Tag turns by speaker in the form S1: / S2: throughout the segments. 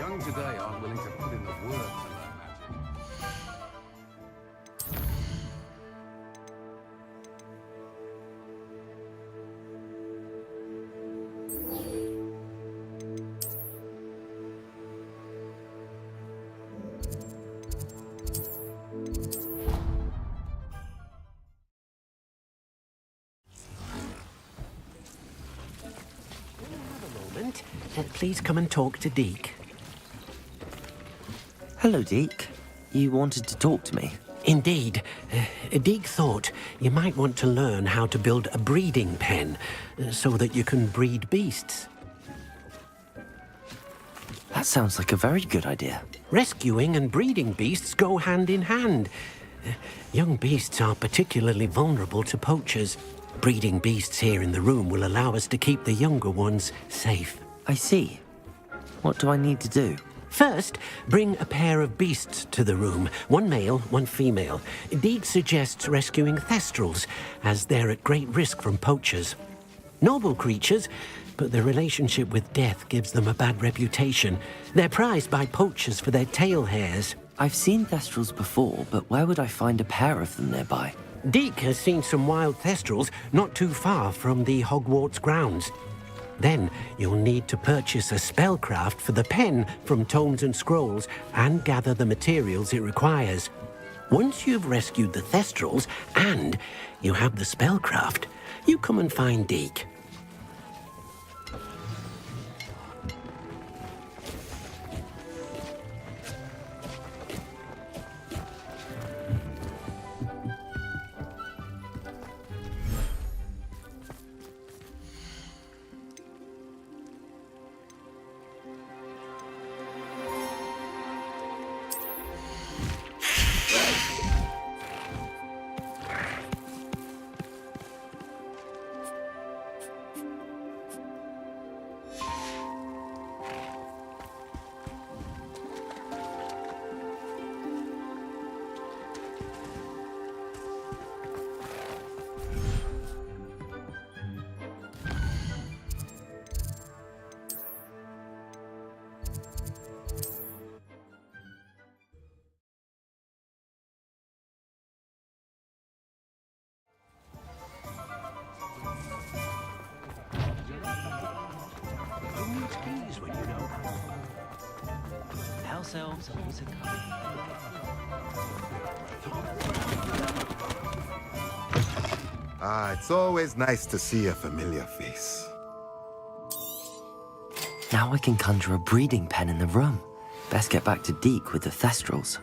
S1: young today aren't willing to put in the work to learn magic.
S2: Please come and talk to Deek.
S3: Hello, Deek. You wanted to talk to me?
S2: Indeed. Deek thought you might want to learn how to build a breeding pen so that you can breed beasts.
S3: That sounds like a very good idea.
S2: Rescuing and breeding beasts go hand in hand. Young beasts are particularly vulnerable to poachers. Breeding beasts here in the room will allow us to keep the younger ones safe.
S3: I see. What do I need to do?
S2: First, bring a pair of beasts to the room. One male, one female. Deek suggests rescuing thestrals, as they're at great risk from poachers. Noble creatures, but their relationship with death gives them a bad reputation. They're prized by poachers for their tail hairs.
S3: I've seen thestrals before, but where would I find a pair of them nearby?
S2: Deek has seen some wild thestrals not too far from the Hogwarts grounds. Then you'll need to purchase a spellcraft for the pen from Tomes and Scrolls and gather the materials it requires. Once you've rescued the thestrals and you have the spellcraft, you come and find Deek.
S3: House elves always
S4: It's always nice to see a familiar face.
S3: Now I can conjure a breeding pen in the room. Best get back to Deek with the thestrals.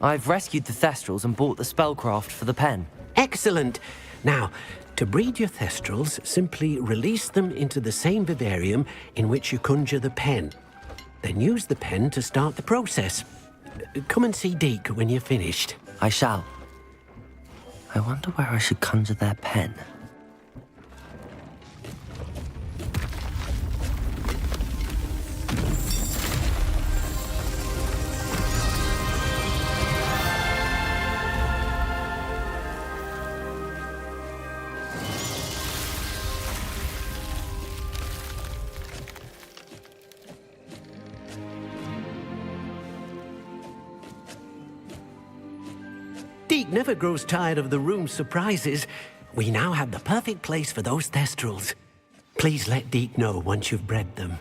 S3: I've rescued the thestrals and bought the spellcraft for the pen.
S2: Excellent! Now, to breed your thestrals, simply release them into the same vivarium in which you conjure the pen. Then use the pen to start the process. Come and see Deek when you're finished.
S3: I shall. I wonder where I should conjure their pen.
S2: Deek never grows tired of the room's surprises. We now have the perfect place for those thestrals. Please let Deek know once you've bred them.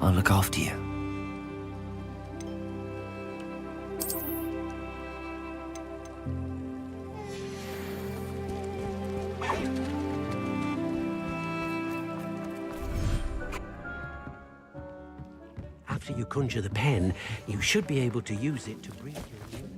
S3: I'll look after you.
S2: after you conjure the pen, you should be able to use it to breed your new...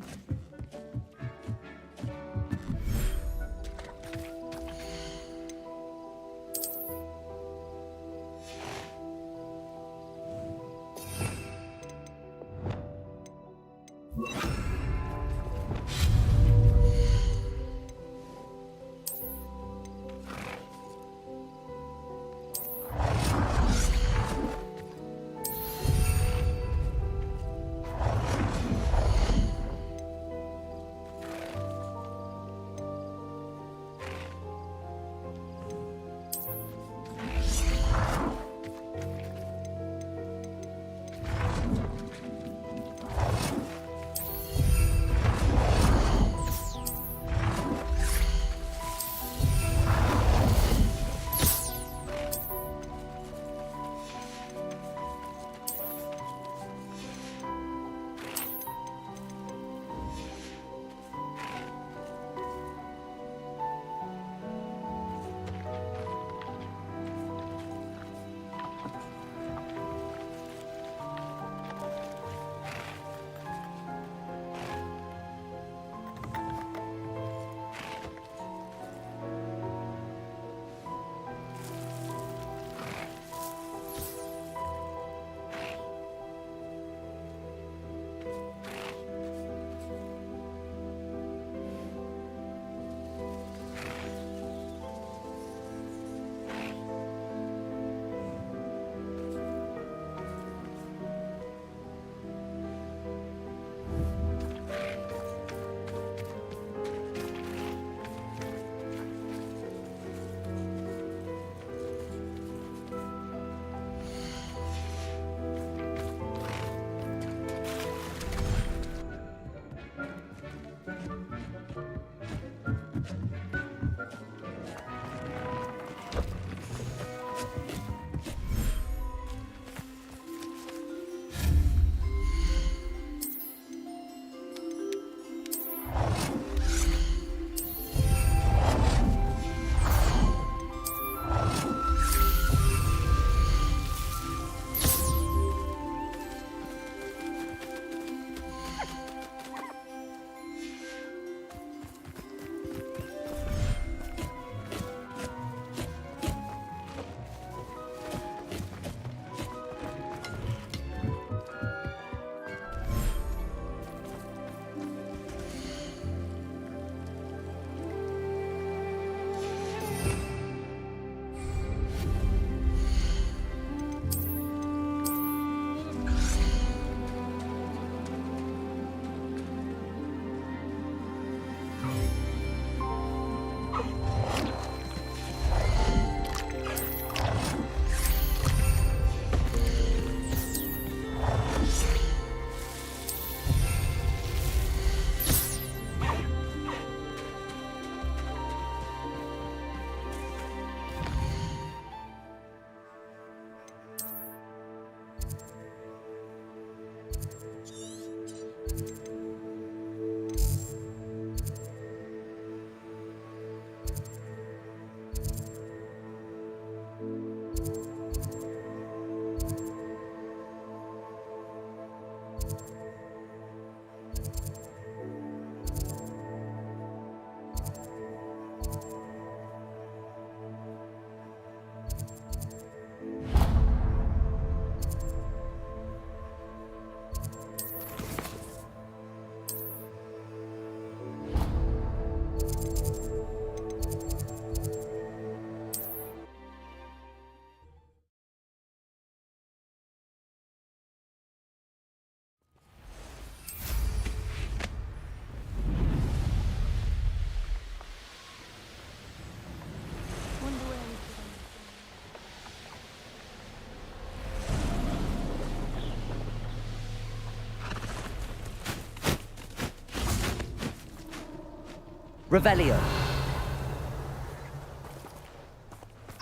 S5: Revelio.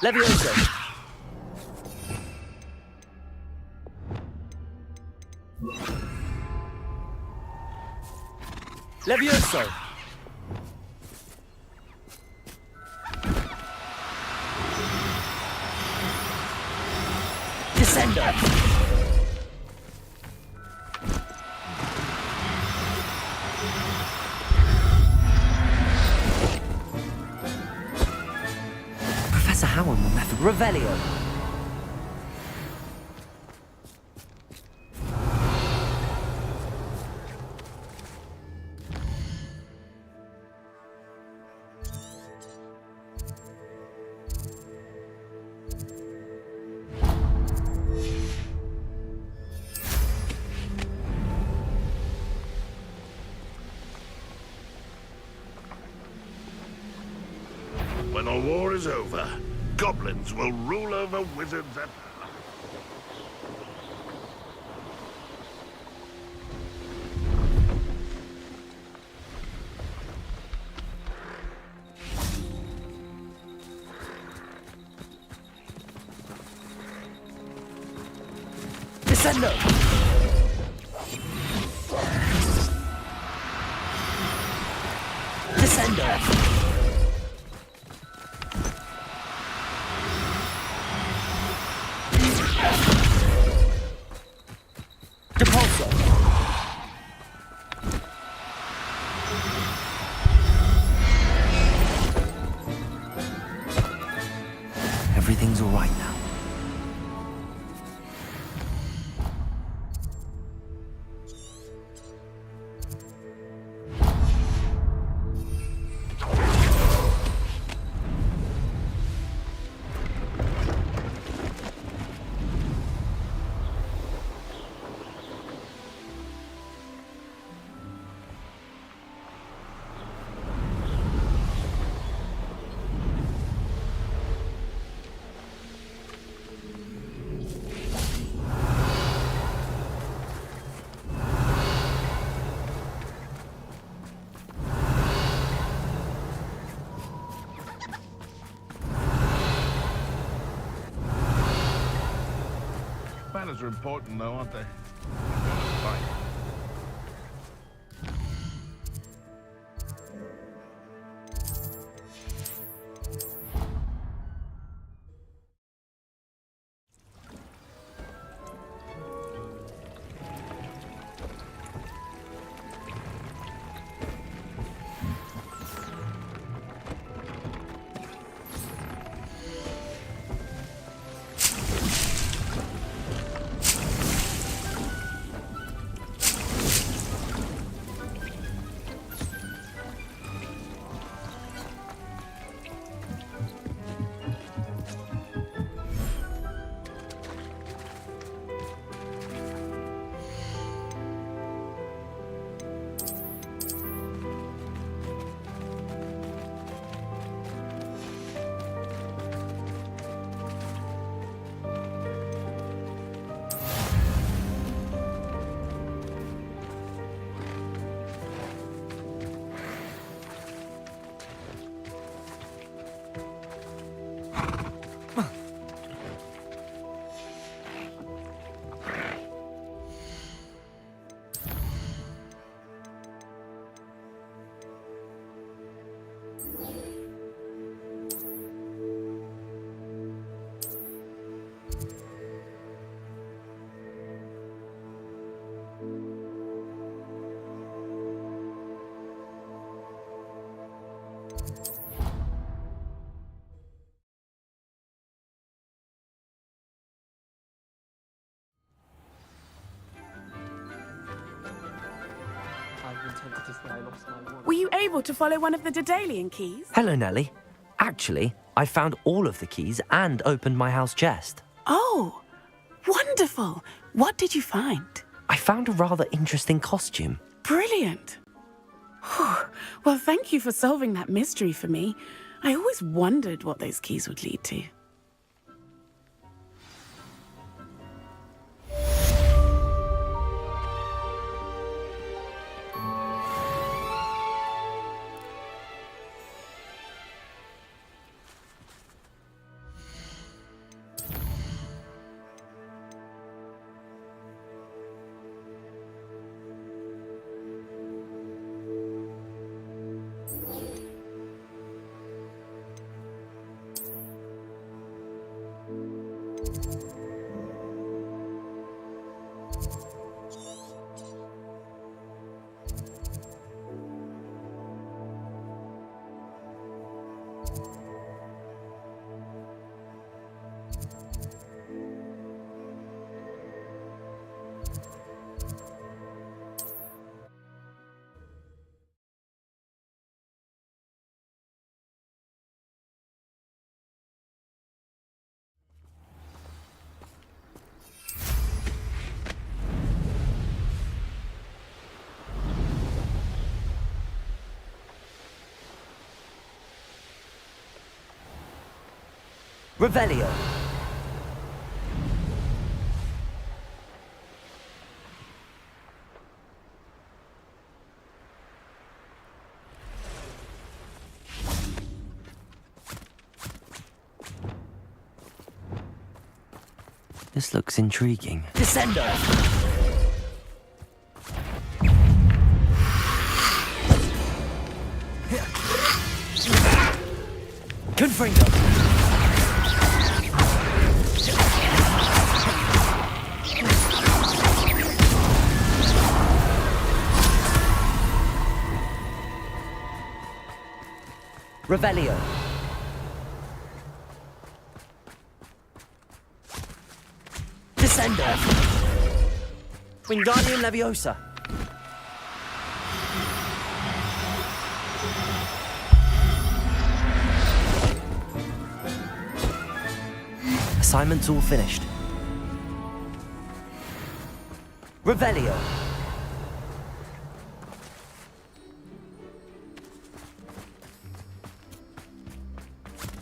S5: Levioso. Levioso. Descendo.
S3: How on the method Revelio?
S6: When the war is over, goblins will rule over wizards and...
S5: Descendo! Descendo! Depulso!
S3: Everything's all right now.
S6: Banners are important though, aren't they? Fine.
S7: Were you able to follow one of the Daedalian keys?
S3: Hello, Nellie. Actually, I found all of the keys and opened my house chest.
S7: Oh, wonderful. What did you find?
S3: I found a rather interesting costume.
S7: Brilliant. Whew. Well, thank you for solving that mystery for me. I always wondered what those keys would lead to.
S5: Revelio.
S3: This looks intriguing.
S5: Descendo. Confringo. Revelio. Descendo. Wingardium Leviosa. Assignment's all finished. Revelio.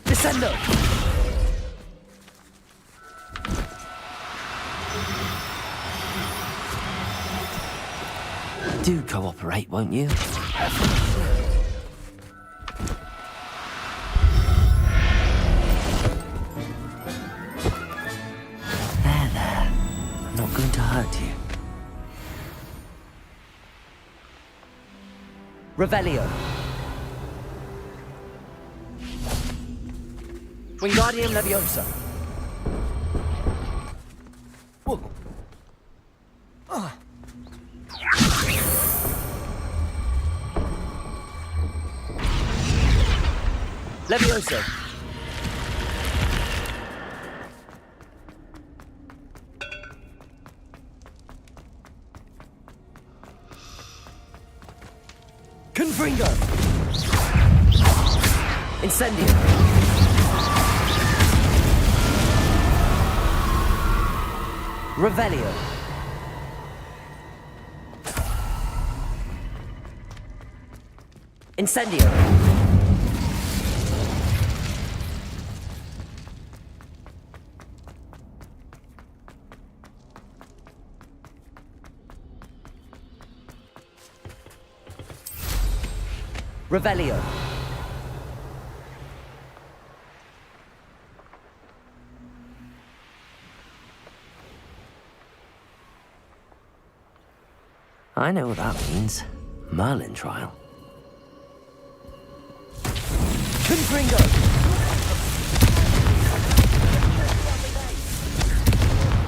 S5: Descendo.
S3: Do cooperate, won't you? There. I'm not going to hurt you.
S5: Revelio. Wingardium Leviosa. Whoa. Leviosa. Confringo. Incendio. Revelio. Incendio. Revelio.
S3: I know what that means. Merlin trial.
S5: Confringo.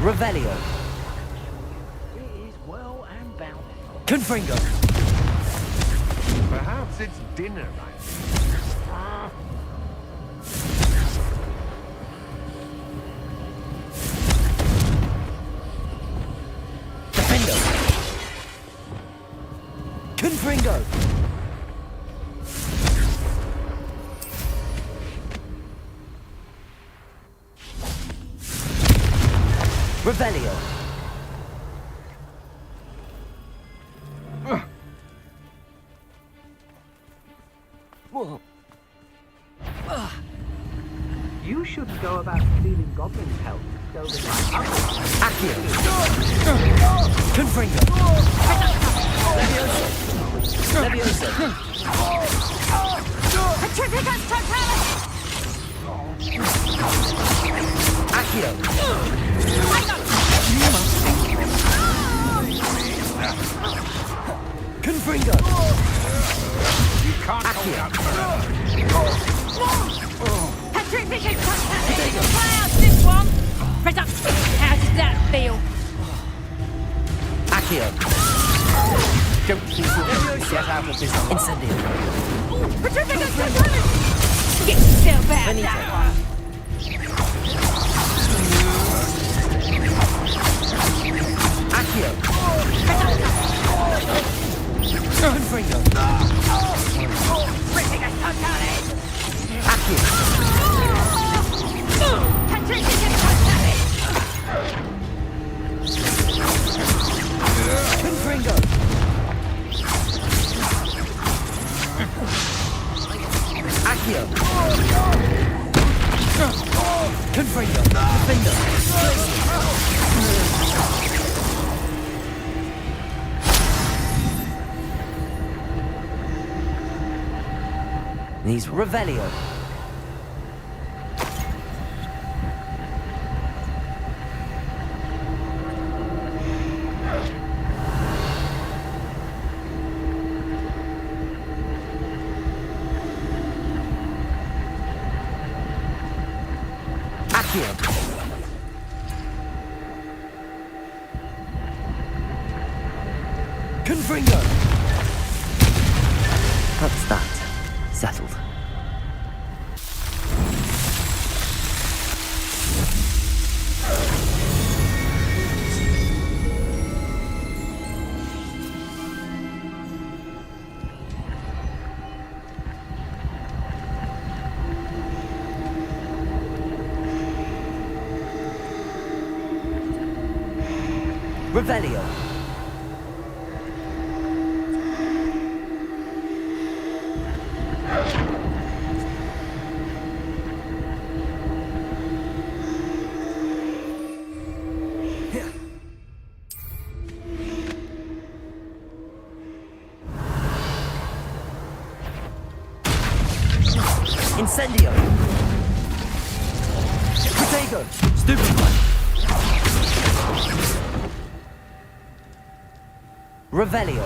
S5: Revelio.
S8: It is well and bountiful.
S5: Confringo.
S1: Perhaps it's dinner night.
S5: Defendo. Confringo. Revelio.
S8: You shouldn't go about stealing goblins' help, building my house.
S5: Accio. Confringo. Leviosa. Leviosa.
S7: Petrificus Totalis!
S5: Accio. Confringo.
S1: You can't hold out forever.
S7: Petrificus Totalis! Try out this one! Production! How does that feel?
S5: Accio. Don't think you'll get out of this. Incendio.
S7: Petrificus Totalis! Get yourself out of that one!
S5: Accio. Confringo.
S7: Petrificus Totalis!
S5: Accio.
S7: Petrificus Totalis!
S5: Confringo. Accio.
S3: These
S5: Revelio. Accio. Confringo.
S3: That's that. Settled.
S5: Revelio. Incendio. Protego. Stupid one. Revelio.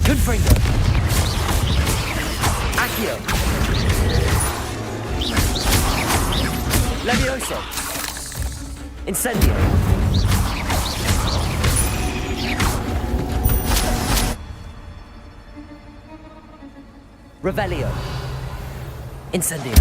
S5: Confringo. Accio. Levioso. Incendio. Revelio. Incendio.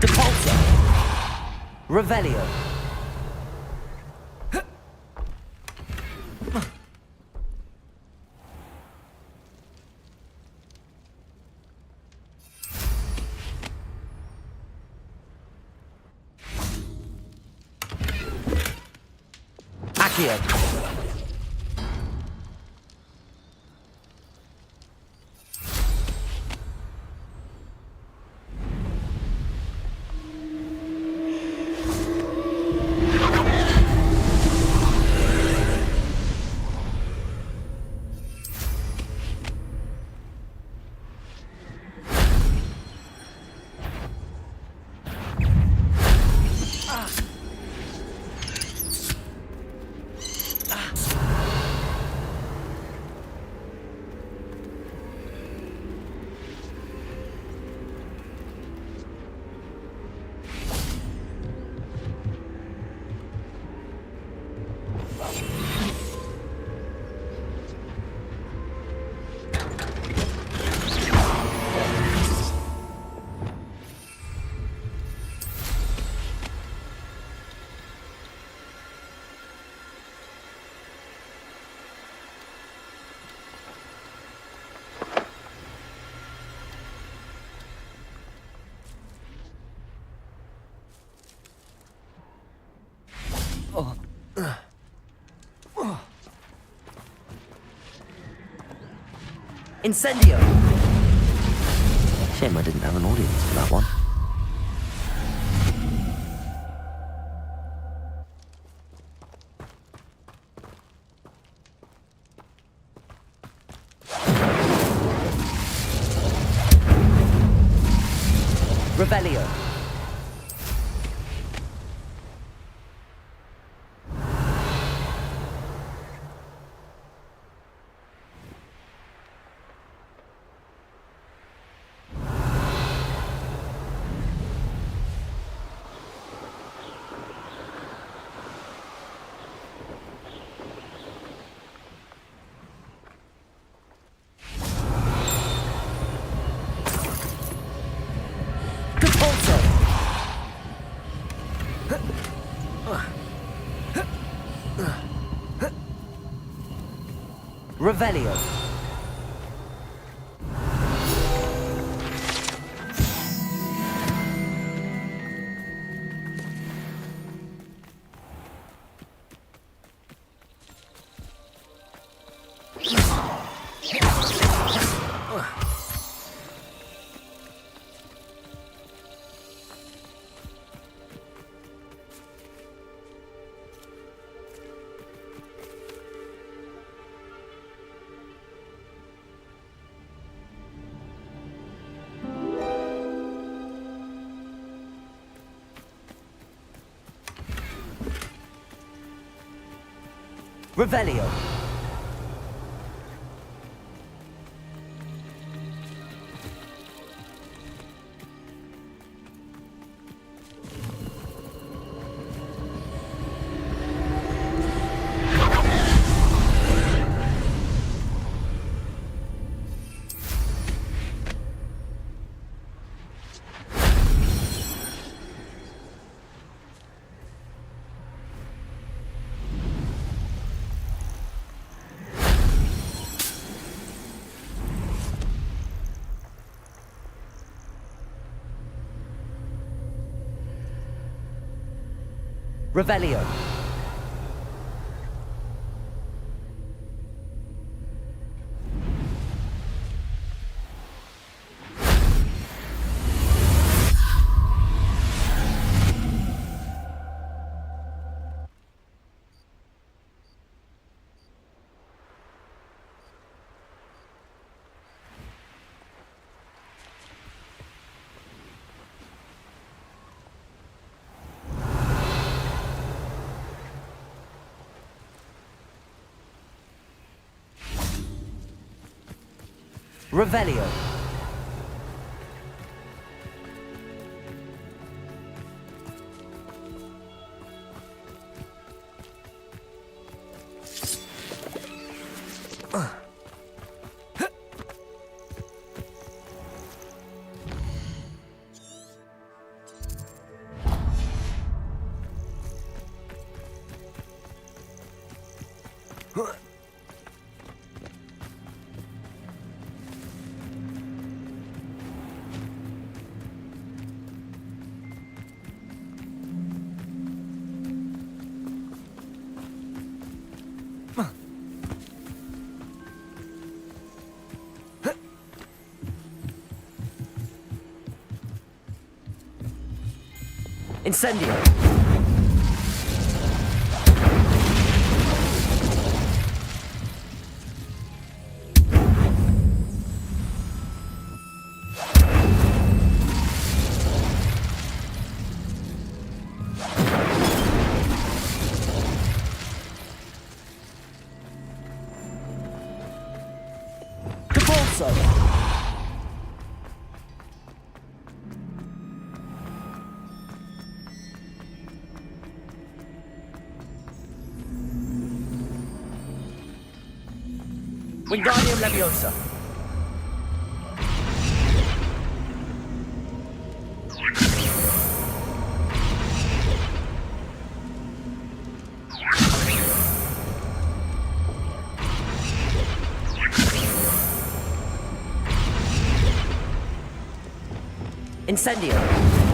S5: Depulso. Revelio. Accio. Incendio.
S3: Shame I didn't have an audience for that one.
S5: Revelio.
S3: Revelio. Revelio. Revelio. Revelio. Incendio. Wingardium Leviosa. Incendio.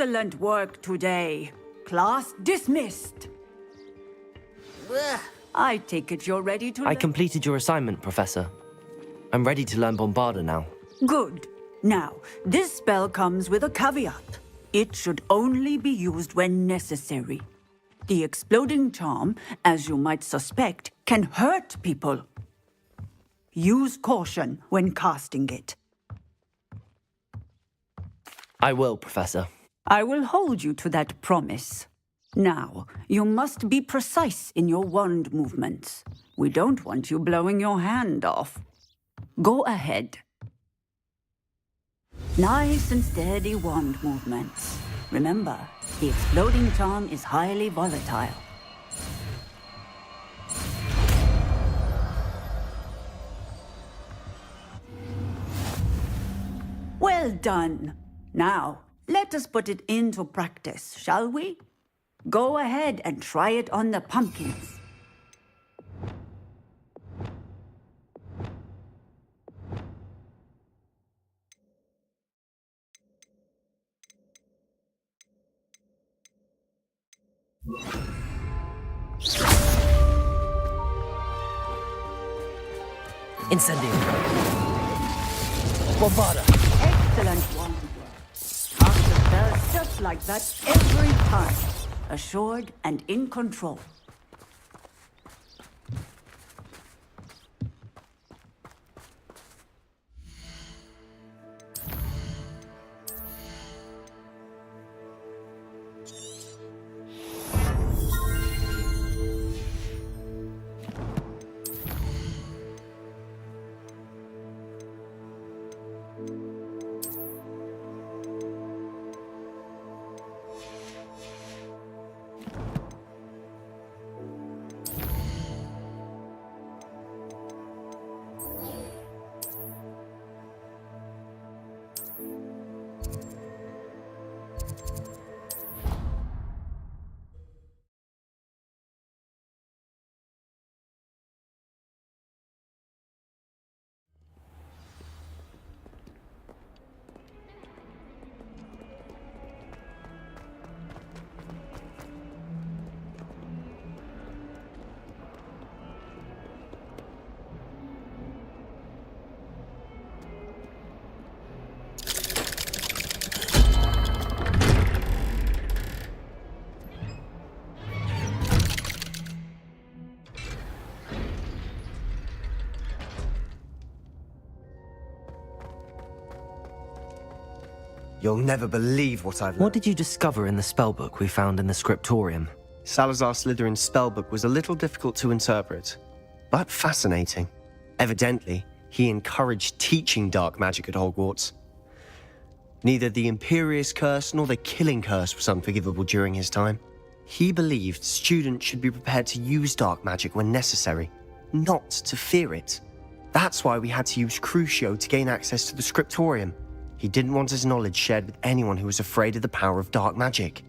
S9: Excellent work today. Class dismissed. I take it you're ready to
S3: I completed your assignment, Professor. I'm ready to learn Bombarda now.
S9: Good. Now, this spell comes with a caveat. It should only be used when necessary. The exploding charm, as you might suspect, can hurt people. Use caution when casting it.
S3: I will, Professor.
S9: I will hold you to that promise. Now, you must be precise in your wand movements. We don't want you blowing your hand off. Go ahead. Nice and steady wand movements. Remember, the exploding charm is highly volatile. Well done. Now, let us put it into practice, shall we? Go ahead and try it on the pumpkins.
S3: Incendio. Bombarda.
S9: Excellent wand work. Cast the spell just like that every time. Assured and in control.
S10: You'll never believe what I've learned.
S3: What did you discover in the spellbook we found in the scriptorium?
S10: Salazar Slytherin's spellbook was a little difficult to interpret, but fascinating. Evidently, he encouraged teaching dark magic at Hogwarts. Neither the Imperious Curse nor the Killing Curse was unforgivable during his time. He believed students should be prepared to use dark magic when necessary, not to fear it. That's why we had to use Crucio to gain access to the scriptorium. He didn't want his knowledge shared with anyone who was afraid of the power of dark magic.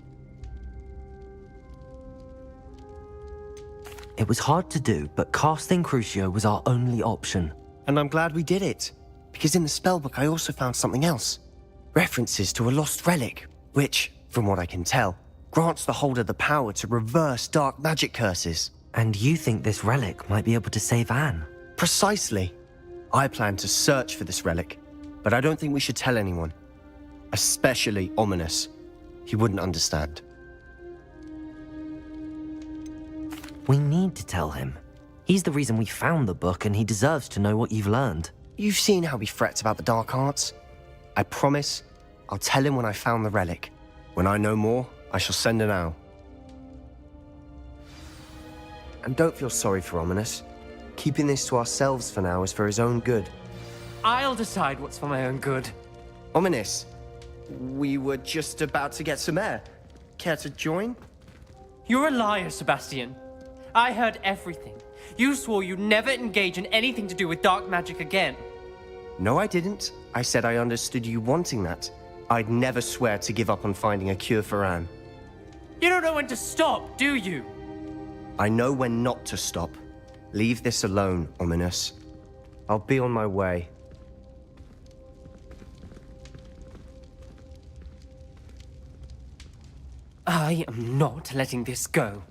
S3: It was hard to do, but casting Crucio was our only option.
S10: And I'm glad we did it, because in the spellbook I also found something else. References to a lost relic, which, from what I can tell, grants the holder the power to reverse dark magic curses.
S3: And you think this relic might be able to save Anne?
S10: Precisely. I plan to search for this relic, but I don't think we should tell anyone. Especially Ominis. He wouldn't understand.
S3: We need to tell him. He's the reason we found the book, and he deserves to know what you've learned.
S10: You've seen how he frets about the dark arts. I promise I'll tell him when I found the relic. When I know more, I shall send an owl. And don't feel sorry for Ominis. Keeping this to ourselves for now is for his own good.
S5: I'll decide what's for my own good.
S10: Ominis, we were just about to get some air. Care to join?
S5: You're a liar, Sebastian. I heard everything. You swore you'd never engage in anything to do with dark magic again.
S10: No, I didn't. I said I understood you wanting that. I'd never swear to give up on finding a cure for Anne.
S5: You don't know when to stop, do you?
S10: I know when not to stop. Leave this alone, Ominis. I'll be on my way.
S5: I am not letting this go.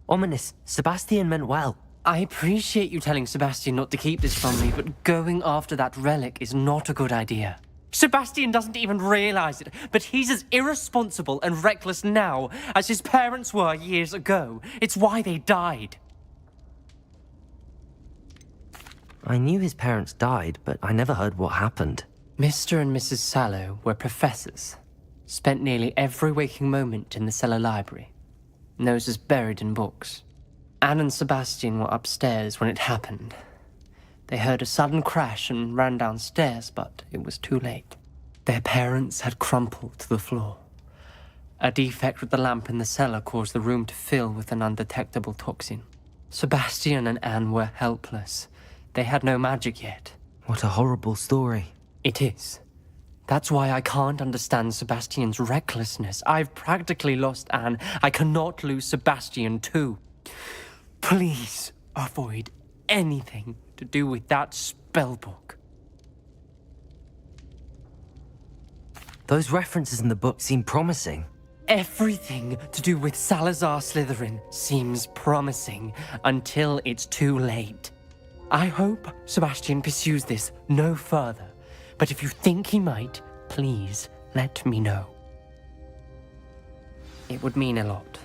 S3: Ominous, Sebastian meant well.
S5: I appreciate you telling Sebastian not to keep this from me, but going after that relic is not a good idea. Sebastian doesn't even realize it, but he's as irresponsible and reckless now as his parents were years ago. It's why they died.
S3: I knew his parents died, but I never heard what happened.
S5: Mr. and Mrs. Sallow were professors. Spent nearly every waking moment in the cellar library. Noses buried in books. Anne and Sebastian were upstairs when it happened. They heard a sudden crash and ran downstairs, but it was too late. Their parents had crumpled to the floor. A defect with the lamp in the cellar caused the room to fill with an undetectable toxin. Sebastian and Anne were helpless. They had no magic yet.
S3: What a horrible story.
S5: It is. That's why I can't understand Sebastian's recklessness. I've practically lost Anne. I cannot lose Sebastian too. Please avoid anything to do with that spellbook.
S3: Those references in the book seem promising.
S5: Everything to do with Salazar Slytherin seems promising until it's too late. I hope Sebastian pursues this no further, but if you think he might, please let me know. It would mean a lot.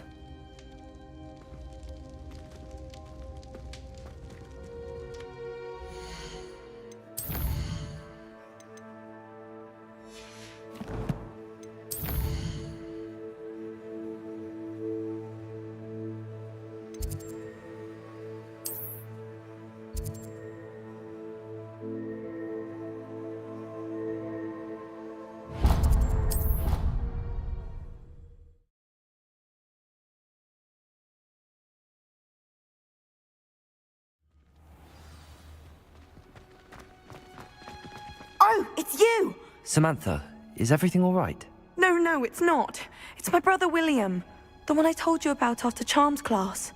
S11: Oh, it's you!
S3: Samantha, is everything all right?
S11: No, it's not. It's my brother William. The one I told you about after Charms class.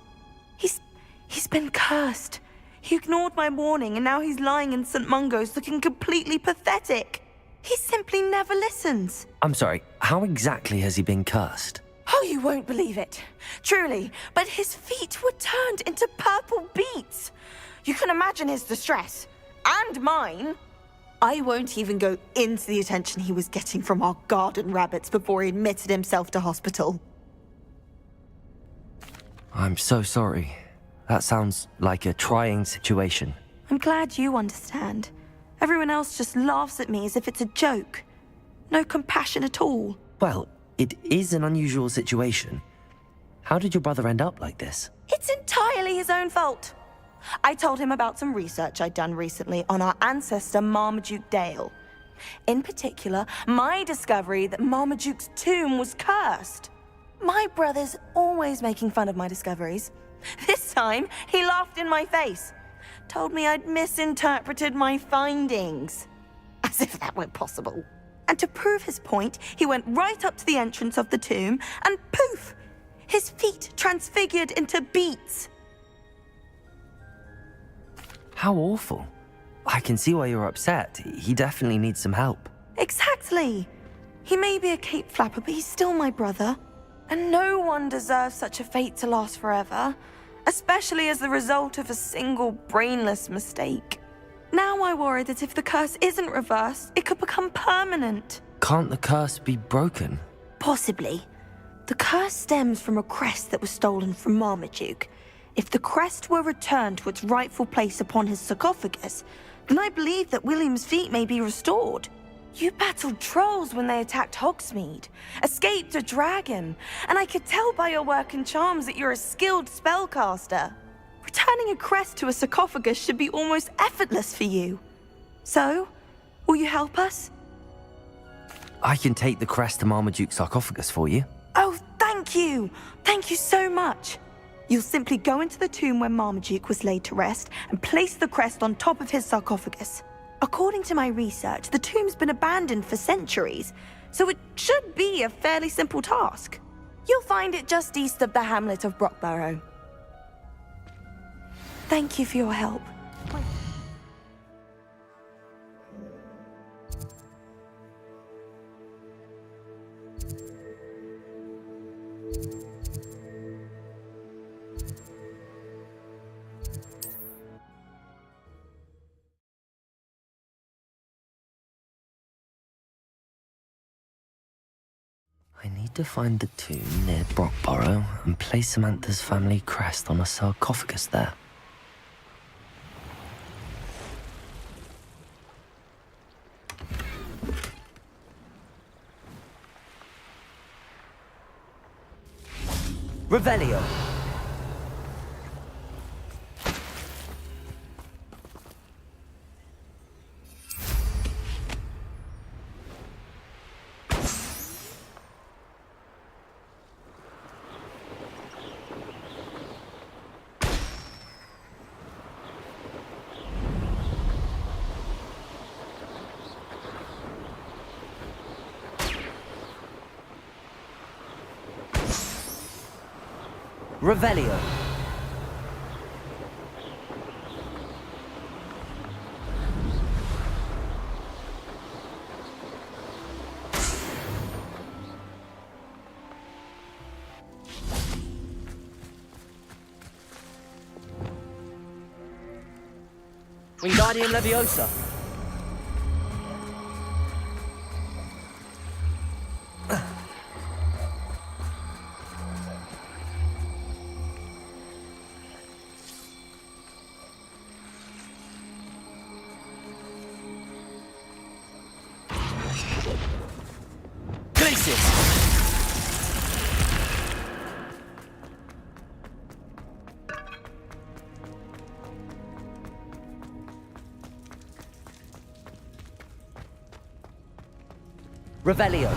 S11: He's been cursed. He ignored my warning and now he's lying in St. Mungo's looking completely pathetic. He simply never listens.
S3: I'm sorry, how exactly has he been cursed?
S11: Oh, you won't believe it. Truly, but his feet were turned into purple beets. You can imagine his distress. And mine. I won't even go into the attention he was getting from our garden rabbits before he admitted himself to hospital.
S3: I'm so sorry. That sounds like a trying situation.
S11: I'm glad you understand. Everyone else just laughs at me as if it's a joke. No compassion at all.
S3: Well, it is an unusual situation. How did your brother end up like this?
S11: It's entirely his own fault. I told him about some research I'd done recently on our ancestor Marmaduke Dale. In particular, my discovery that Marmaduke's tomb was cursed. My brother's always making fun of my discoveries. This time, he laughed in my face. Told me I'd misinterpreted my findings. As if that were possible. And to prove his point, he went right up to the entrance of the tomb and poof! His feet transfigured into beets.
S3: How awful. I can see why you're upset. He definitely needs some help.
S11: Exactly. He may be a cape flapper, but he's still my brother. And no one deserves such a fate to last forever, especially as the result of a single brainless mistake. Now I worry that if the curse isn't reversed, it could become permanent.
S3: Can't the curse be broken?
S11: Possibly. The curse stems from a crest that was stolen from Marmaduke. If the crest were returned to its rightful place upon his sarcophagus, then I believe that William's feet may be restored. You battled trolls when they attacked Hogsmeade, escaped a dragon, and I could tell by your work in charms that you're a skilled spellcaster. Returning a crest to a sarcophagus should be almost effortless for you. So, will you help us?
S3: I can take the crest to Marmaduke's sarcophagus for you.
S11: Oh, thank you! Thank you so much! You'll simply go into the tomb where Marmaduke was laid to rest and place the crest on top of his sarcophagus. According to my research, the tomb's been abandoned for centuries, so it should be a fairly simple task. You'll find it just east of the hamlet of Brockborough. Thank you for your help.
S3: need to find the tomb near Brockborough and place Samantha's family crest on a sarcophagus there. Revelio. Revelio. Wingardium Leviosa. Revelio.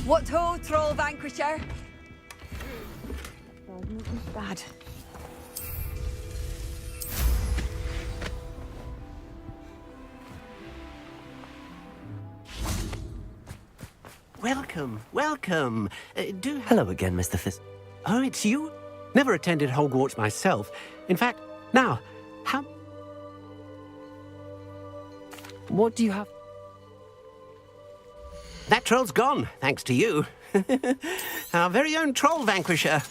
S9: What ho, Troll Vanquisher?
S11: Bad.
S2: Welcome, welcome.
S3: Hello again, Mr.
S2: Oh, it's you? Never attended Hogwarts myself. In fact, now, how...
S3: What do you have?
S2: That troll's gone, thanks to you. Our very own Troll Vanquisher.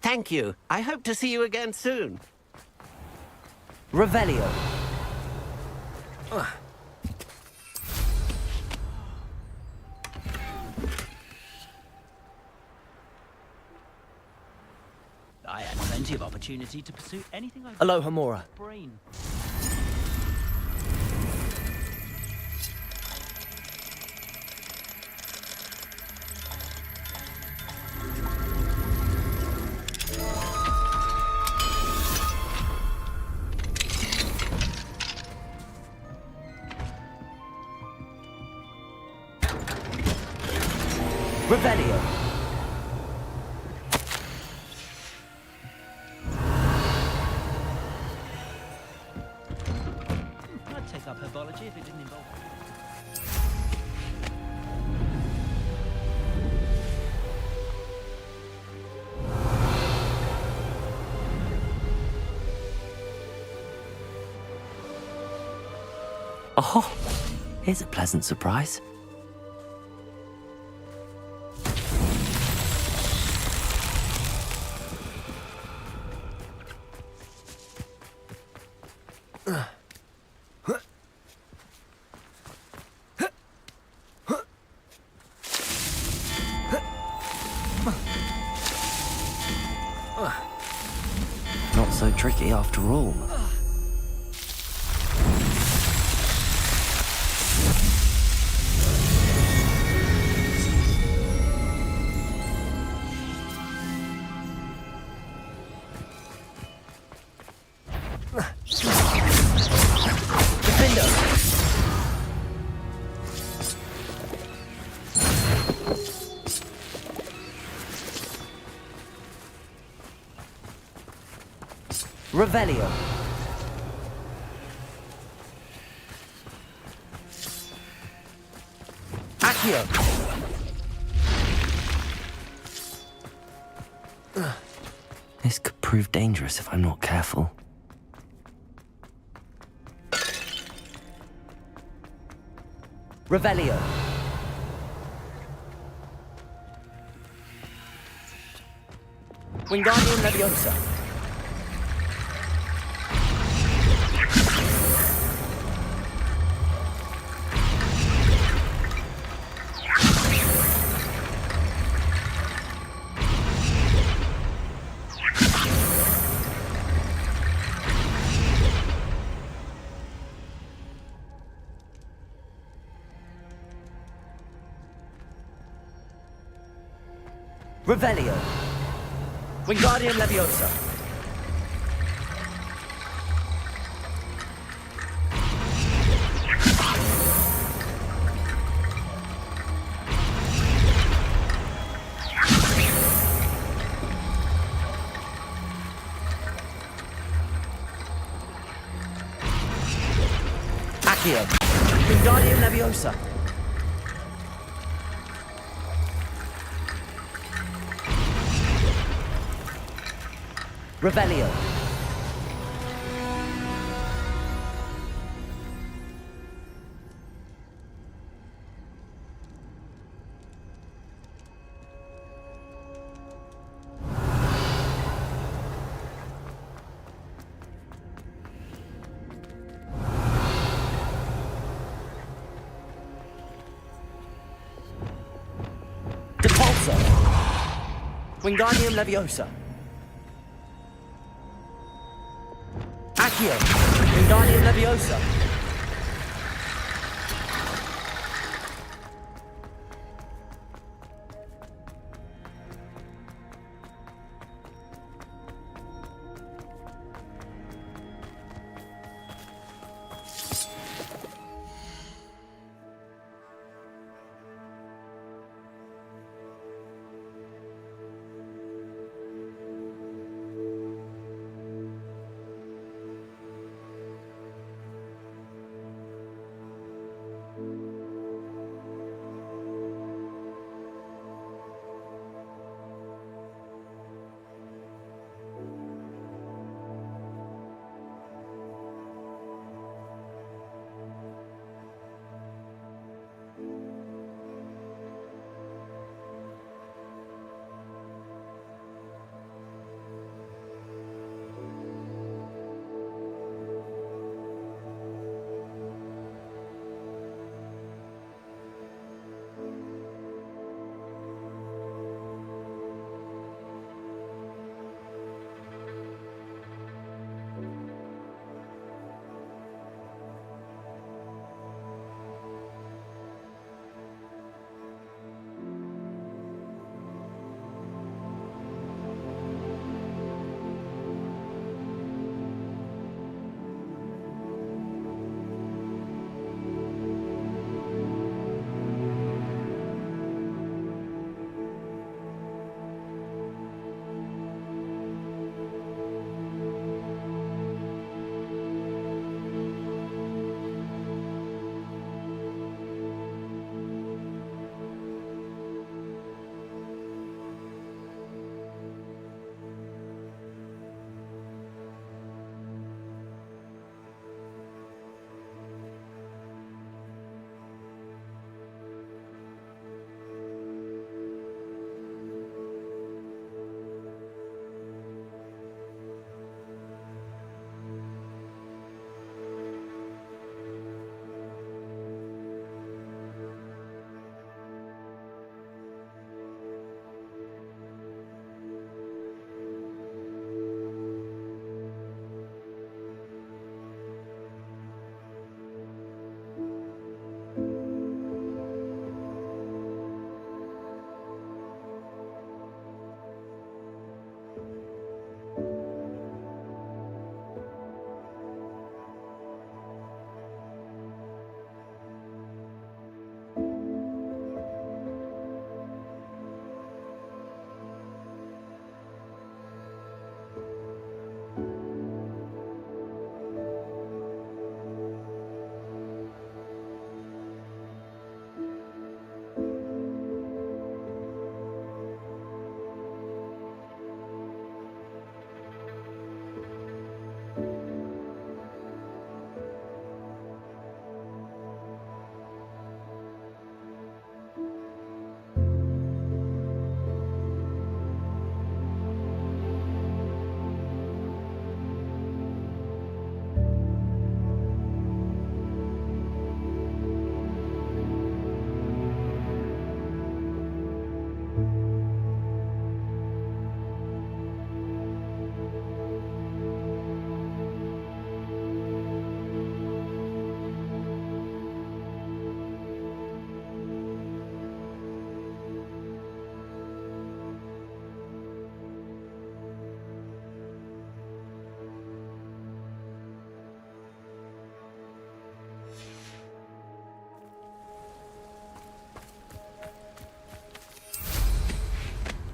S2: Thank you. I hope to see you again soon.
S3: Revelio.
S12: I had plenty of opportunity to pursue anything I...
S3: Alohomora.
S12: Brain.
S3: Revelio.
S12: I'd take up herbology if it didn't involve...
S3: Oh, here's a pleasant surprise. Not so tricky after all. Revelio. Accio. This could prove dangerous if I'm not careful. Revelio. Wingardium Leviosa. Revelio. Wingardium Leviosa. Accio. Wingardium Leviosa. Revelio. Depulso. Wingardium Leviosa. Accio. Wingardium Leviosa.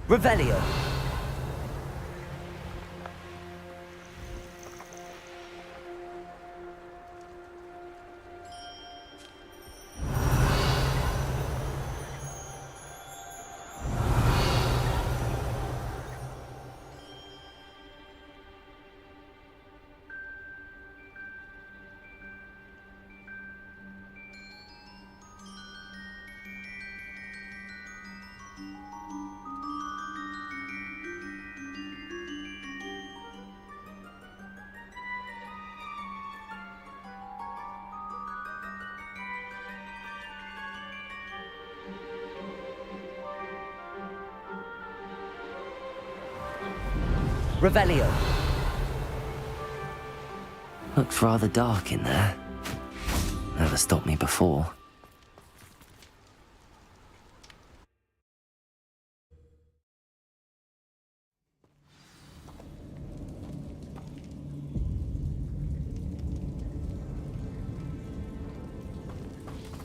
S3: Revelio. Revelio. Looks rather dark in there. Never stopped me before.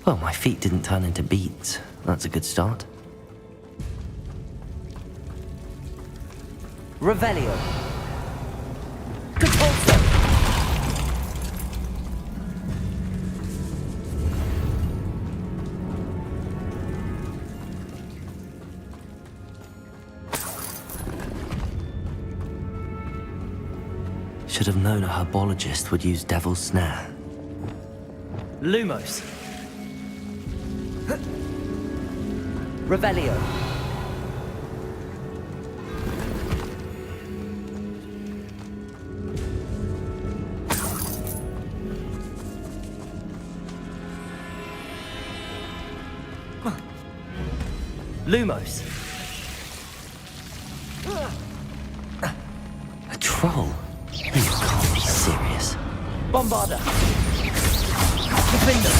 S3: Well, my feet didn't turn into beets. That's a good start. Revelio. Compulso. Should have known a herbologist would use Devil's Snare. Lumos. Revelio. Lumos. A troll? You can't be serious. Bombarda. Defender.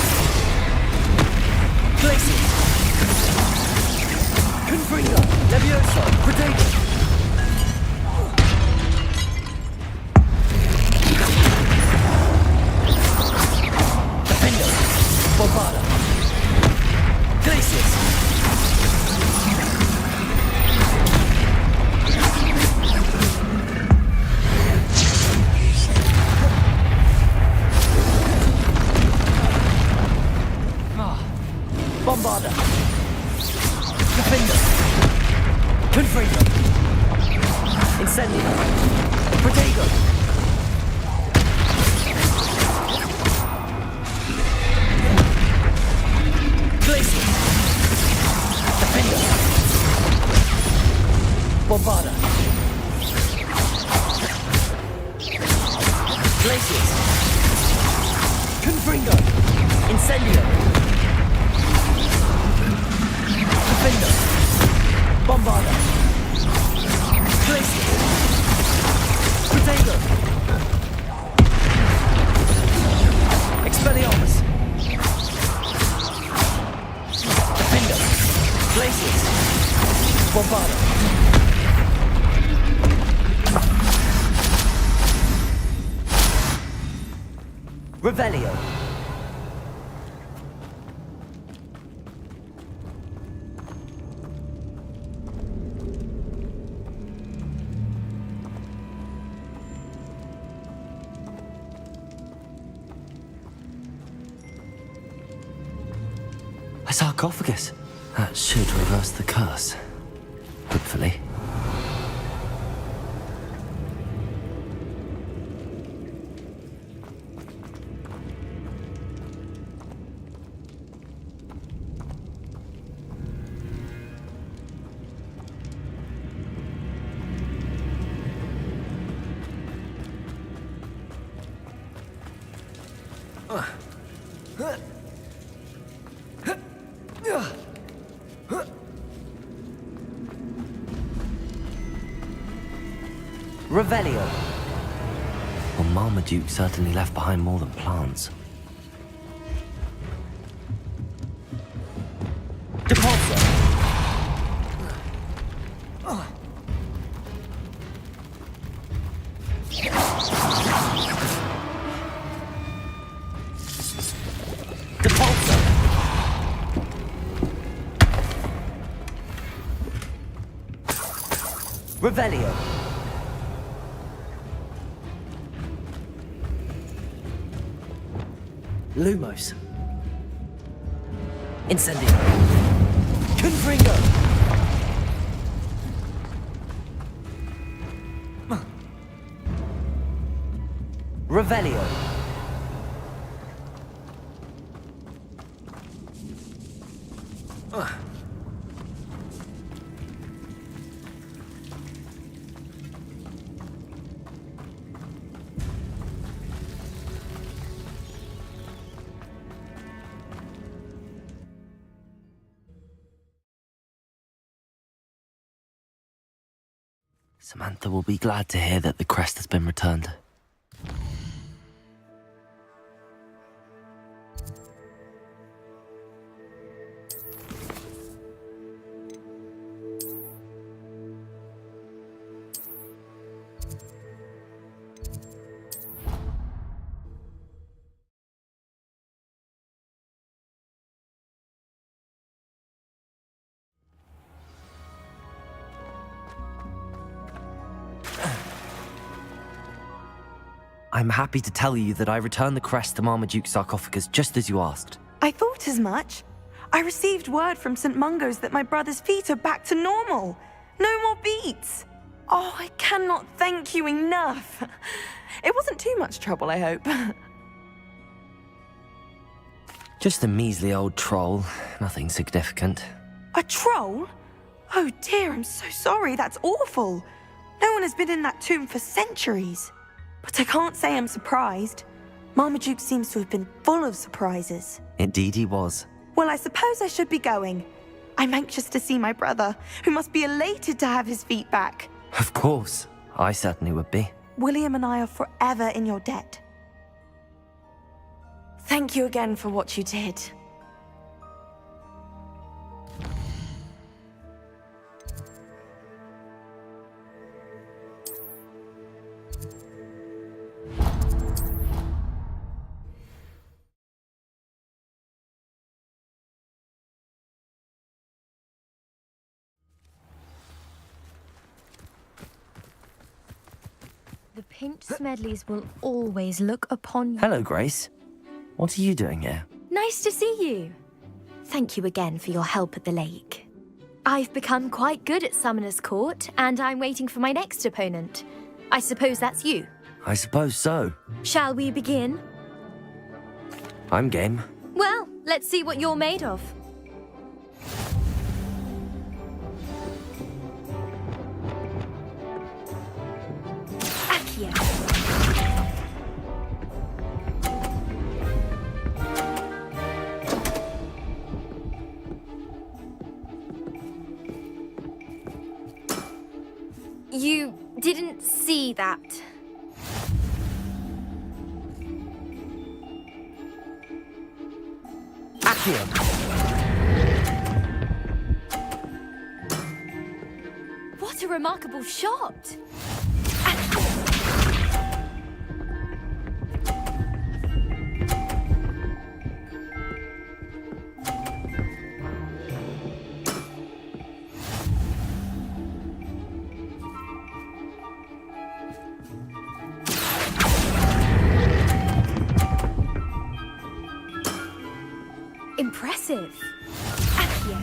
S3: Glacius. Confringo. Levioso. Protego. Defender. Bombarda. Glacius. Bombarda. Defender. Confringo. Incendio. Protego. Glacius. Defender. Bombarda. Glacius. Confringo. Incendio. Defender. Bombarda. Glacius. Protego. Expelliarmus. Defender. Glacius. Bombarda. Revelio. A sarcophagus. That should reverse the curse. Hopefully. Revelio. Well, Marmaduke certainly left behind more than plants. Depulso. Depulso. Revelio. Lumos. Incendio. Confringo. Revelio. Samantha will be glad to hear that the crest has been returned. I'm happy to tell you that I returned the crest to Marmaduke's sarcophagus just as you asked.
S11: I thought as much. I received word from St. Mungo's that my brother's feet are back to normal. No more beats. Oh, I cannot thank you enough. It wasn't too much trouble, I hope.
S3: Just a measly old troll, nothing significant.
S11: A troll? Oh dear, I'm so sorry. That's awful. No one has been in that tomb for centuries. But I can't say I'm surprised. Marmaduke seems to have been full of surprises.
S3: Indeed he was.
S11: Well, I suppose I should be going. I'm anxious to see my brother, who must be elated to have his feet back.
S3: Of course. I certainly would be.
S11: William and I are forever in your debt. Thank you again for what you did.
S13: The Pinch Smedleys will always look upon you.
S3: Hello, Grace. What are you doing here?
S13: Nice to see you. Thank you again for your help at the lake. I've become quite good at Summoner's Court, and I'm waiting for my next opponent. I suppose that's you.
S3: I suppose so.
S13: Shall we begin?
S3: I'm game.
S13: Well, let's see what you're made of. Accio. You didn't see that.
S3: Accio.
S13: What a remarkable shot! Impressive. Accio.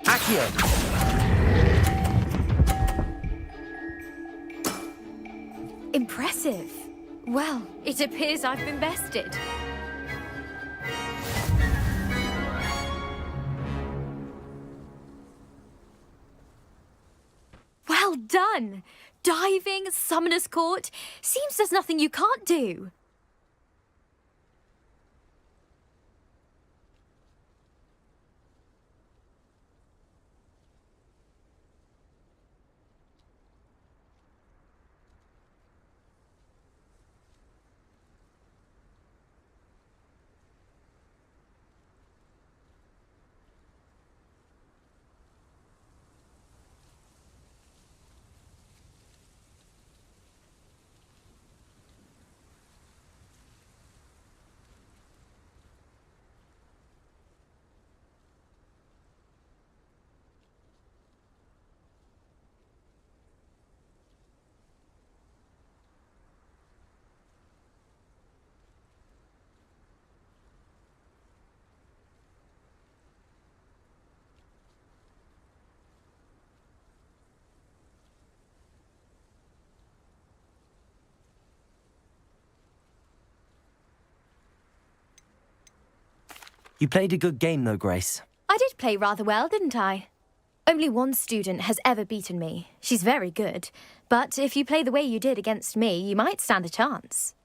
S3: Accio.
S13: Impressive. Well, it appears I've been bested. Well done! Diving, Summoner's Court. Seems there's nothing you can't do.
S3: You played a good game, though, Grace.
S13: I did play rather well, didn't I? Only one student has ever beaten me. She's very good. But if you play the way you did against me, you might stand a chance.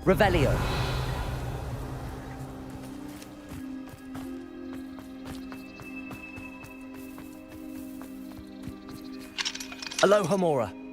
S3: Revelio. Alohomora.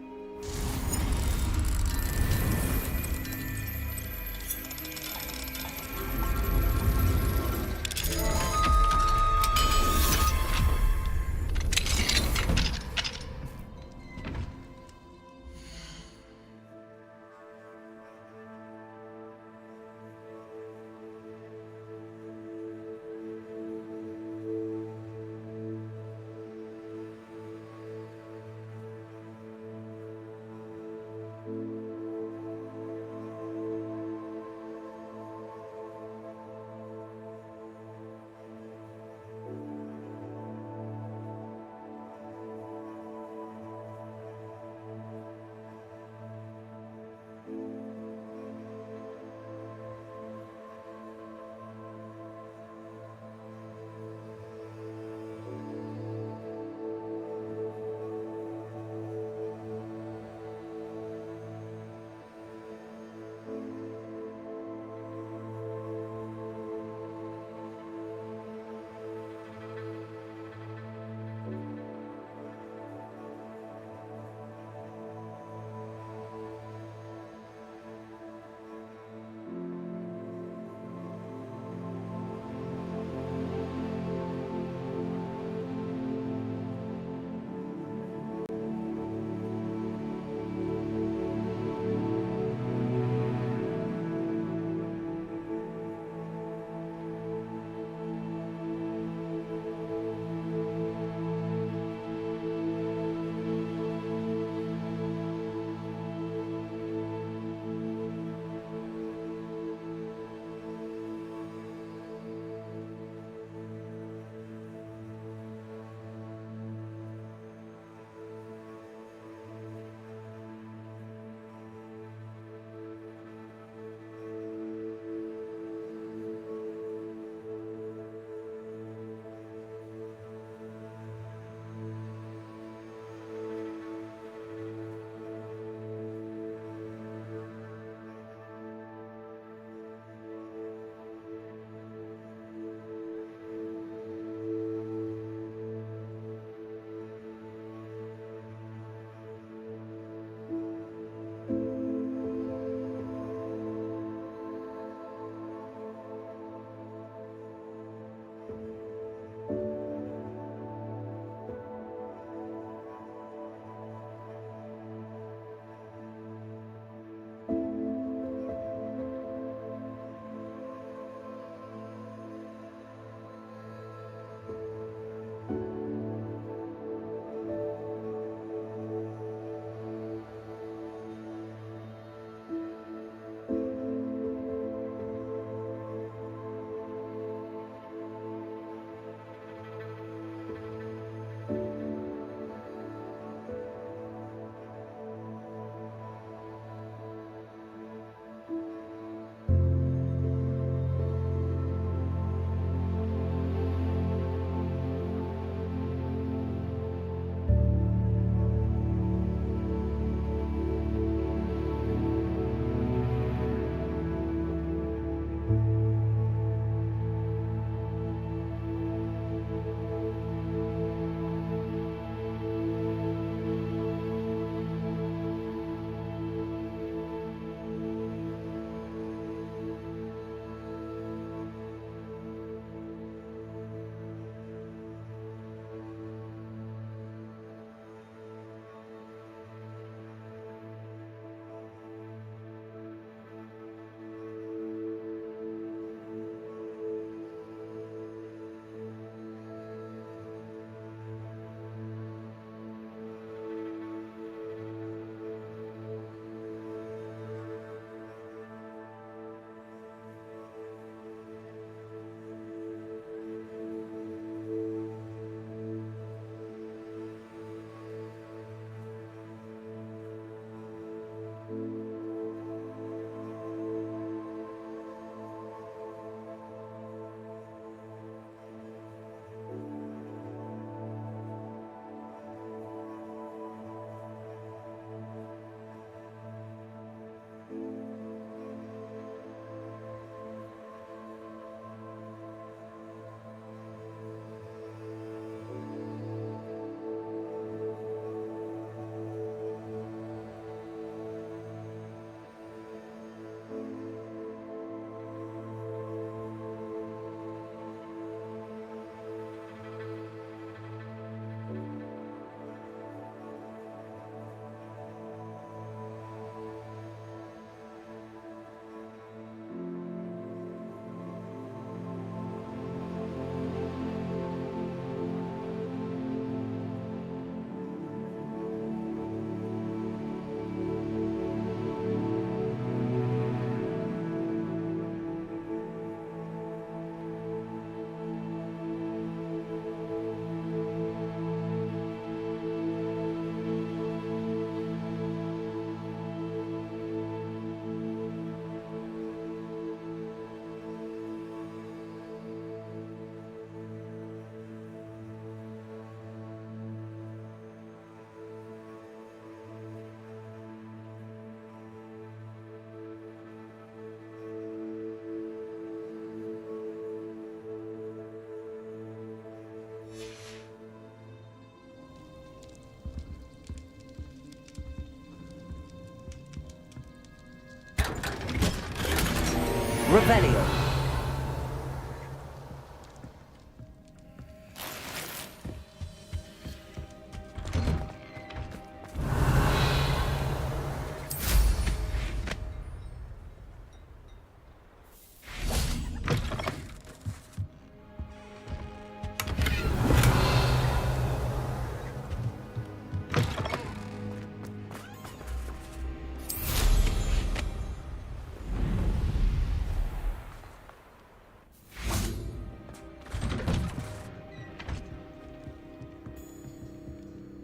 S3: Revelio.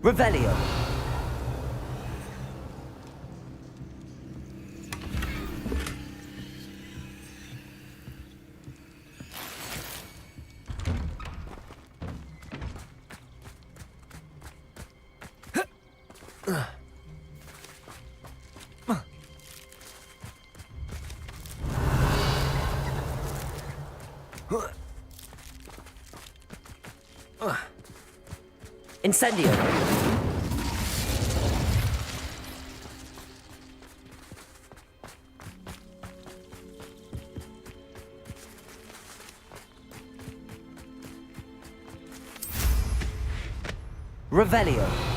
S3: Revelio. Incendio. Revelio.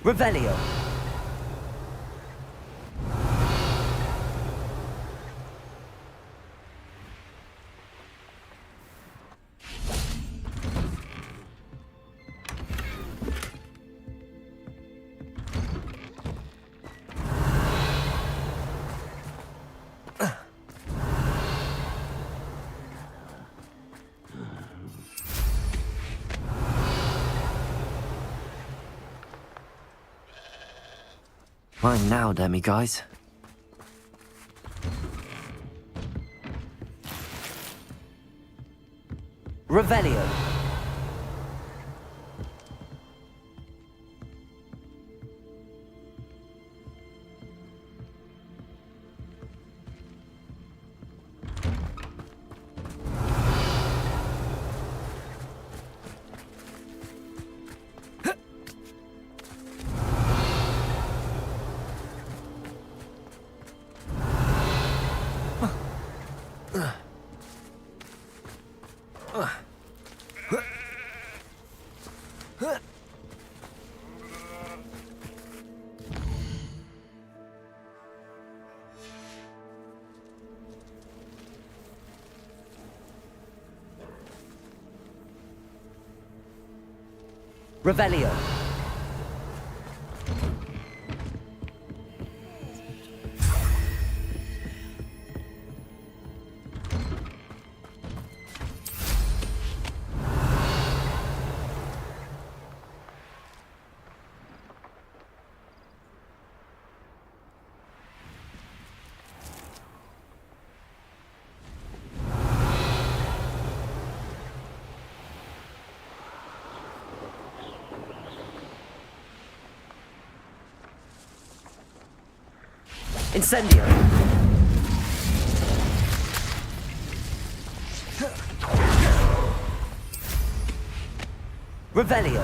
S3: Revelio. Mine now, demi-guys. Revelio. Revelio. Incendio. Revelio.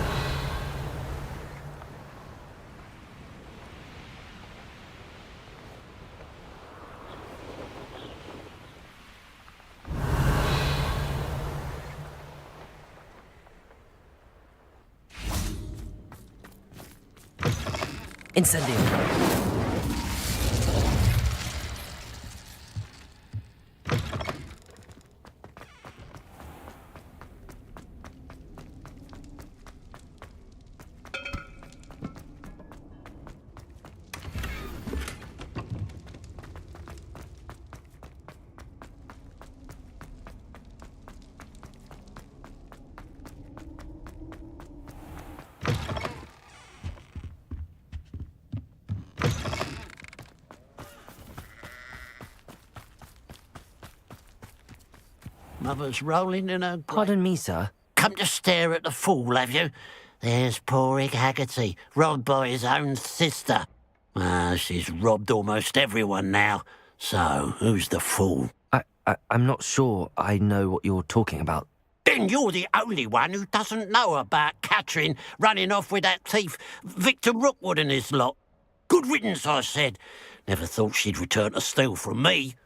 S3: Incendio.
S14: Mother's rolling in her grave.
S3: Pardon me, sir.
S14: Come to stare at the fool, have you? There's poor Ig Haggerty, robbed by his own sister. She's robbed almost everyone now. So, who's the fool?
S3: I'm not sure I know what you're talking about.
S14: Then you're the only one who doesn't know about Catherine running off with that thief, Victor Rookwood and his lot. Good riddance, I said. Never thought she'd return to steal from me,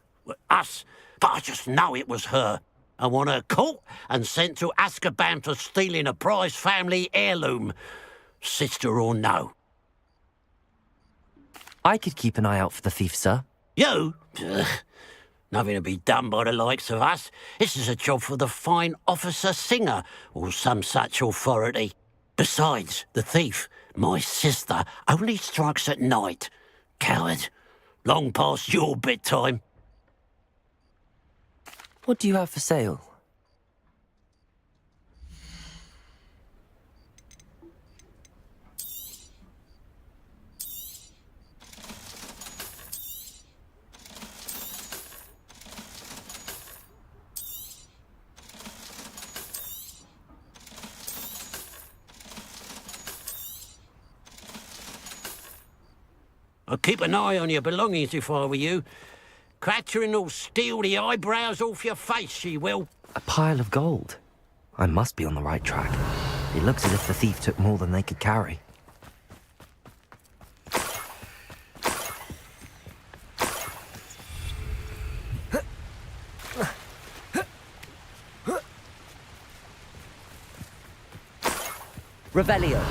S14: us, but I just know it was her. I want her caught and sent to Azkaban for stealing a prized family heirloom, sister or no.
S3: I could keep an eye out for the thief, sir.
S14: You? Nothing to be done by the likes of us. This is a job for the fine officer Singer, or some such authority. Besides, the thief, my sister, only strikes at night. Coward. Long past your bedtime.
S3: What do you have for sale?
S14: I'd keep an eye on your belongings if I were you. Catherine will steal the eyebrows off your face, she will.
S3: A pile of gold. I must be on the right track. It looks as if the thief took more than they could carry. Revelio.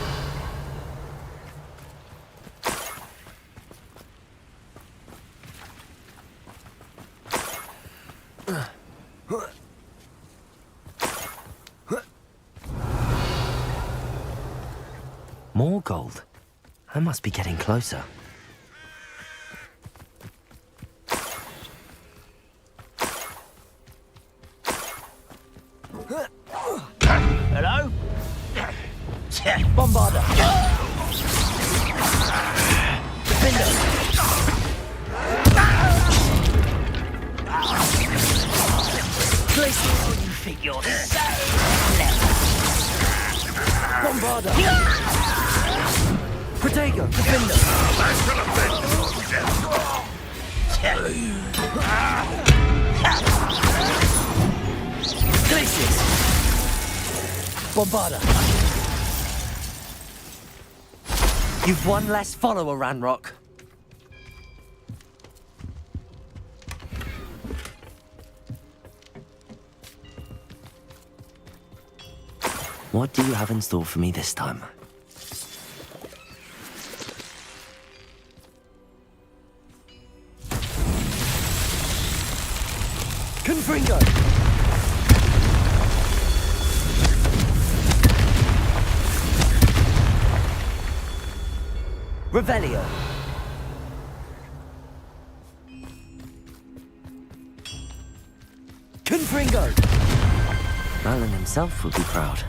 S3: More gold. I must be getting closer.
S12: Hello? Bombarder. Defender. Glacier. Oh, you think you're so clever. Bombarder. Protego. Defender. Glacier. Bombarder. You've one less follower, Ranrock.
S3: What do you have in store for me this time?
S12: Confringo. Revelio. Confringo.
S3: Merlin himself would be proud.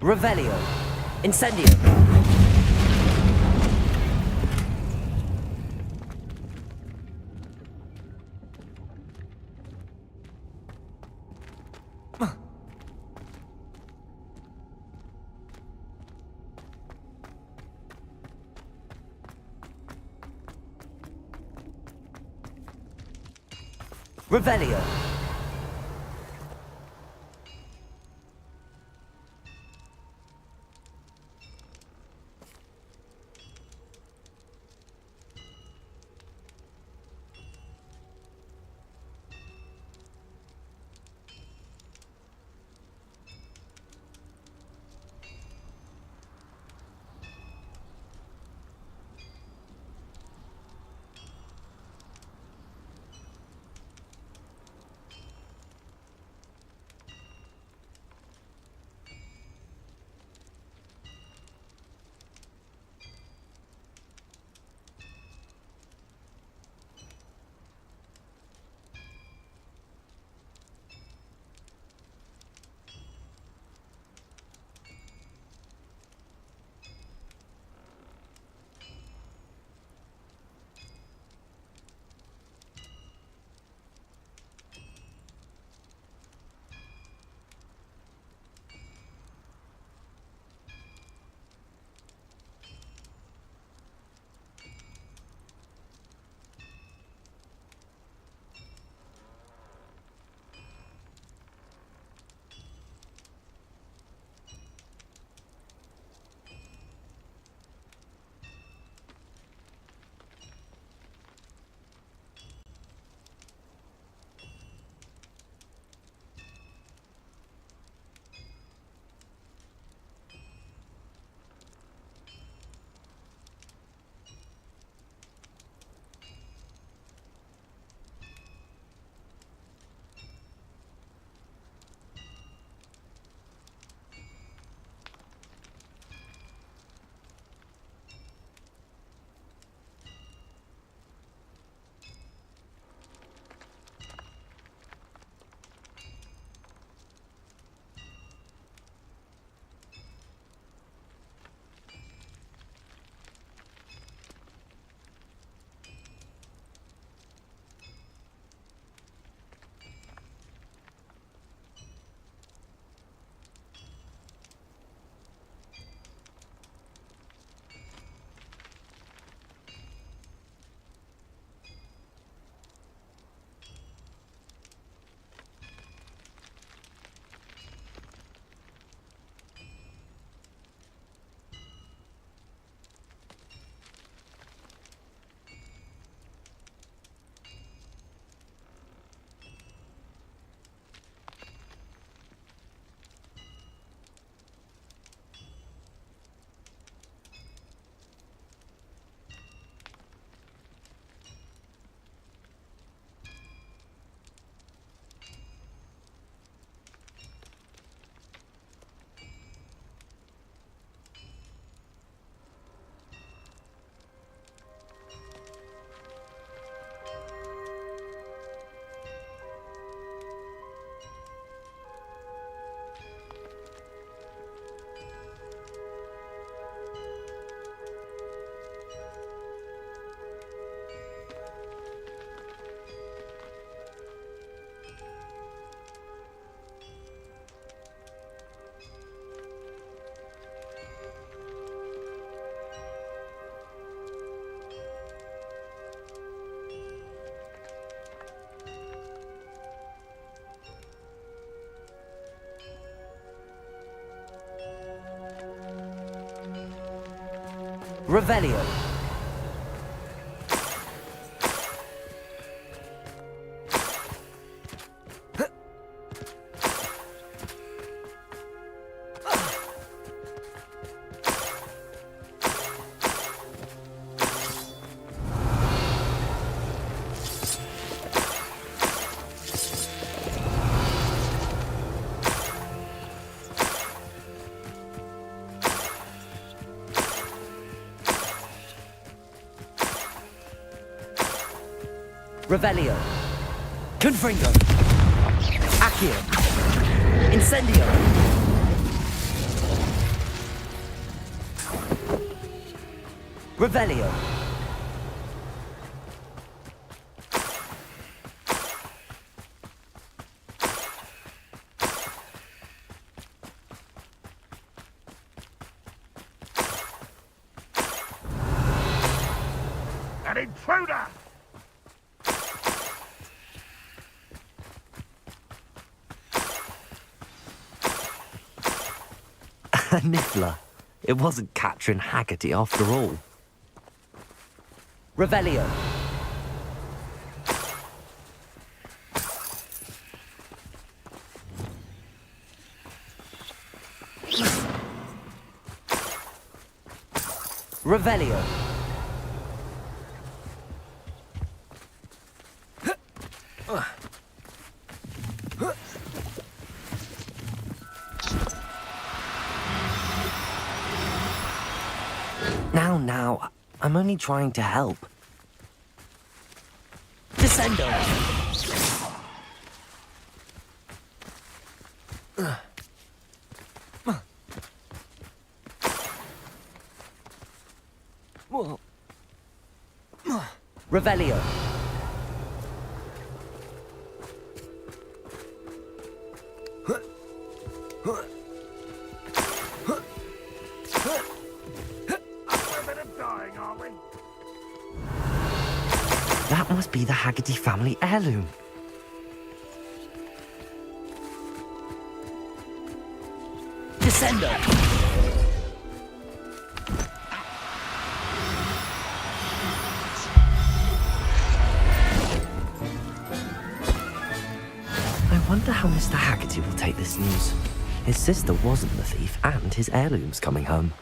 S3: Revelio. Incendio. Revelio. Revelio. Revelio. Confringo. Accio. Incendio. Revelio.
S6: An intruder!
S3: A Niffler. It wasn't Catrin Haggerty after all. Revelio. Revelio. Now, I'm only trying to help. Descendo! Revelio. That must be the Haggerty family heirloom. Descendo! I wonder how Mr. Haggerty will take this news. His sister wasn't the thief, and his heirloom's coming home.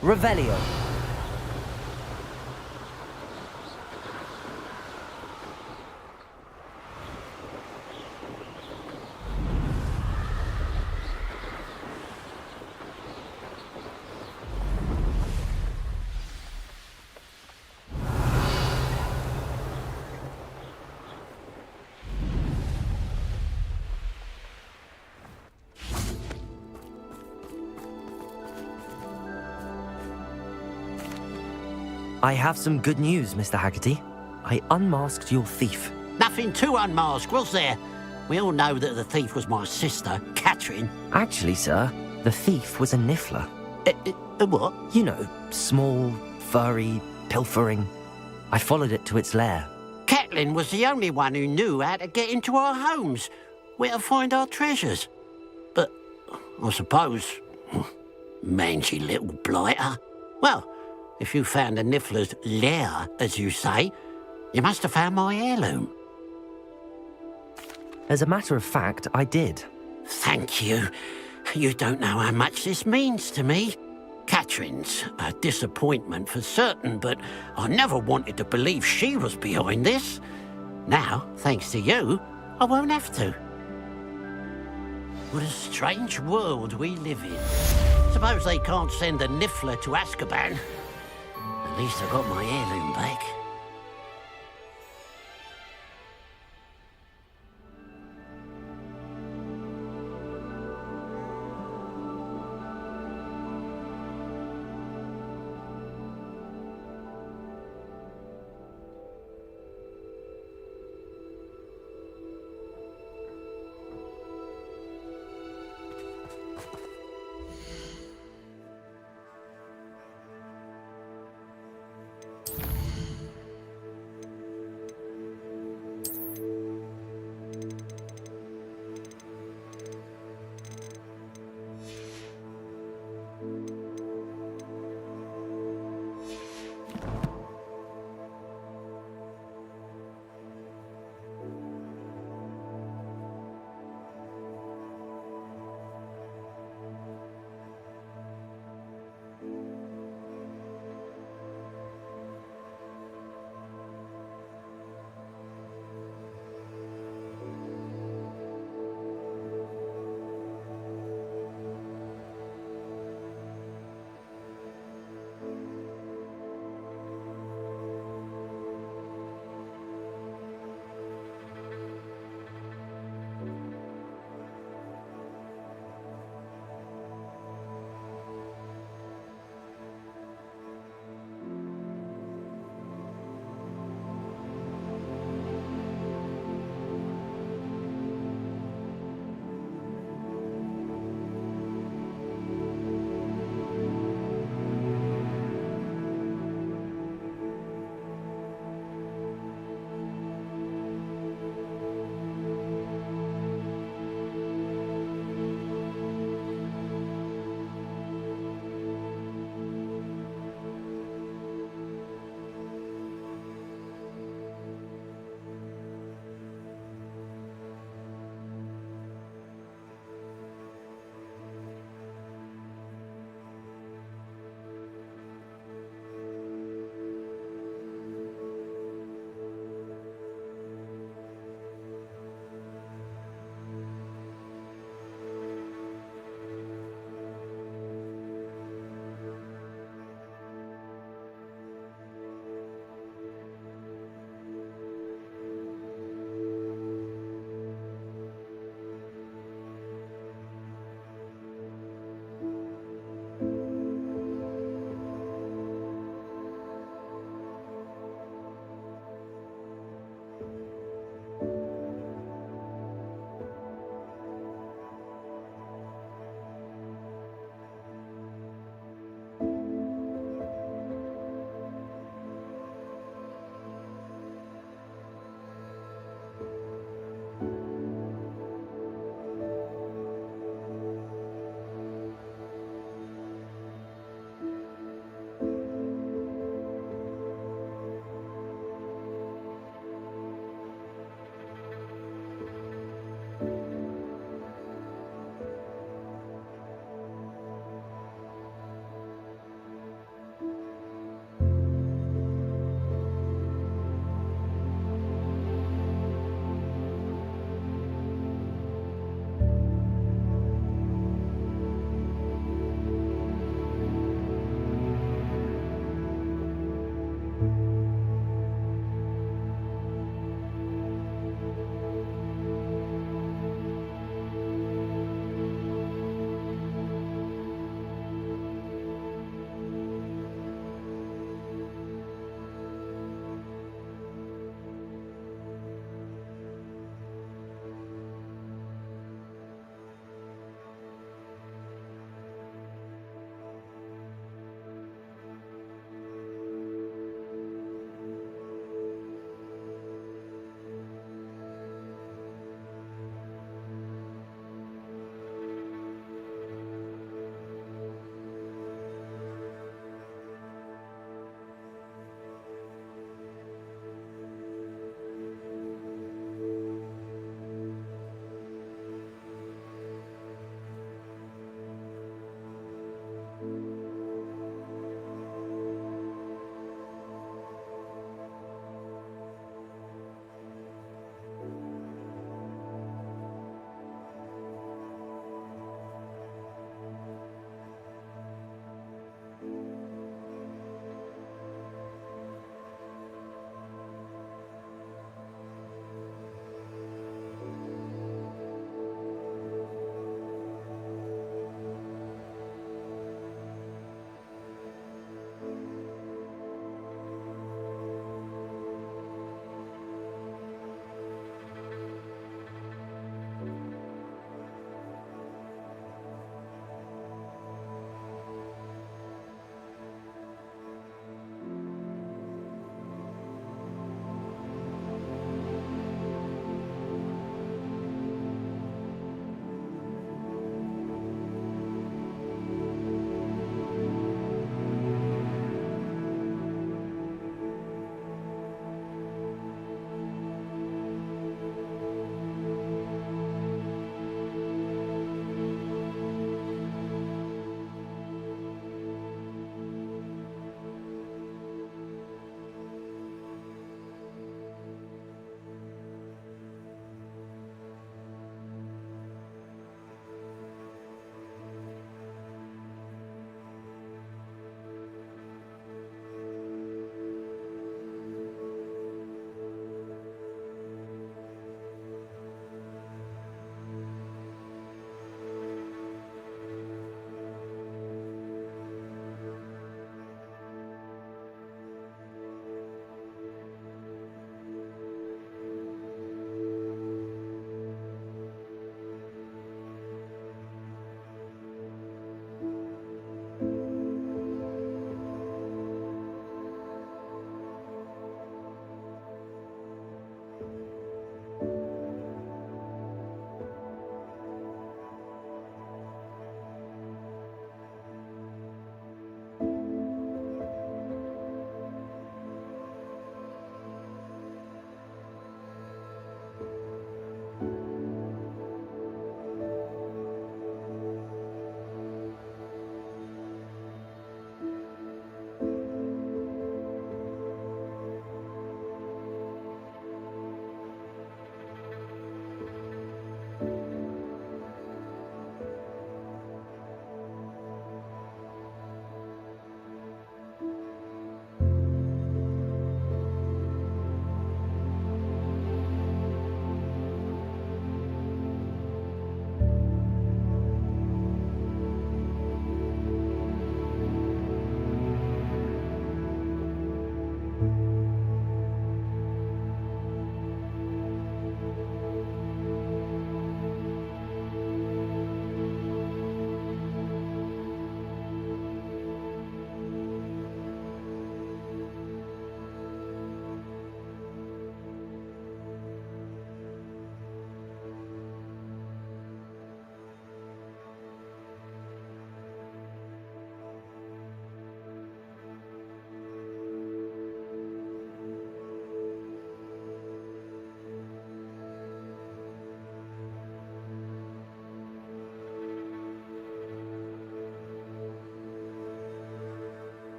S3: Revelio. I have some good news, Mr. Haggerty. I unmasked your thief.
S14: Nothing to unmask, was there? We all know that the thief was my sister, Catrin.
S3: Actually, sir, the thief was a Niffler.
S14: A what?
S3: You know, small, furry, pilfering. I followed it to its lair.
S14: Catelyn was the only one who knew how to get into our homes, where to find our treasures. But I suppose, mangy little blighter. Well, if you found the Niffler's lair, as you say, you must have found my heirloom.
S3: As a matter of fact, I did.
S14: Thank you. You don't know how much this means to me. Catrin's a disappointment for certain, but I never wanted to believe she was behind this. Now, thanks to you, I won't have to. What a strange world we live in. Suppose they can't send a Niffler to Azkaban. At least I got my heirloom back.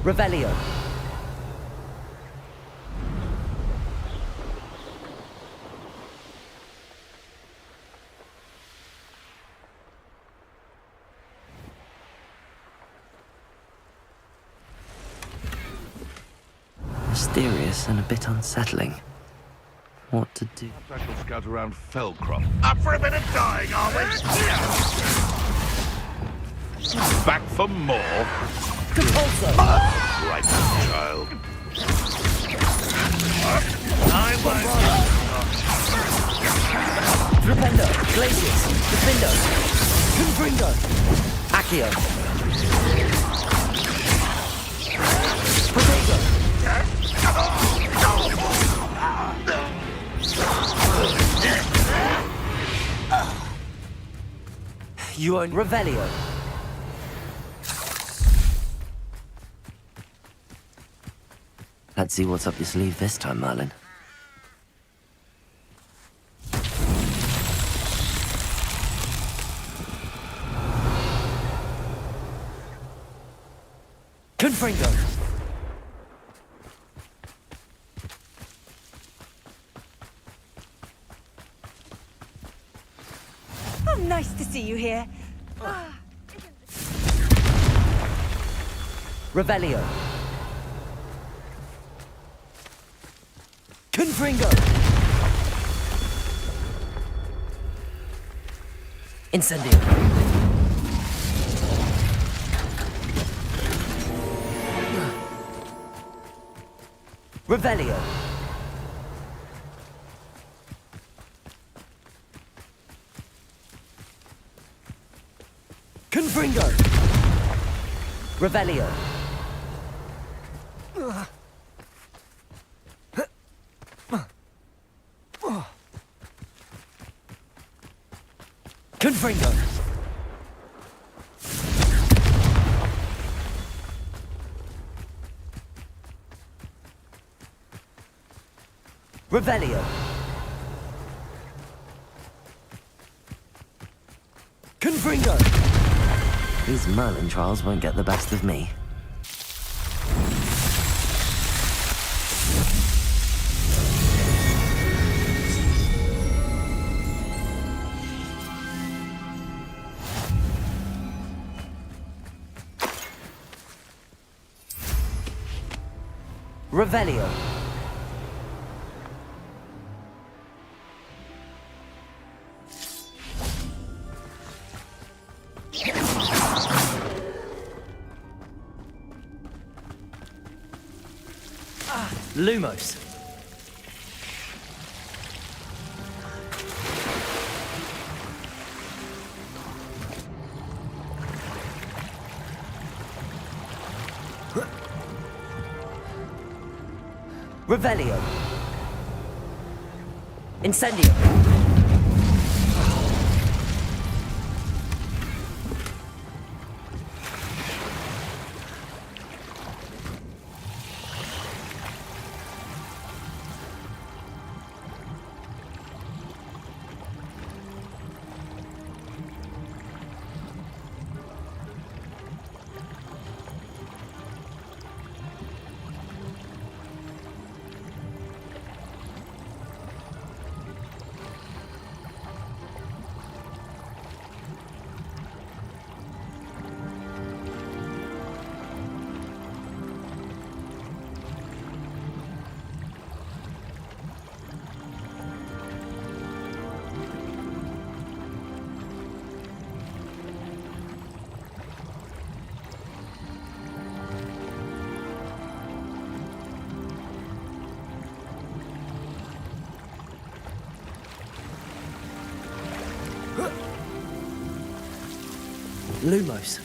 S3: Revelio. Mysterious and a bit unsettling. What to do?
S6: I shall scout around Felcroft. Up for a bit of dying, are we? Back for more?
S3: Compulso!
S6: Right, child. I
S3: Flipendo, Glacius, Defindo, Confringo, Accio, Protego. You own Revelio. Let's see what's up your sleeve this time, Merlin. Confringo.
S11: Oh, nice to see you here.
S3: Revelio. Confringo. Incendio. Revelio. Confringo. Revelio. Confringo. Revelio. Confringo. These Merlin trials won't get the best of me. Revelio. Lumos. Revelio. Incendio. Lumos.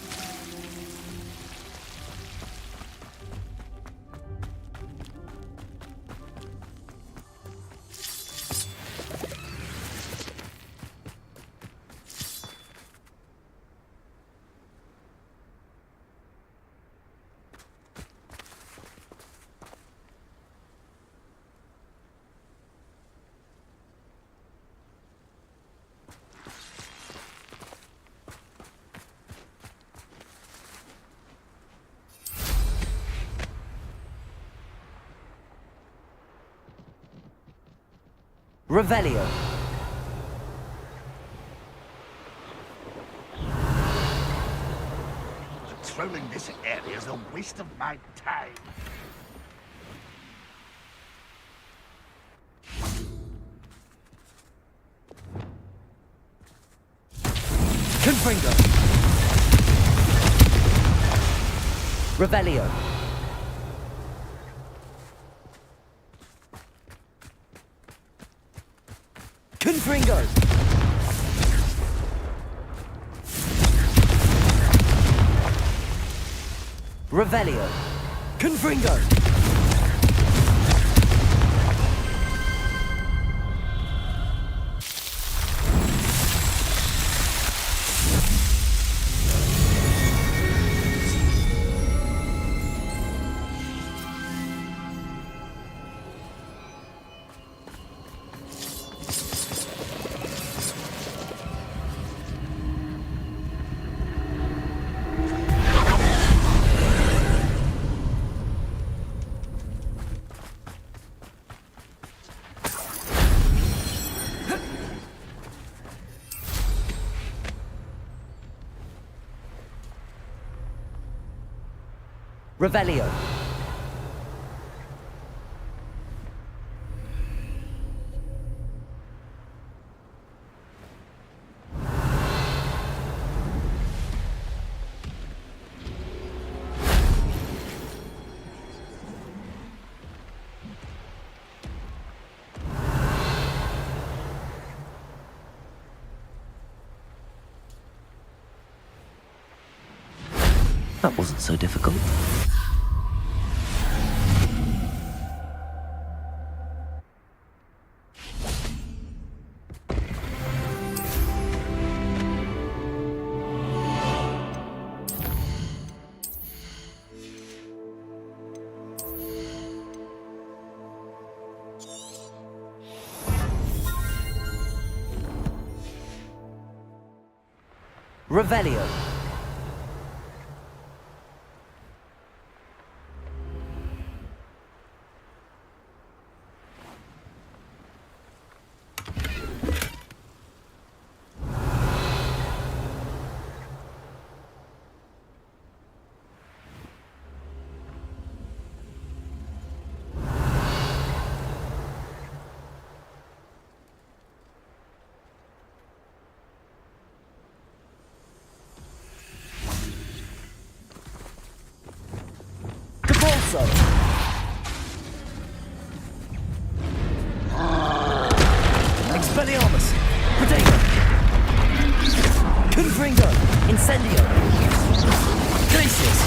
S3: Revelio.
S6: Patrolling this area is a waste of my time.
S3: Confringo. Revelio. Confringo. Revelio. Confringo. Revelio. That wasn't so difficult. Revelio. Expelliarmus! Protego! Confringo! Incendio! Glacius!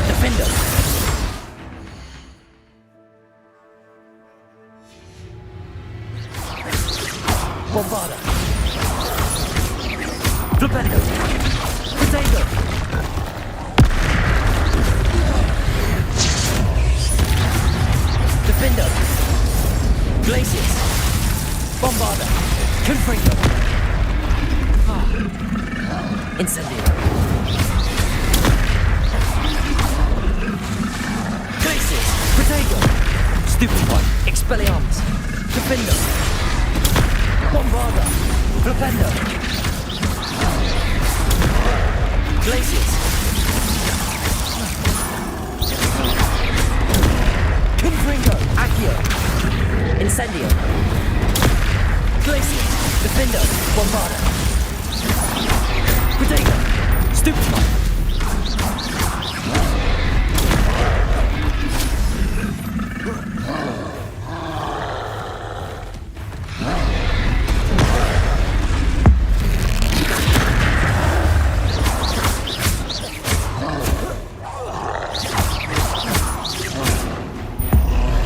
S3: Defendo! Bombarda! Flipendo! Protego! Defendo! Glacius! Bombarda! Confringo! Incendio! Glacius! Protego! Stupid one! Expelliarmus! Defendo! Bombarda! Flipendo! Glacius! Confringo! Accio! Incendio! Glacius! Defendo! Bombarda! Protego! Stupid one! Defender! Glacius! Bombarda! Protego! Confringo! Glacius!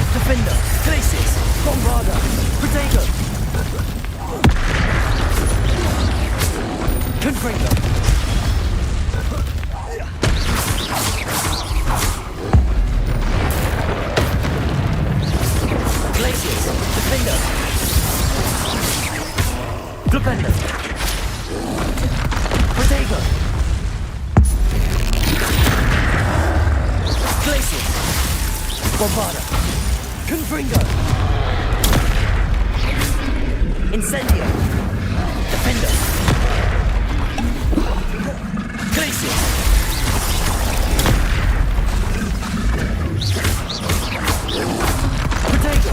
S3: Defender! Flipendo! Protego! Glacius! Defendo! Bombarda! Flipendo! Glacius! Defender! Flipendo! Protego! Glacius! Defender! Flipendo! Protego! Glacius! Defender! Flipendo! Protego! Glacius! Defender! Flipendo! Protego! Glacius! Defender! Flipendo! Protego! Glacius! Bombarda! Confringo! Incendio! Defender! Glacius! Protego!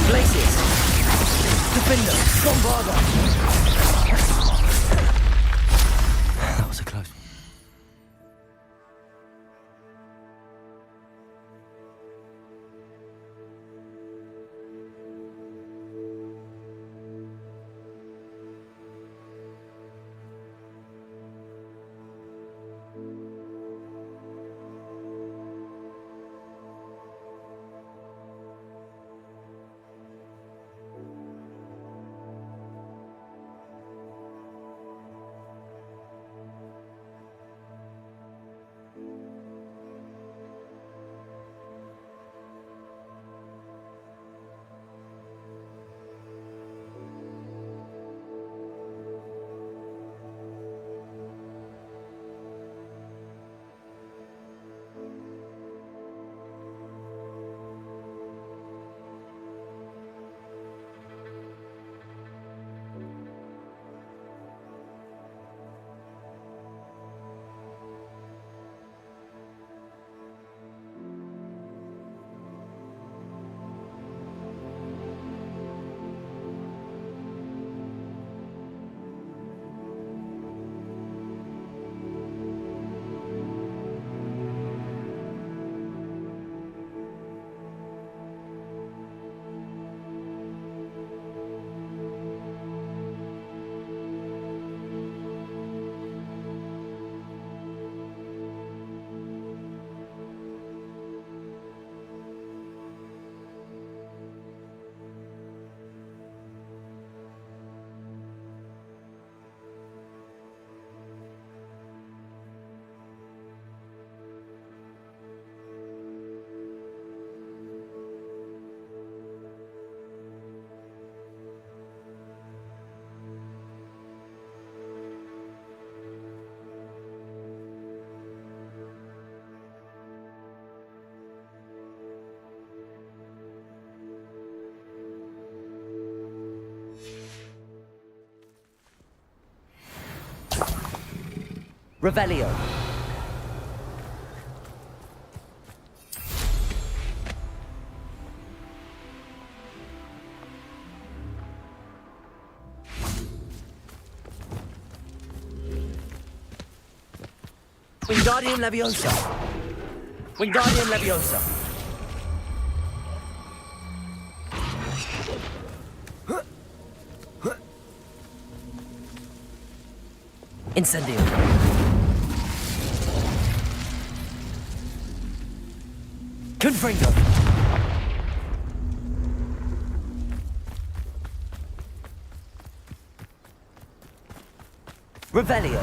S3: Glacius! Defender! Bombarda! That was a close one. Revelio. Wingardium Leviosa. Wingardium Leviosa. Incendio. Confringo. Revelio.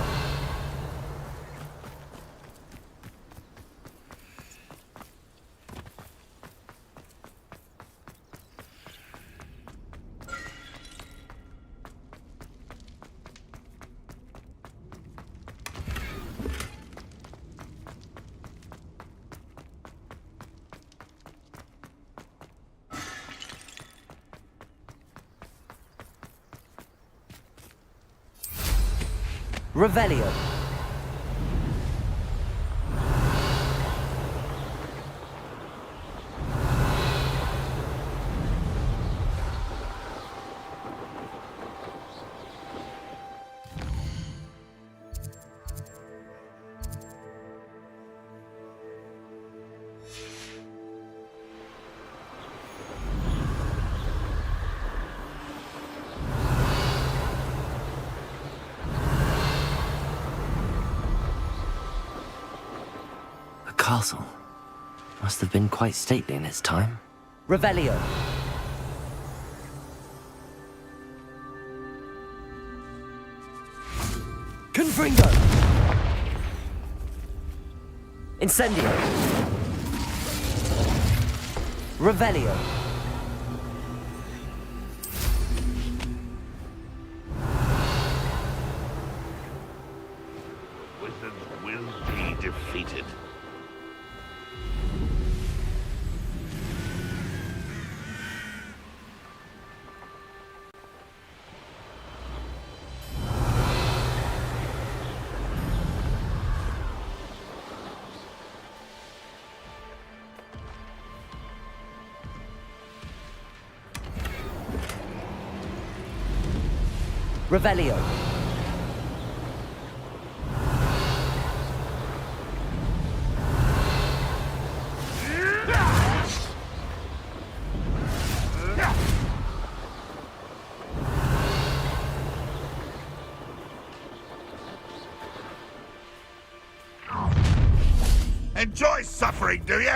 S3: Revelio. Castle must have been quite stately in its time. Revelio. Confringo. Incendio. Revelio.
S6: Wizards will be defeated.
S3: Revelio.
S6: Enjoy suffering, do you?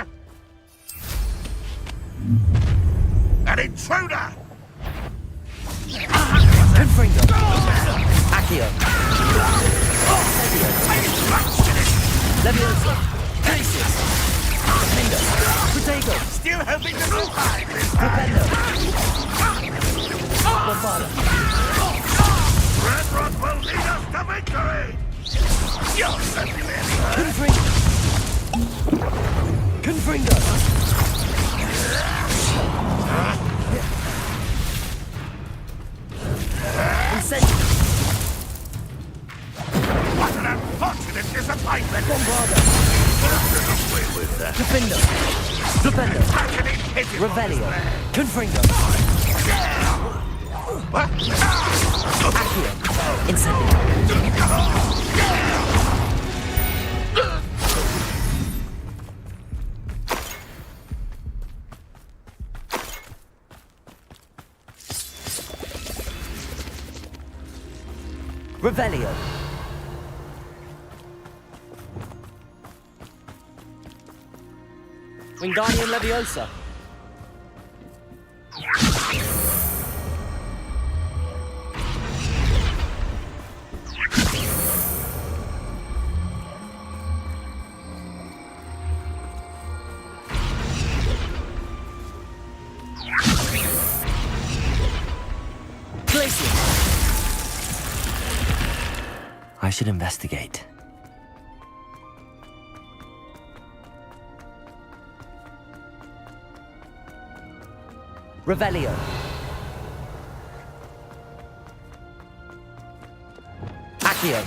S6: An intruder!
S3: Confringo. Accio. Leviosa. Gracious. Mindo. Protego.
S6: Still hoping to survive this
S3: Propendo. Bombarda.
S6: Red Rock will lead us to victory! You're certainly
S3: Confringo. Confringo. Incendio.
S6: What an unfortunate disappointment!
S3: Bombarda.
S6: Away with that.
S3: Defendo. Flipendo.
S6: Tragedy pitiful
S3: Revelio. Confringo. Accio. Incendio. Revelio.
S5: Wingardium Leviosa.
S3: Glacier. I should investigate. Revelio. Accio.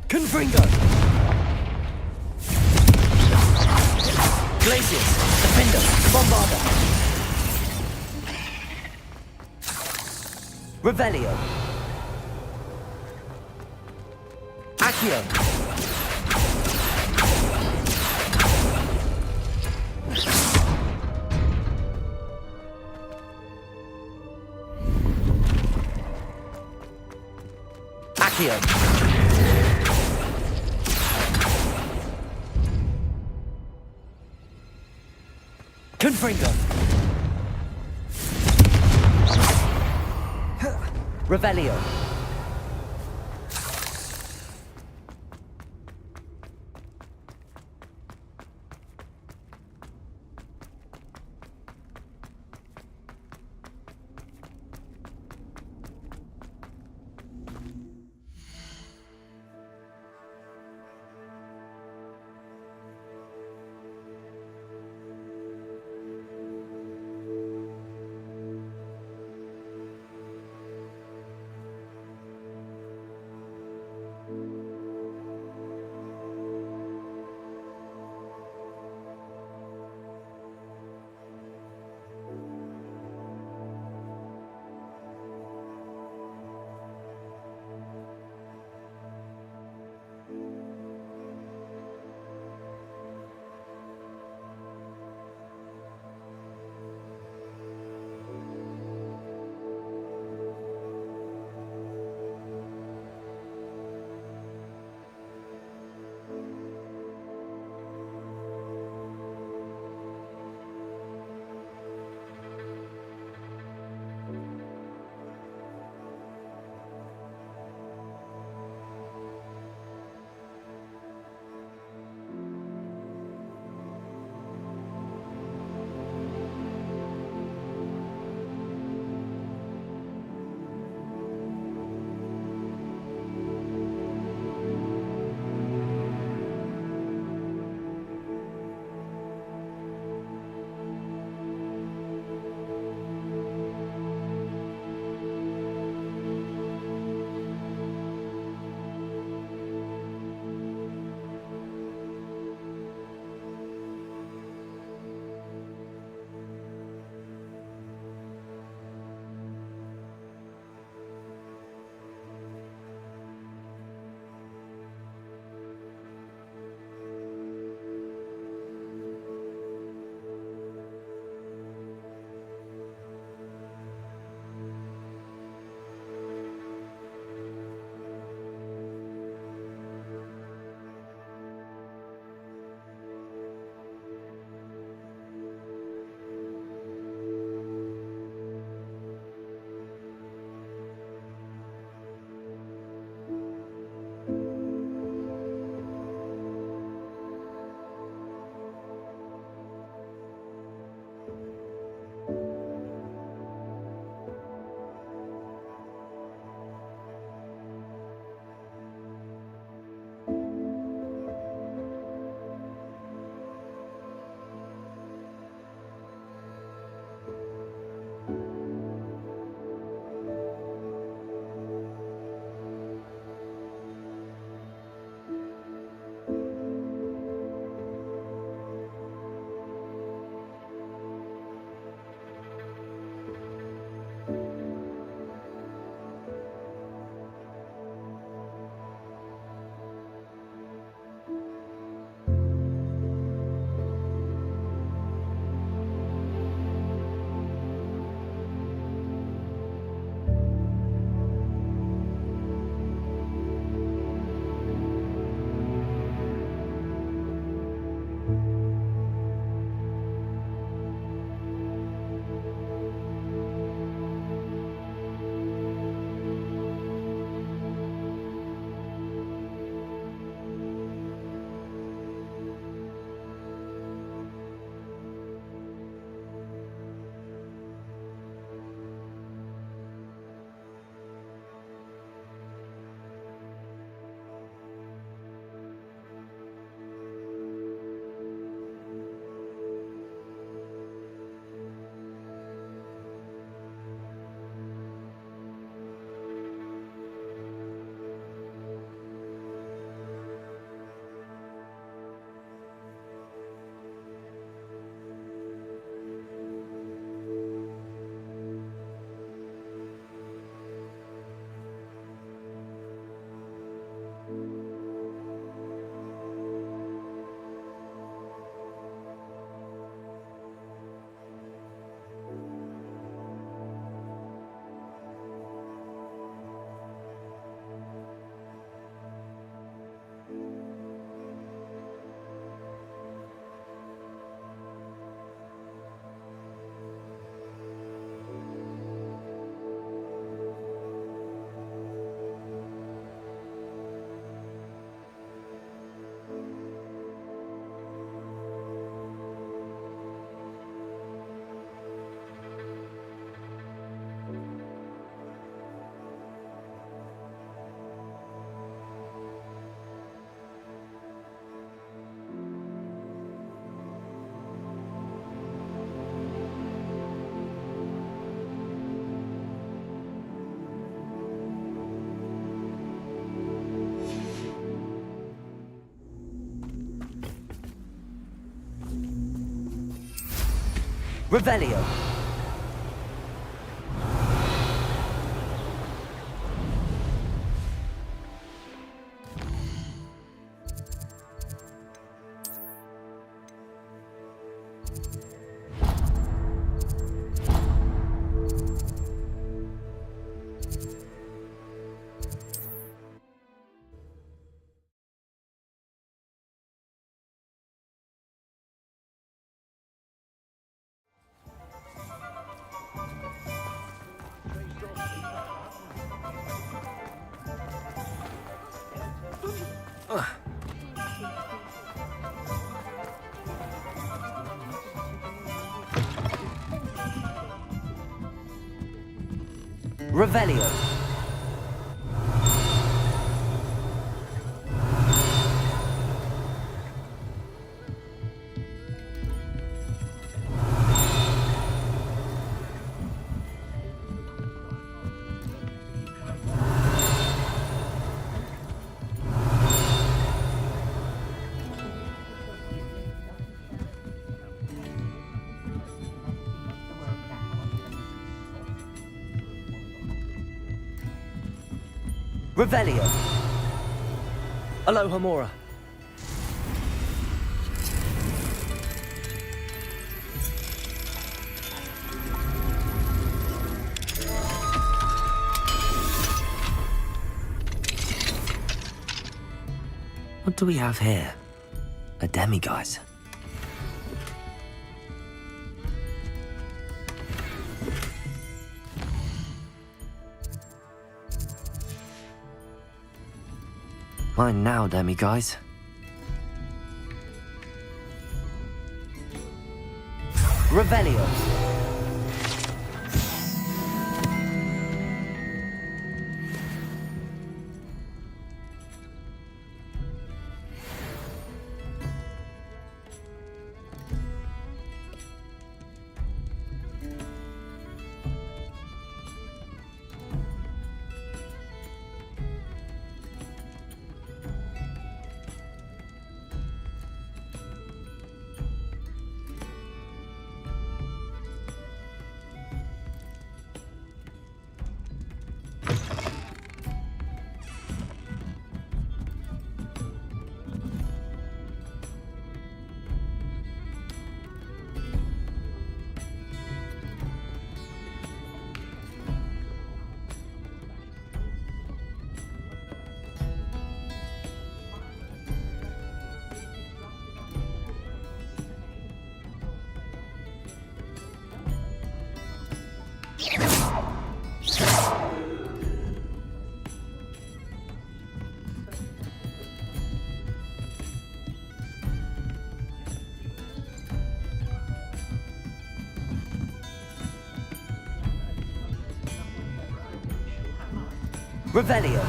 S3: Confringo. Glacius. Defendo. Bombarda. Revelio. Accio. Accio. Confringo. Revelio. Revelio. Revelio. Revelio. Alohomora. What do we have here? A demiguise. Mine now, demiguise. Revelio. Revelio.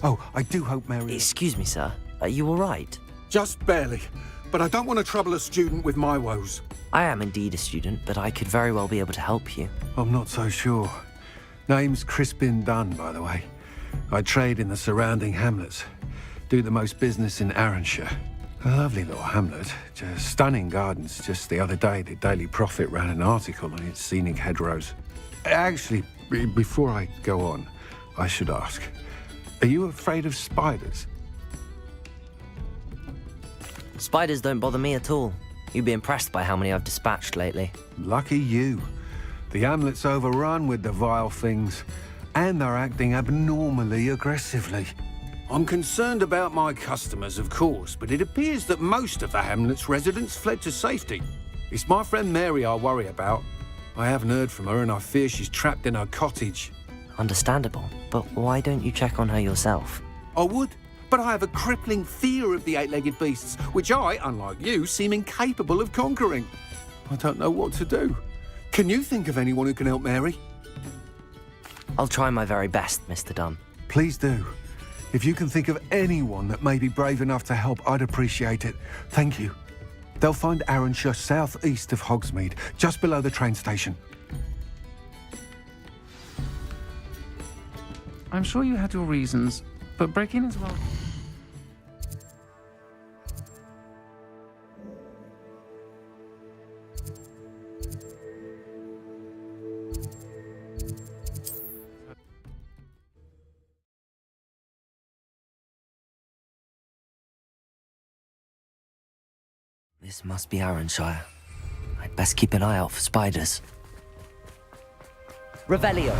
S1: Oh, I do hope Mary...
S3: Excuse me, sir. Are you all right?
S1: Just barely. But I don't want to trouble a student with my woes.
S3: I am indeed a student, but I could very well be able to help you.
S1: I'm not so sure. Name's Crispin Dunn, by the way. I trade in the surrounding hamlets. Do the most business in Arranshire. A lovely little hamlet. Just stunning gardens. Just the other day, the Daily Prophet ran an article on its scenic hedgerows. Actually, before I go on, I should ask, are you afraid of spiders?
S3: Spiders don't bother me at all. You'd be impressed by how many I've dispatched lately.
S1: Lucky you. The hamlet's overrun with the vile things, and they're acting abnormally aggressively. I'm concerned about my customers, of course, but it appears that most of the hamlet's residents fled to safety. It's my friend Mary I worry about. I haven't heard from her, and I fear she's trapped in her cottage.
S3: Understandable, but why don't you check on her yourself?
S1: I would, but I have a crippling fear of the eight-legged beasts, which I, unlike you, seem incapable of conquering. I don't know what to do. Can you think of anyone who can help Mary?
S3: I'll try my very best, Mr. Dunn.
S1: Please do. If you can think of anyone that may be brave enough to help, I'd appreciate it. Thank you. They'll find Arranshire southeast of Hogsmeade, just below the train station.
S15: I'm sure you had your reasons, but break in as well.
S3: This must be Arranshire. I'd best keep an eye out for spiders. Revelio.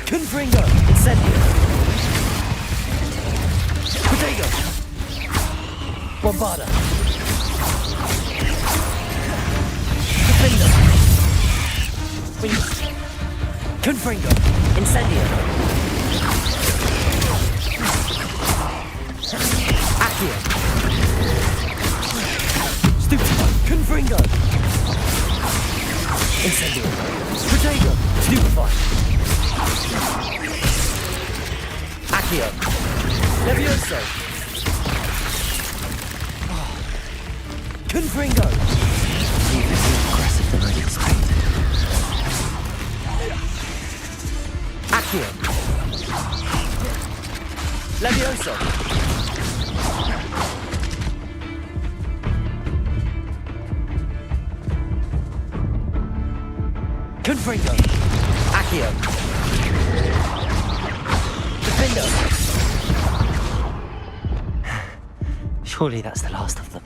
S3: Confringo. Incendio. Protego. Bombarda. Defender. Confringo. Incendio. Accio. Stupefy. Confringo. Incendio. Protego. Stupefy. Accio. Levioso. Confringo. This is more aggressive than I expected. Accio. Levioso. Confringo. Accio. Defender. Surely that's the last of them.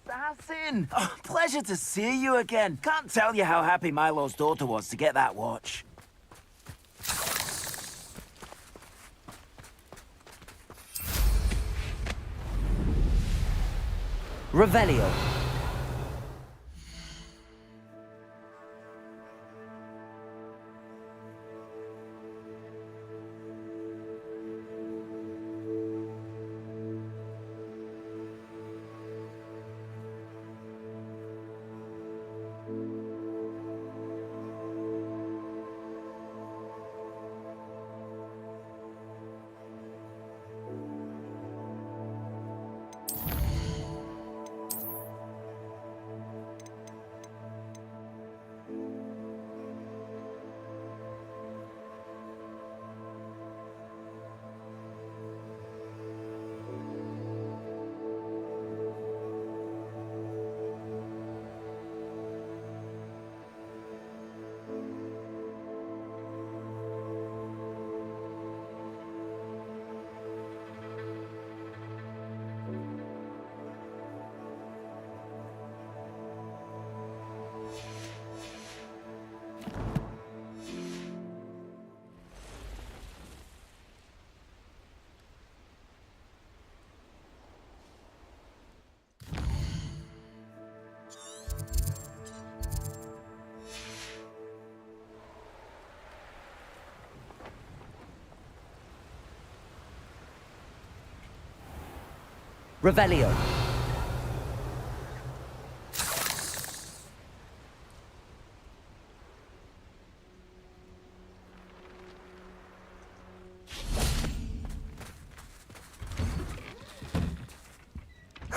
S16: Assassin! Oh, pleasure to see you again. Can't tell you how happy Milo's daughter was to get that watch.
S3: Revelio. Revelio.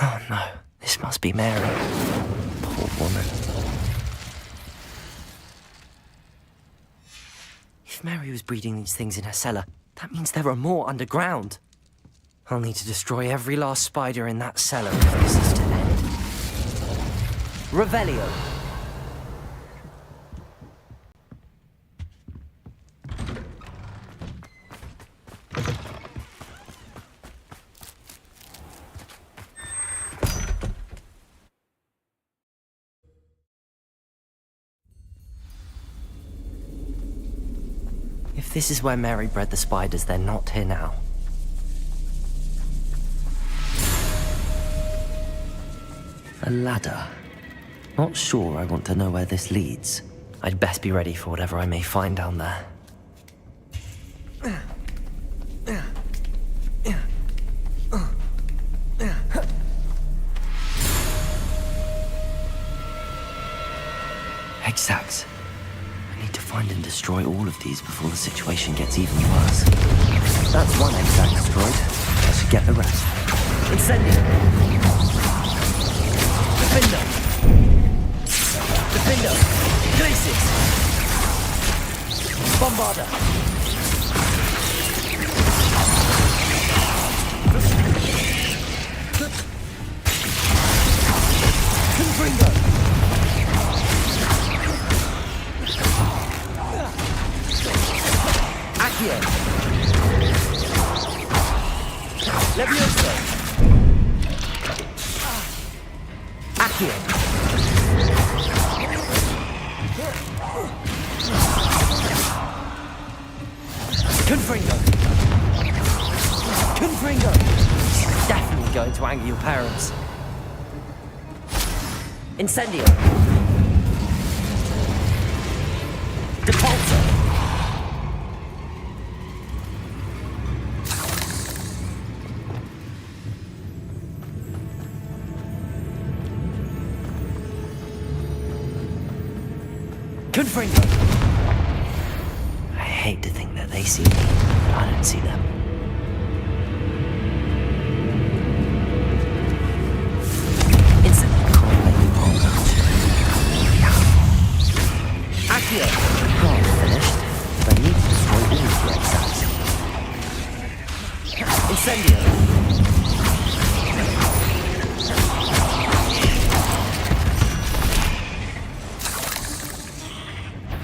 S3: Oh no, this must be Mary. Poor woman. If Mary was breeding these things in her cellar, that means there are more underground. I'll need to destroy every last spider in that cellar if this is to end. Revelio. If this is where Mary bred the spiders, they're not here now. A ladder. Not sure I want to know where this leads. I'd best be ready for whatever I may find down there. Exact. I need to find and destroy all of these before the situation gets even worse. That's one exact destroyed. I should get the rest. Incendio! Defender! Defender! Glacis! Bombarder! Confringo! Accio! Levioso! Accio! Confringo! Confringo! She's definitely going to anger your parents. Incendio! Depulso! Confringo! I hate to think that they see me, but I don't see them. Accio! God, finished. But I need to destroy all of the exams. Incendio!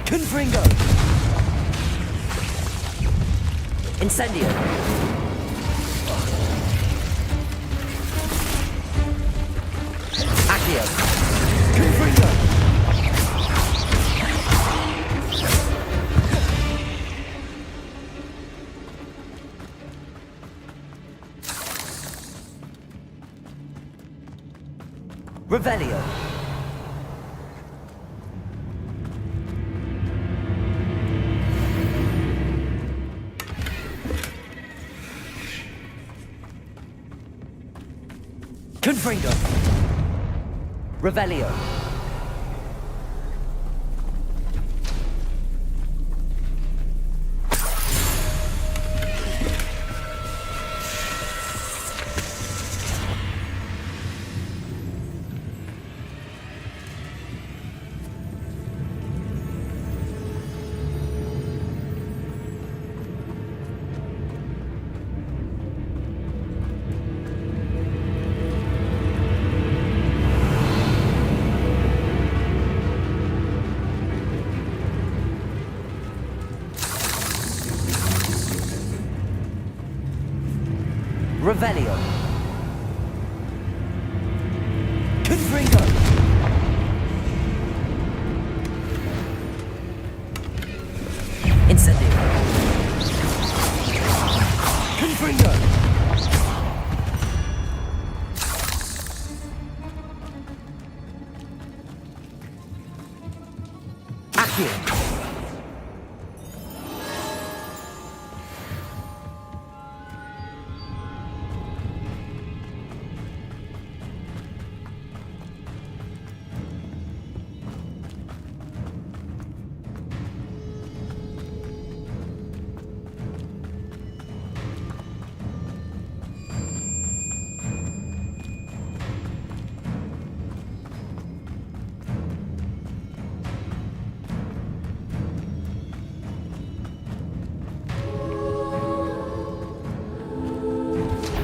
S3: Confringo! Incendio! Accio! Confringo! Revelio! Confringo! Revelio! Revelio! Confringo! Incendio! Confringo! Accio!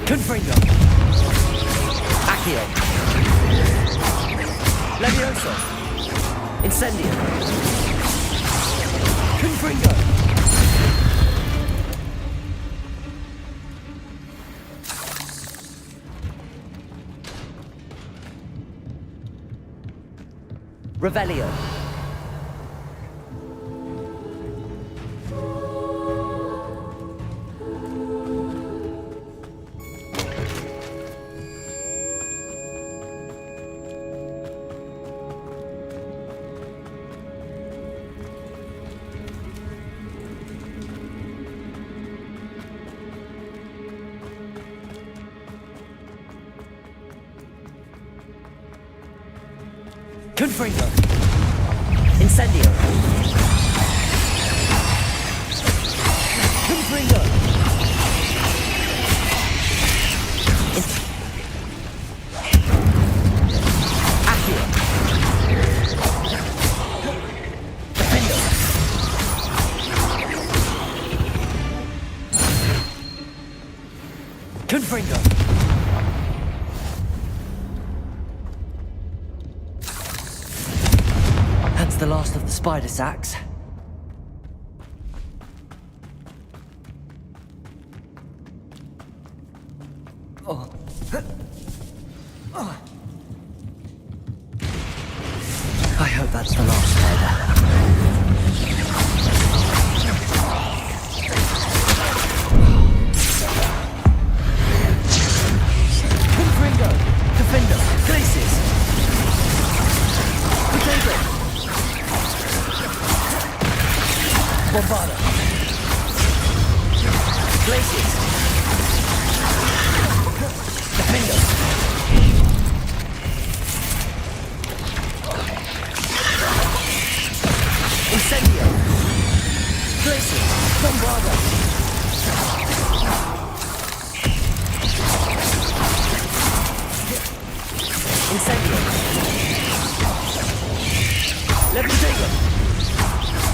S3: Confringo! Accio! Levioso! Incendio! Confringo! Revelio! Confringo! Incendio! Confringo! Accio! Defendo! Confringo! That's the last of the spider sacks. Oh. I hope that's the last spider. Confringo! Defender! Glacis! Potato! Bombarda! Glacis! Defender! Incendio! Glacis! Bombarda! Incendio! Levitator!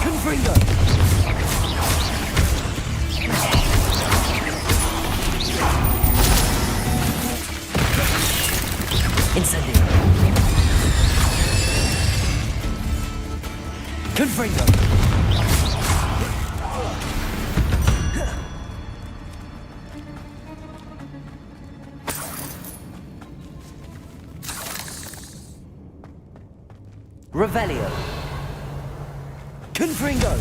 S3: Confringo! Incendio! Confringo! Revelio! Confringo!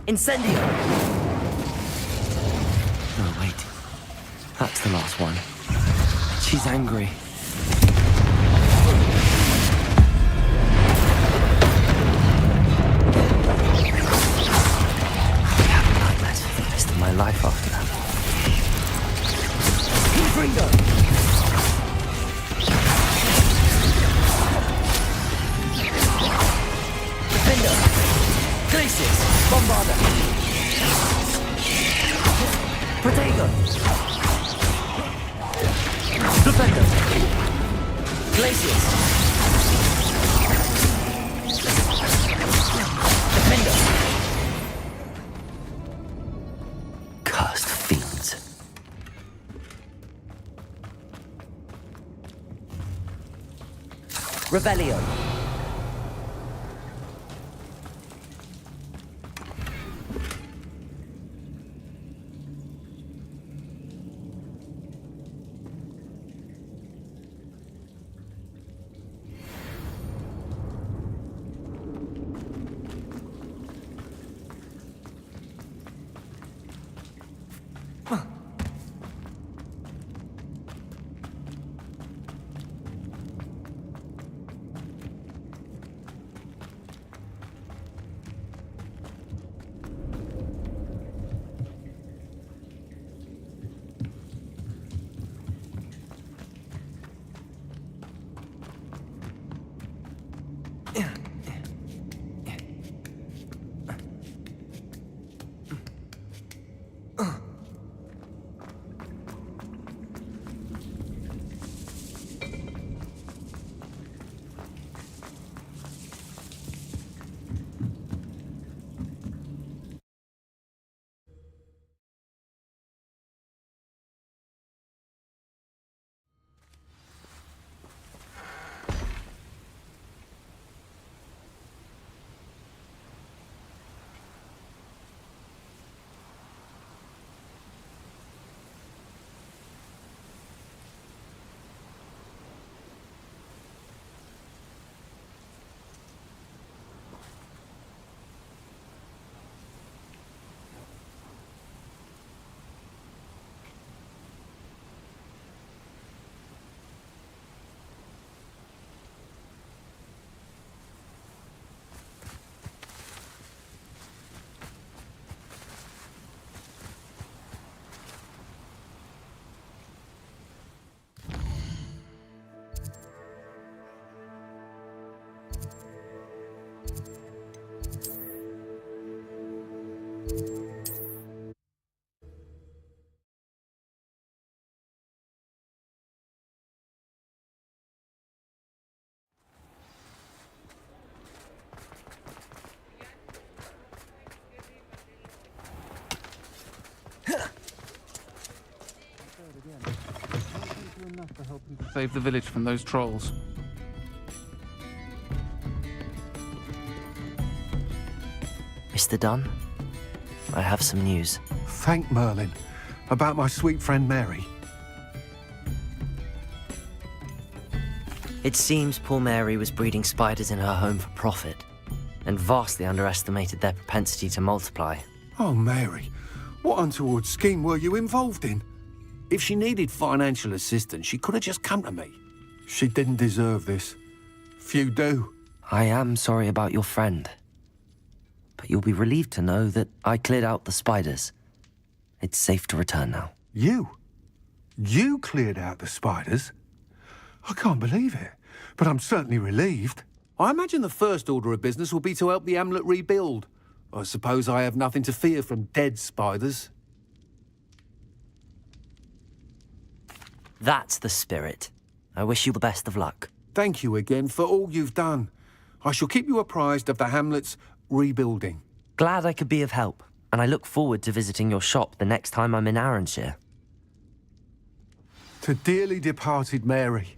S3: Incendio! No, wait. That's the last one. She's angry. I have nightmares for the rest of my life after that. Confringo! Defender! Glacis! Bombarda! Protego! Defender! Glacis! Defender! Cursed fiends. Revelio!
S15: for helping to save the village from those trolls.
S3: Mr. Dunn, I have some news.
S1: Thank Merlin. About my sweet friend Mary.
S3: It seems poor Mary was breeding spiders in her home for profit, and vastly underestimated their propensity to multiply.
S1: Oh, Mary, what untoward scheme were you involved in? If she needed financial assistance, she could have just come to me. She didn't deserve this. Few do.
S3: I am sorry about your friend, but you'll be relieved to know that I cleared out the spiders. It's safe to return now.
S1: You? You cleared out the spiders? I can't believe it, but I'm certainly relieved. I imagine the first order of business will be to help the Hamlet rebuild. I suppose I have nothing to fear from dead spiders.
S3: That's the spirit. I wish you the best of luck.
S1: Thank you again for all you've done. I shall keep you apprised of the Hamlet's rebuilding.
S3: Glad I could be of help, and I look forward to visiting your shop the next time I'm in Arranshire.
S1: To dearly departed Mary.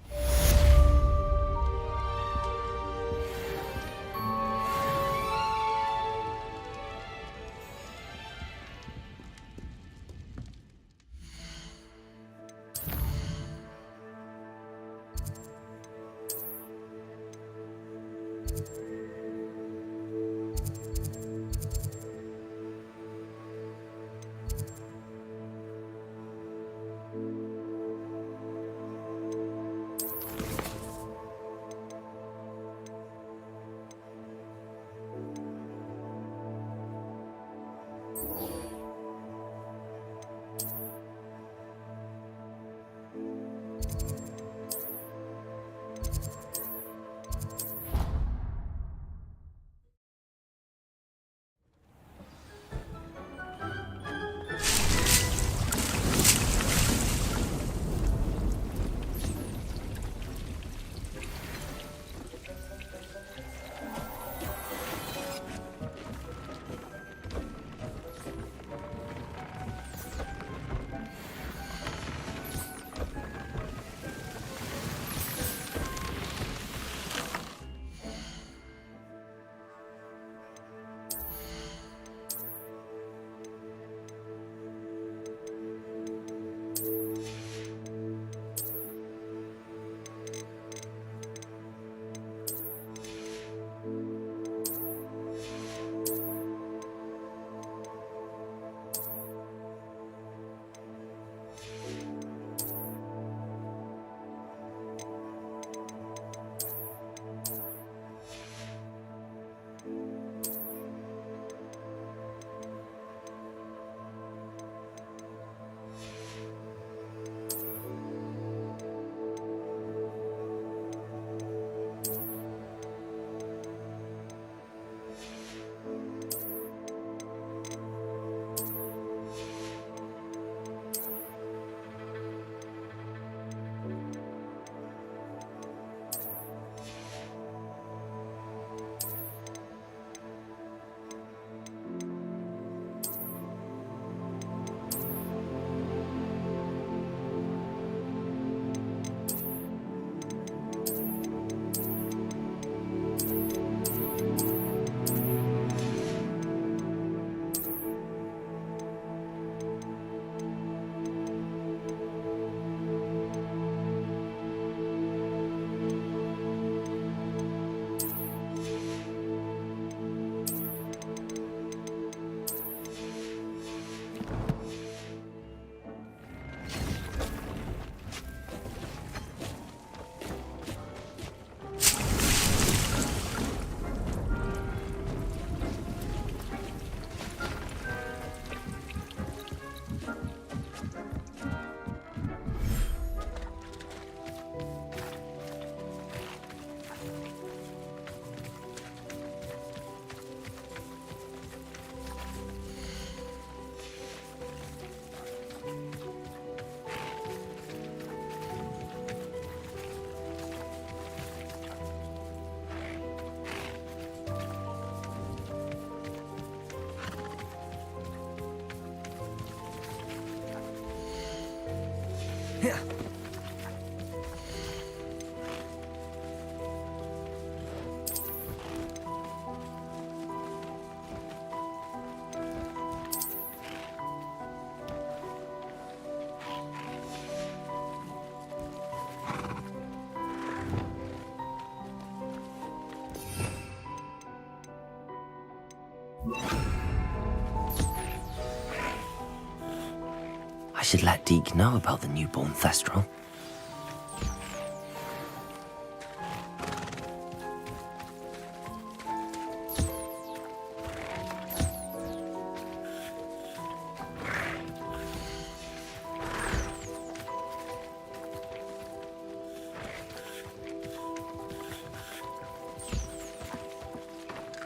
S3: should let Deke know about the newborn Thestral.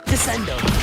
S14: Descendo!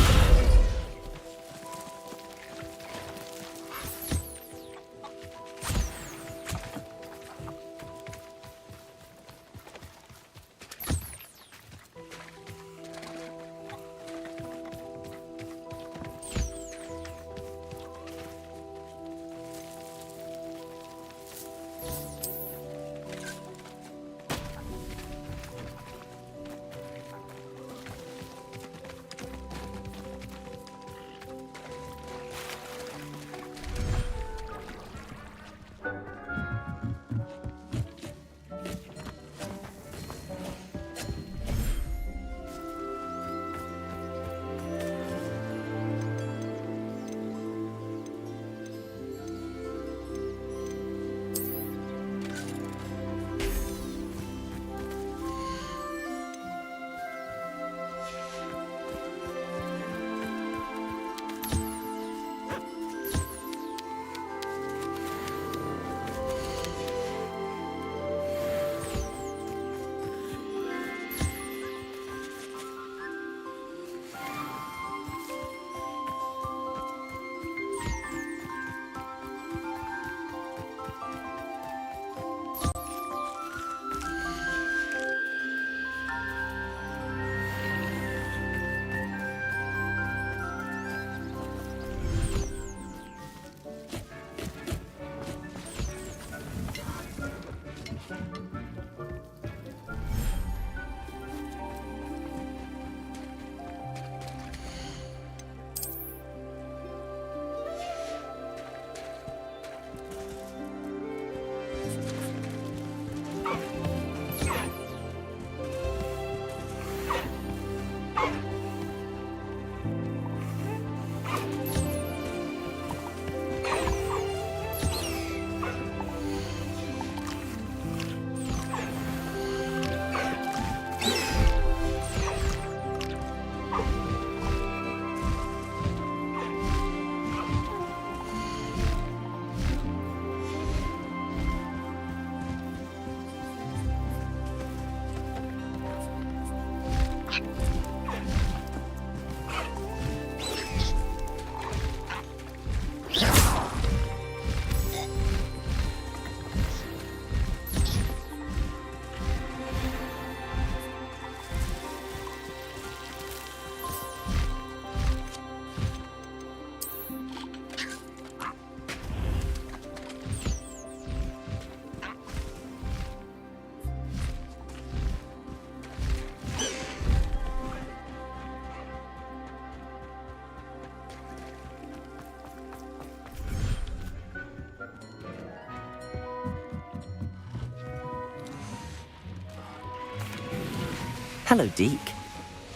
S3: Hello, Deke.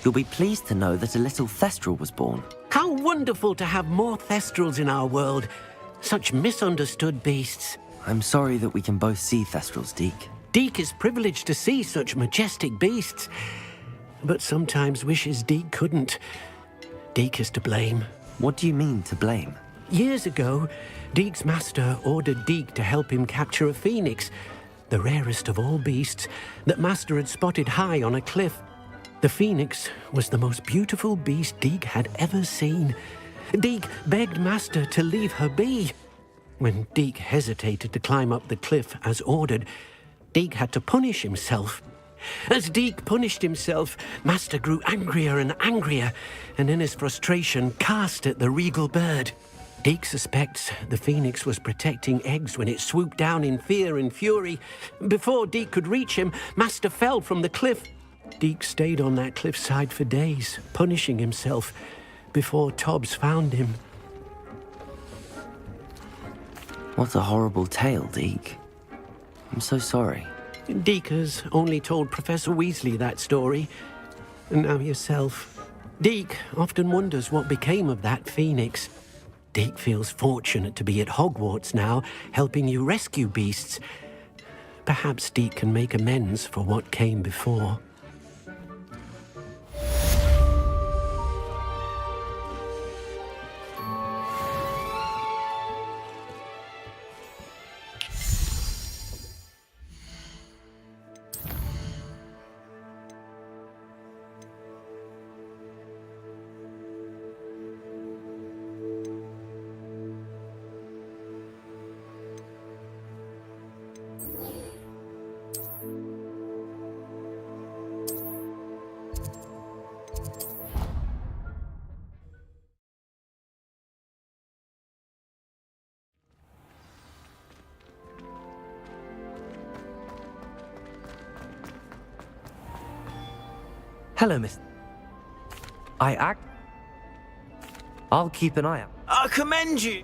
S3: You'll be pleased to know that a little Thestral was born.
S2: How wonderful to have more Thestrals in our world. Such misunderstood beasts.
S3: I'm sorry that we can both see Thestrals, Deke.
S2: Deke is privileged to see such majestic beasts, but sometimes wishes Deke couldn't. Deke is to blame.
S3: What do you mean, to blame?
S2: Years ago, Deke's master ordered Deke to help him capture a phoenix, the rarest of all beasts, that Master had spotted high on a cliff. The phoenix was the most beautiful beast Deke had ever seen. Deke begged Master to leave her be. When Deke hesitated to climb up the cliff as ordered, Deke had to punish himself. As Deke punished himself, Master grew angrier and angrier, and in his frustration cast at the regal bird. Deke suspects the phoenix was protecting eggs when it swooped down in fear and fury. Before Deke could reach him, Master fell from the cliff. Deke stayed on that cliffside for days, punishing himself, before Tobbs found him.
S3: What a horrible tale, Deke. I'm so sorry.
S2: Deke has only told Professor Weasley that story, and now yourself. Deke often wonders what became of that phoenix. Deek feels fortunate to be at Hogwarts now, helping you rescue beasts. Perhaps Deek can make amends for what came before.
S3: Hello, Miss. I'll keep an eye out.
S16: I commend you.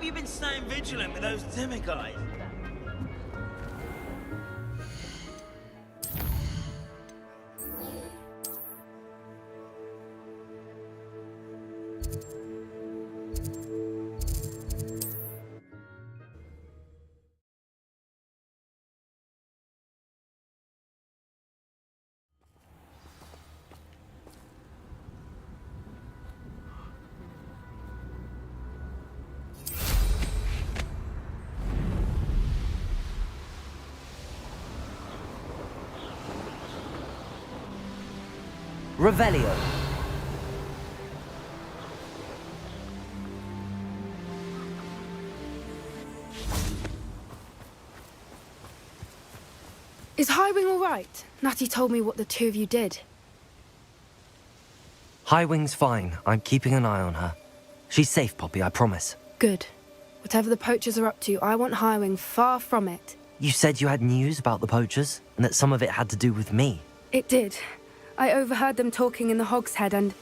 S17: hope you've been staying vigilant with those Timmy guys.
S3: Revelio.
S18: Is Highwing all right? Natty told me what the two of you did.
S3: Highwing's fine. I'm keeping an eye on her. She's safe, Poppy, I promise.
S18: Good. Whatever the poachers are up to, I want Highwing far from it.
S3: You said you had news about the poachers, and that some of it had to do with me.
S18: It did. I overheard them talking in the Hogshead, and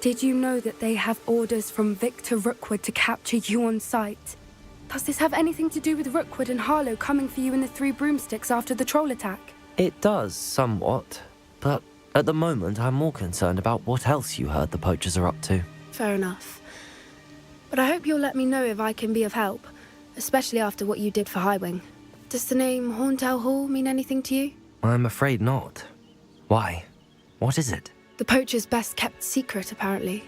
S18: did you know that they have orders from Victor Rookwood to capture you on sight? Does this have anything to do with Rookwood and Harlow coming for you in the Three Broomsticks after the troll attack?
S3: It does, somewhat. But at the moment, I'm more concerned about what else you heard the poachers are up to.
S18: Fair enough. But I hope you'll let me know if I can be of help, especially after what you did for Highwing. Does the name Horntail Hall mean anything to you?
S3: I'm afraid not. Why? What is it?
S18: The poachers' best-kept secret, apparently.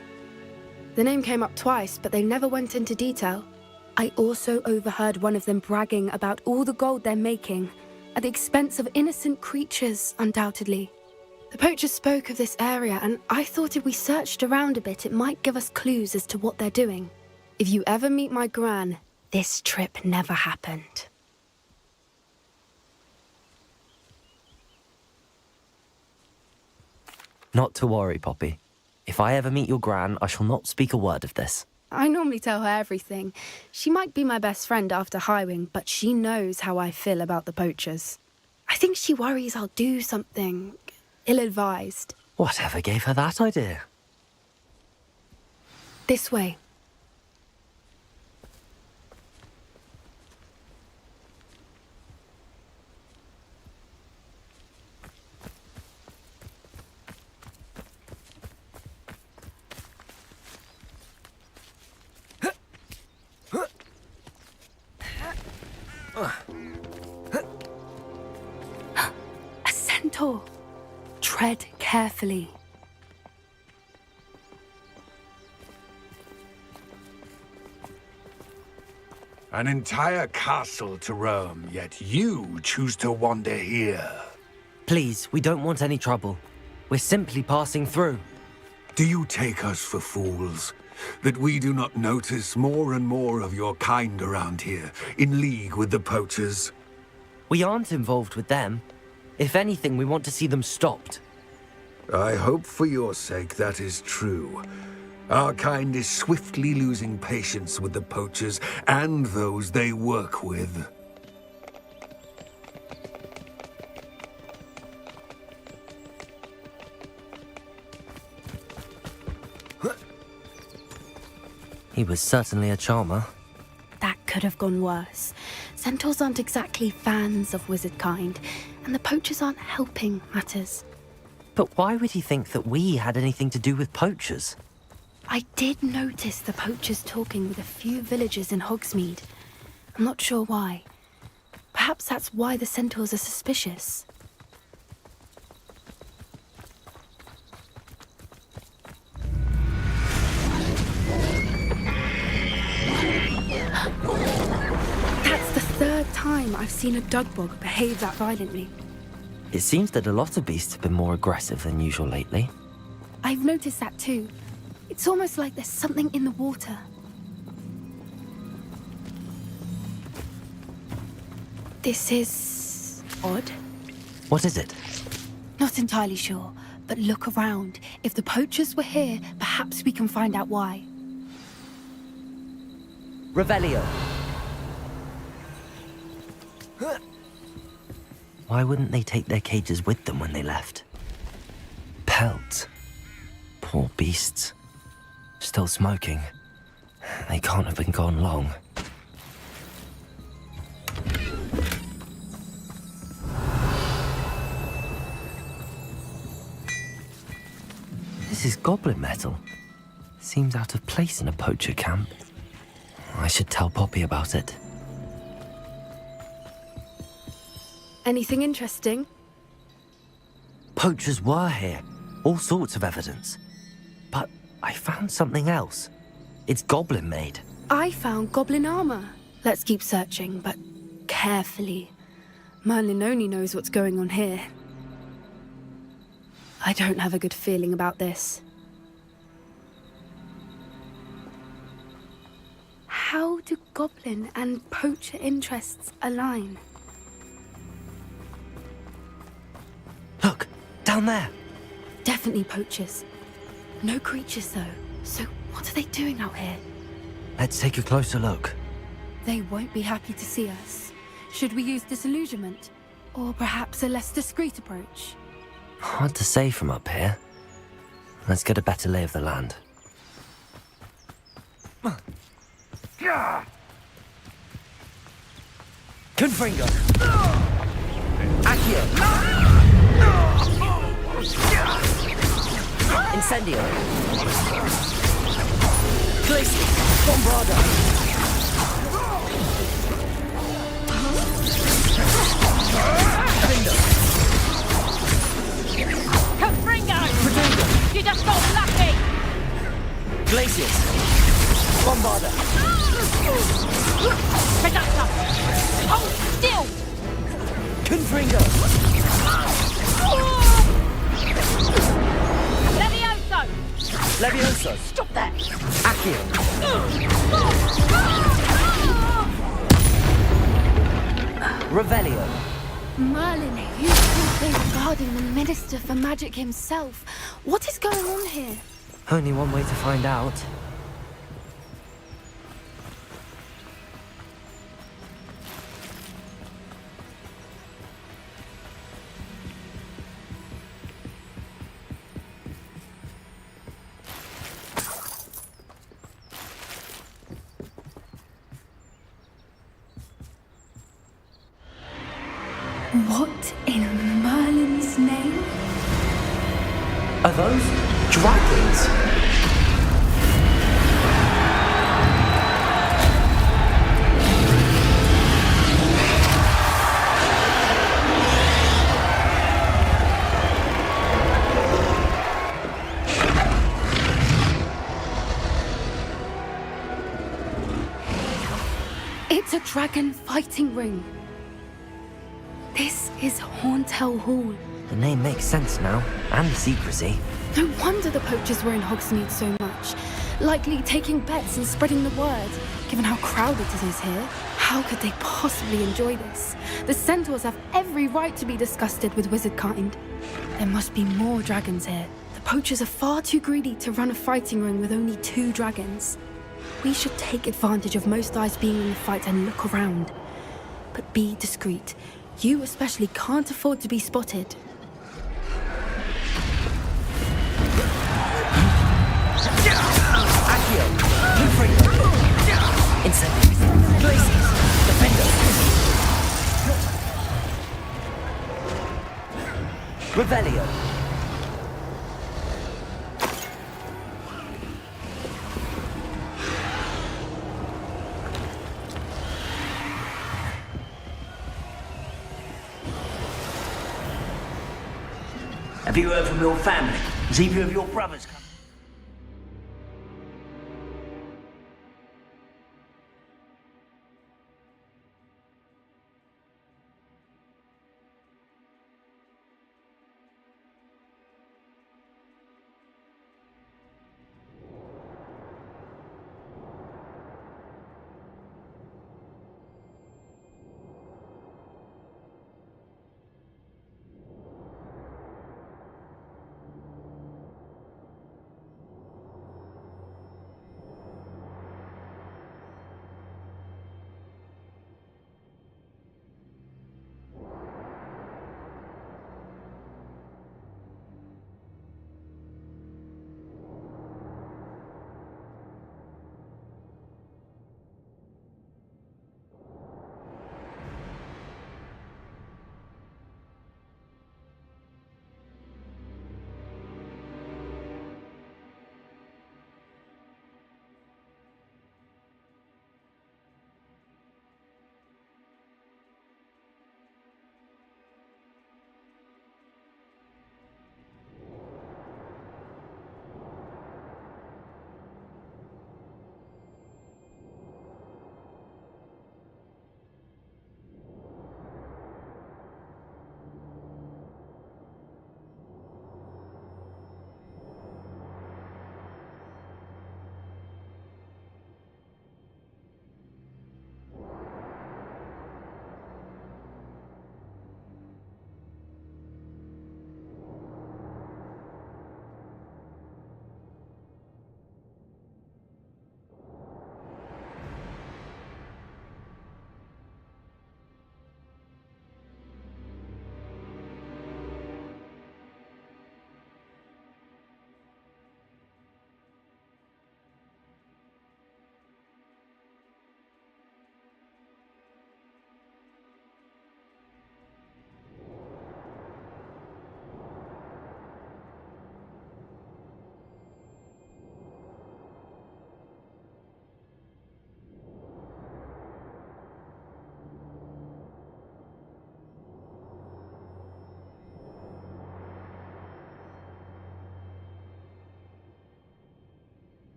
S18: The name came up twice, but they never went into detail. I also overheard one of them bragging about all the gold they're making, at the expense of innocent creatures, undoubtedly. The poachers spoke of this area, and I thought if we searched around a bit, it might give us clues as to what they're doing. If you ever meet my Gran, this trip never happened.
S3: Not to worry, Poppy. If I ever meet your Gran, I shall not speak a word of this.
S18: I normally tell her everything. She might be my best friend after Highwing, but she knows how I feel about the poachers. I think she worries I'll do something ill-advised.
S3: Whatever gave her that idea?
S18: This way. A centaur. Tread carefully.
S1: An entire castle to roam, yet you choose to wander here.
S3: Please, we don't want any trouble. We're simply passing through.
S1: Do you take us for fools? That we do not notice more and more of your kind around here, in league with the poachers?
S3: We aren't involved with them. If anything, we want to see them stopped.
S1: I hope for your sake that is true. Our kind is swiftly losing patience with the poachers and those they work with.
S3: He was certainly a charmer.
S18: That could have gone worse. Centaurs aren't exactly fans of wizard kind, and the poachers aren't helping matters.
S3: But why would he think that we had anything to do with poachers?
S18: I did notice the poachers talking with a few villagers in Hogsmeade. I'm not sure why. Perhaps that's why the centaurs are suspicious. That's the third time I've seen a Dugbog behave that violently.
S3: It seems that a lot of beasts have been more aggressive than usual lately.
S18: I've noticed that too. It's almost like there's something in the water. This is odd.
S3: What is it?
S18: Not entirely sure, but look around. If the poachers were here, perhaps we can find out why.
S3: Revelio. Why wouldn't they take their cages with them when they left? Pelts. Poor beasts. Still smoking. They can't have been gone long. This is goblin metal. Seems out of place in a poacher camp. I should tell Poppy about it.
S18: Anything interesting?
S3: Poachers were here. All sorts of evidence. But I found something else. It's goblin made.
S18: I found goblin armor. Let's keep searching, but carefully. Merlin only knows what's going on here. I don't have a good feeling about this. How do goblin and poacher interests align?
S3: Look, down there.
S18: Definitely poachers. No creatures, though. So what are they doing out here?
S3: Let's take a closer look.
S18: They won't be happy to see us. Should we use disillusionment? Or perhaps a less discreet approach?
S3: Hard to say from up here. Let's get a better lay of the land. Confringo! Accio! Incendio! Glacier! Bombarda!
S19: Confringo! You just got lucky!
S3: Glaciers! Bombarda!
S19: Reductor! Hold still!
S3: Confringo!
S19: Levioso!
S3: Levioso!
S19: Stop that!
S3: Accio! Revelio!
S18: Merlin, you think they were guarding the Minister for Magic himself. What is going on here?
S3: Only one way to find out.
S18: What in Merlin's name?
S3: Are those dragons?
S18: It's a dragon fighting ring. This is Horntail Hall.
S3: The name makes sense now, and the secrecy.
S18: No wonder the poachers were in Hogsmeade so much. Likely taking bets and spreading the word, given how crowded it is here. How could they possibly enjoy this? The centaurs have every right to be disgusted with wizard kind. There must be more dragons here. The poachers are far too greedy to run a fighting ring with only 2 dragons. We should take advantage of most eyes being in the fight and look around. But be discreet. You especially can't afford to be spotted.
S3: Accio! Confringo! Incendiaries! Glaciers! Defender! Revelio!
S17: Have you heard from your family? Has either of your brothers come?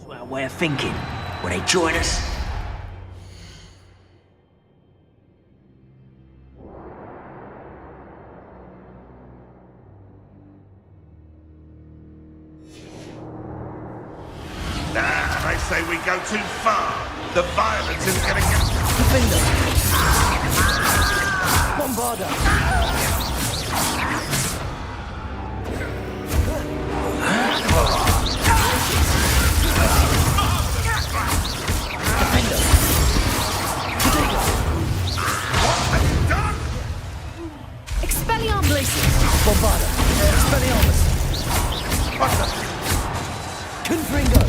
S17: to our way of thinking. Will they join us?
S6: I say we go too far. The violence is gonna get...
S16: Defender! Bombarda!
S19: Expelliarmus!
S16: Bombarda! Expelliarmus!
S6: What the...
S16: Confringo!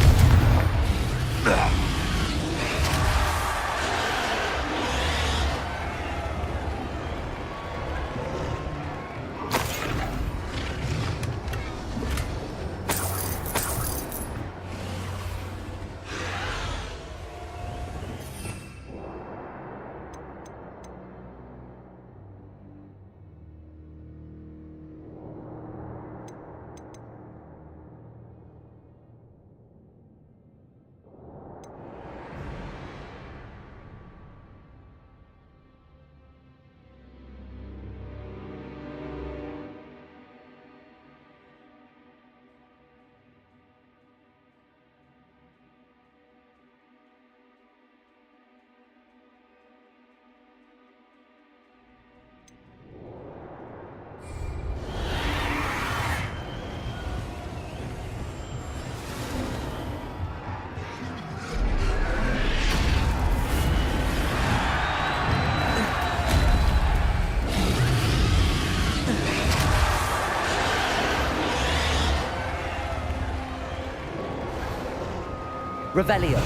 S16: Revelio.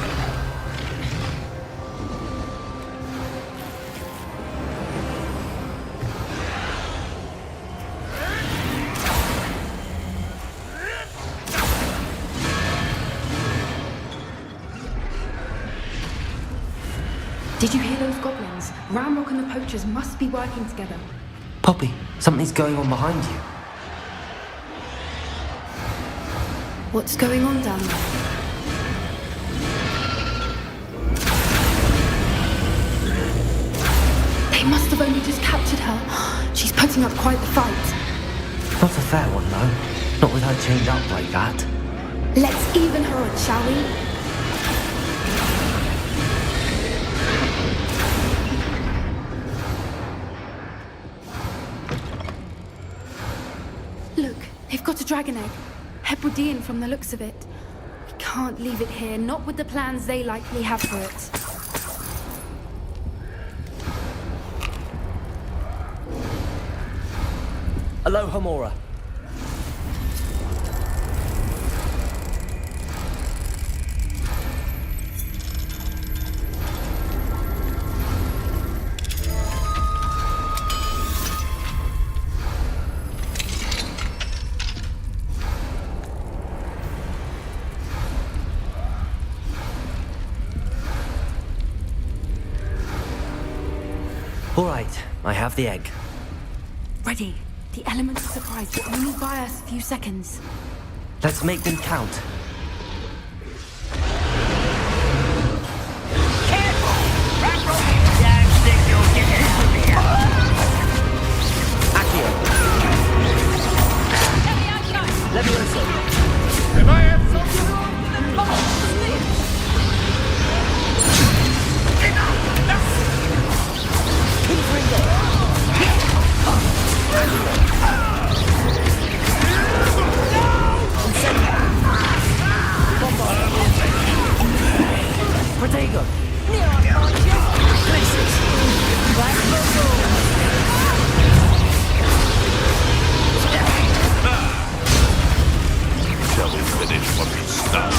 S18: Did you hear those goblins? Ramrock and the poachers must be working together.
S3: Poppy, something's going on behind you.
S18: What's going on down there? They must have only just captured her. She's putting up quite the fight.
S3: Not a fair one, though. Not with her chained up like that.
S18: Let's even her odds, shall we? Look, they've got a dragon egg. Hebridean from the looks of it. We can't leave it here, not with the plans they likely have for it.
S16: Aloha Mora.
S3: All right, I have the egg.
S18: Ready. The elements of surprise will only buy us a few seconds.
S3: Let's make them count.
S17: Careful! Ramrock! Damn stick, you'll get it out of here!
S16: Accio. Levioso.
S6: If I have something...
S16: Protego.
S6: Shall we finish what we start?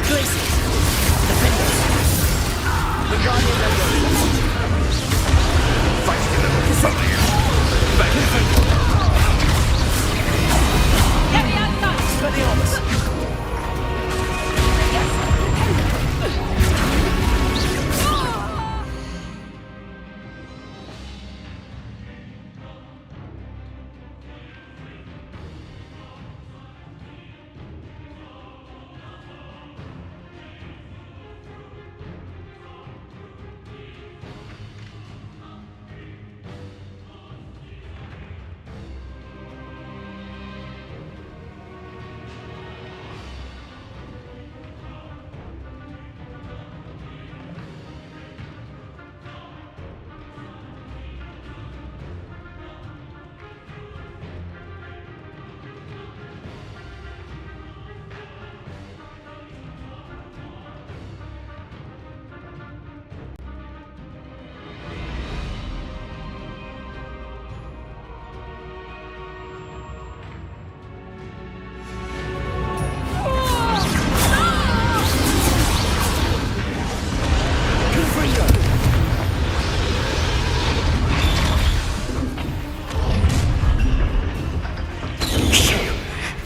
S16: Glacius. Defenders. The Guardian
S6: Fight together. Back to
S16: Expelliarmus.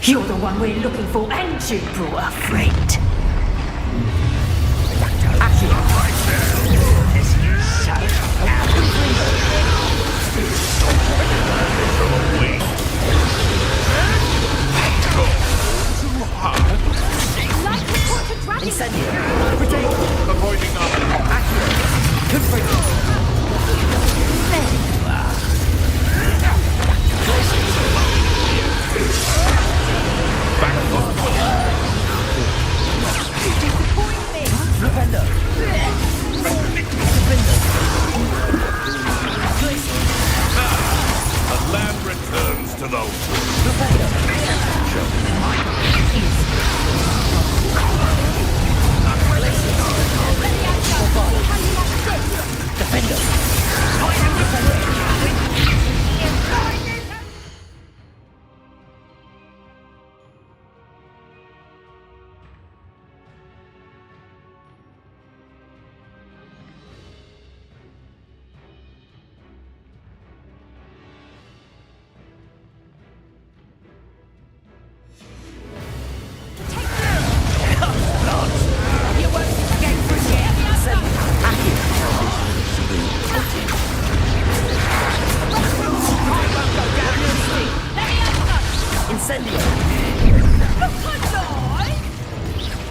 S9: You're the one we're looking for, and you brought a friend.
S17: Incendio. Avoiding Accurate. Good for you.
S6: The land returns to those.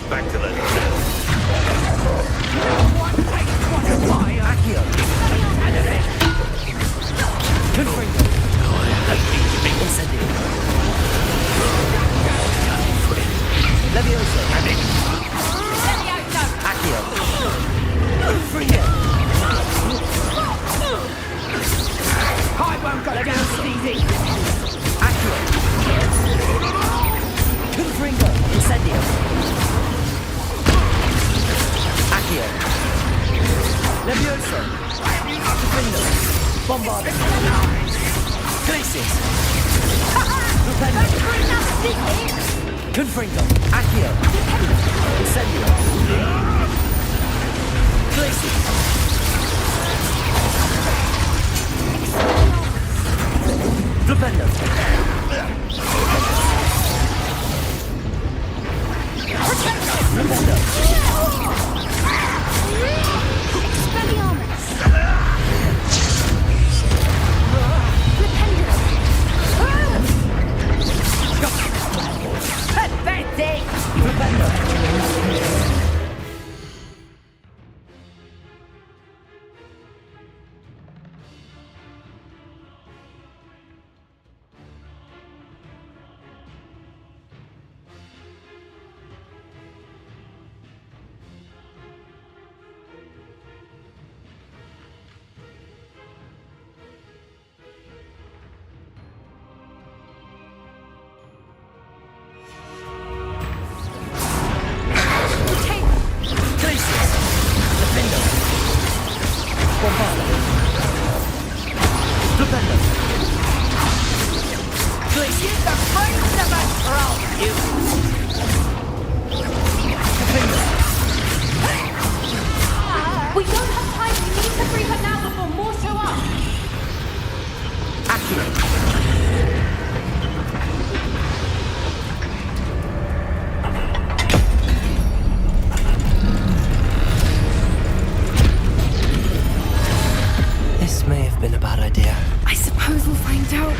S6: Back to the
S17: I won't go down so easy. Confringo. Incendio. Accio. Levioso. Confringo. Bombardo. Glacius. Confringo. Accio. Incendio. Glacius. Flipendo. Flipendo.
S9: Pathetic!
S19: We don't have time. We need to free her now before more show up.
S3: This may have been a bad idea.
S18: I suppose we'll find out.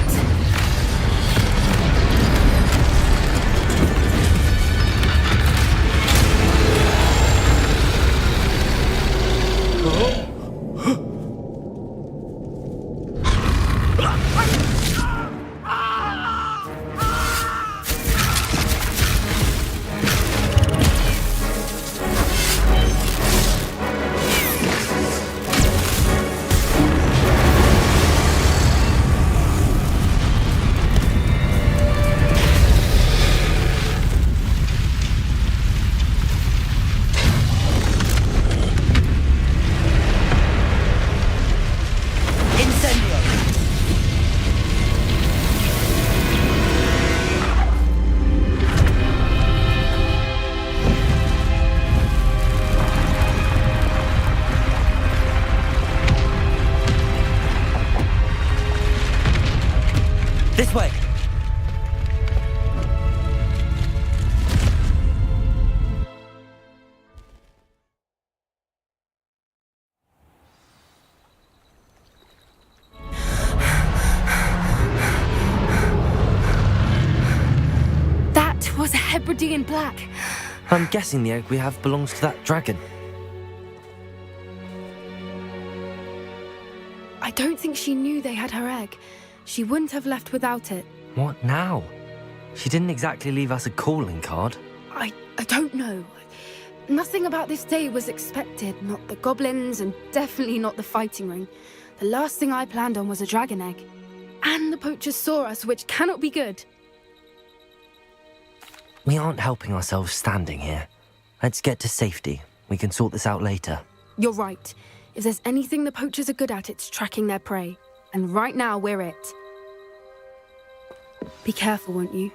S18: was a Hebridean black.
S3: I'm guessing the egg we have belongs to that dragon.
S18: I don't think she knew they had her egg. She wouldn't have left without it.
S3: What now? She didn't exactly leave us a calling card.
S18: I don't know. Nothing about this day was expected. Not the goblins, and definitely not the fighting ring. The last thing I planned on was a dragon egg. And the poachers saw us, which cannot be good.
S3: We aren't helping ourselves standing here. Let's get to safety. We can sort this out later.
S18: You're right. If there's anything the poachers are good at, it's tracking their prey. And right now, we're it. Be careful, won't you?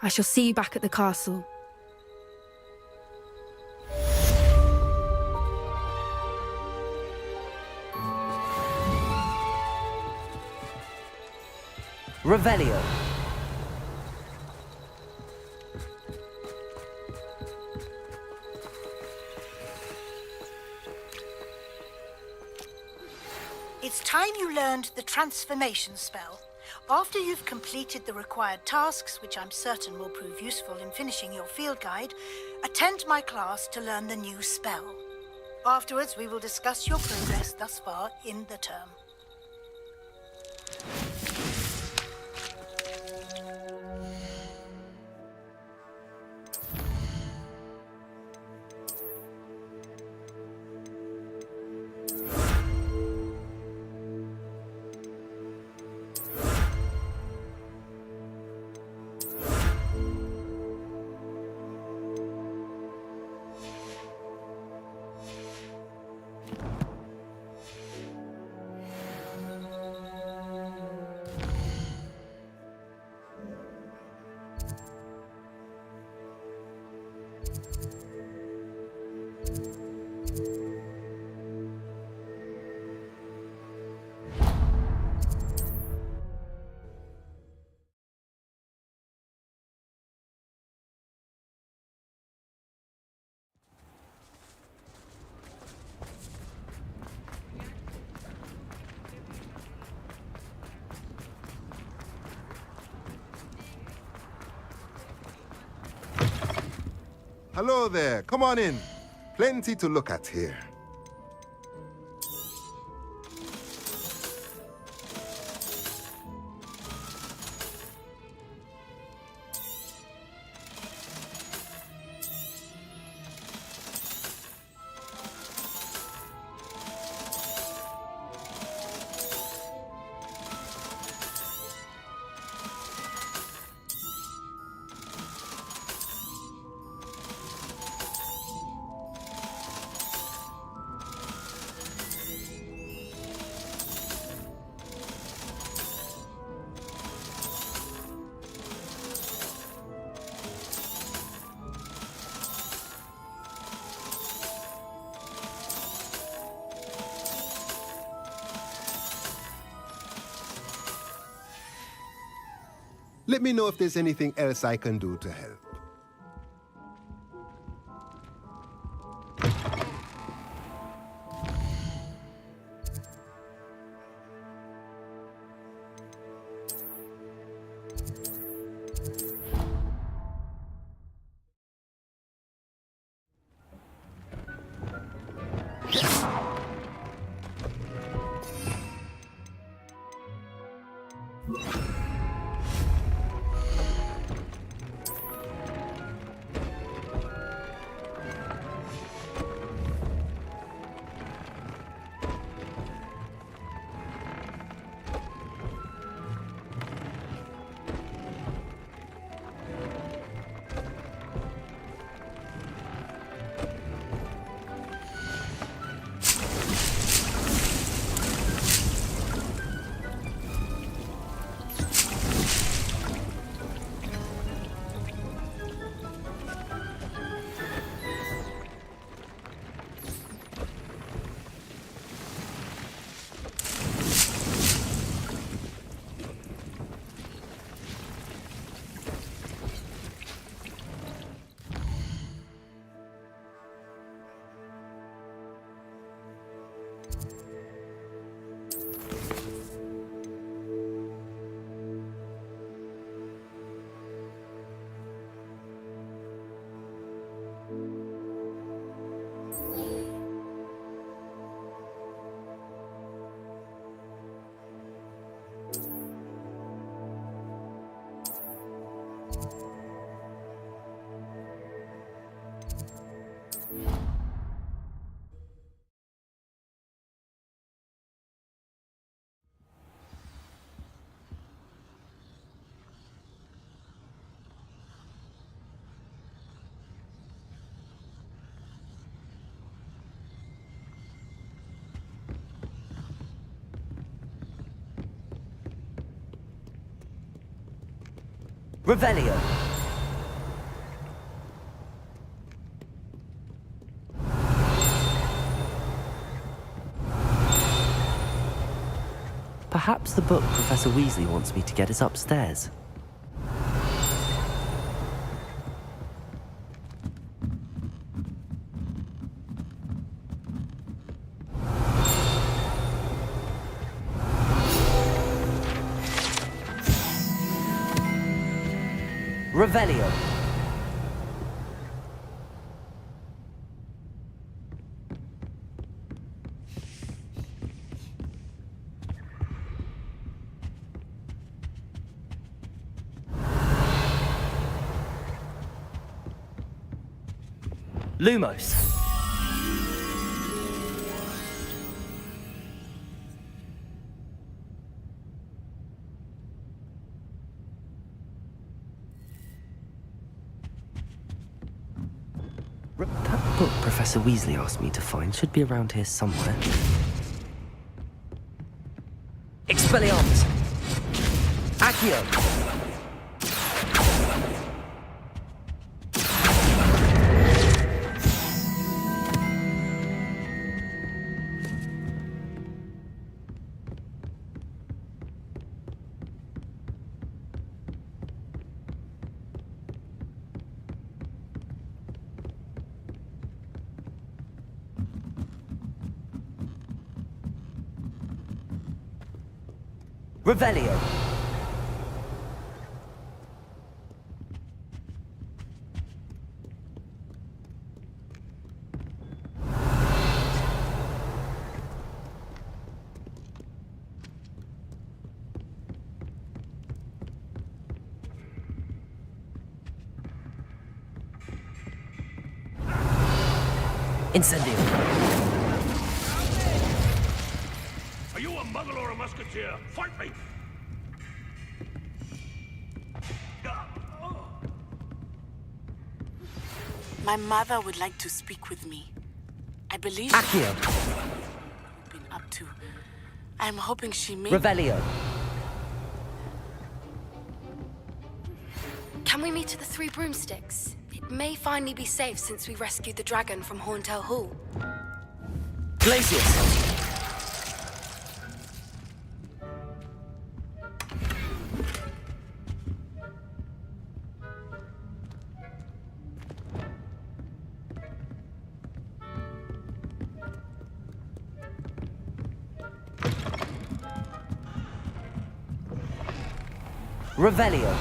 S18: I shall see you back at the castle.
S3: Revelio.
S20: It's time you learned the transformation spell. After you've completed the required tasks, which I'm certain will prove useful in finishing your field guide, attend my class to learn the new spell. Afterwards, we will discuss your progress thus far in the term.
S4: Hello there. Come on in. Plenty to look at here. Let me know if there's anything else I can do to help.
S3: Revelio. Perhaps the book Professor Weasley wants me to get is upstairs. Revelio. Lumos. That book Professor Weasley asked me to find should be around here somewhere. Expelliarmus! Accio! Revelio. Incendio.
S6: Are you a muggle or a musketeer? Fight me!
S7: My mother would like to speak with me. I believe
S3: Accio.
S7: I've been up to. I'm hoping she may.
S3: Revelio.
S18: Can we meet at the Three Broomsticks? It may finally be safe since we rescued the dragon from Horntail Hall.
S3: Glacius. Revelio.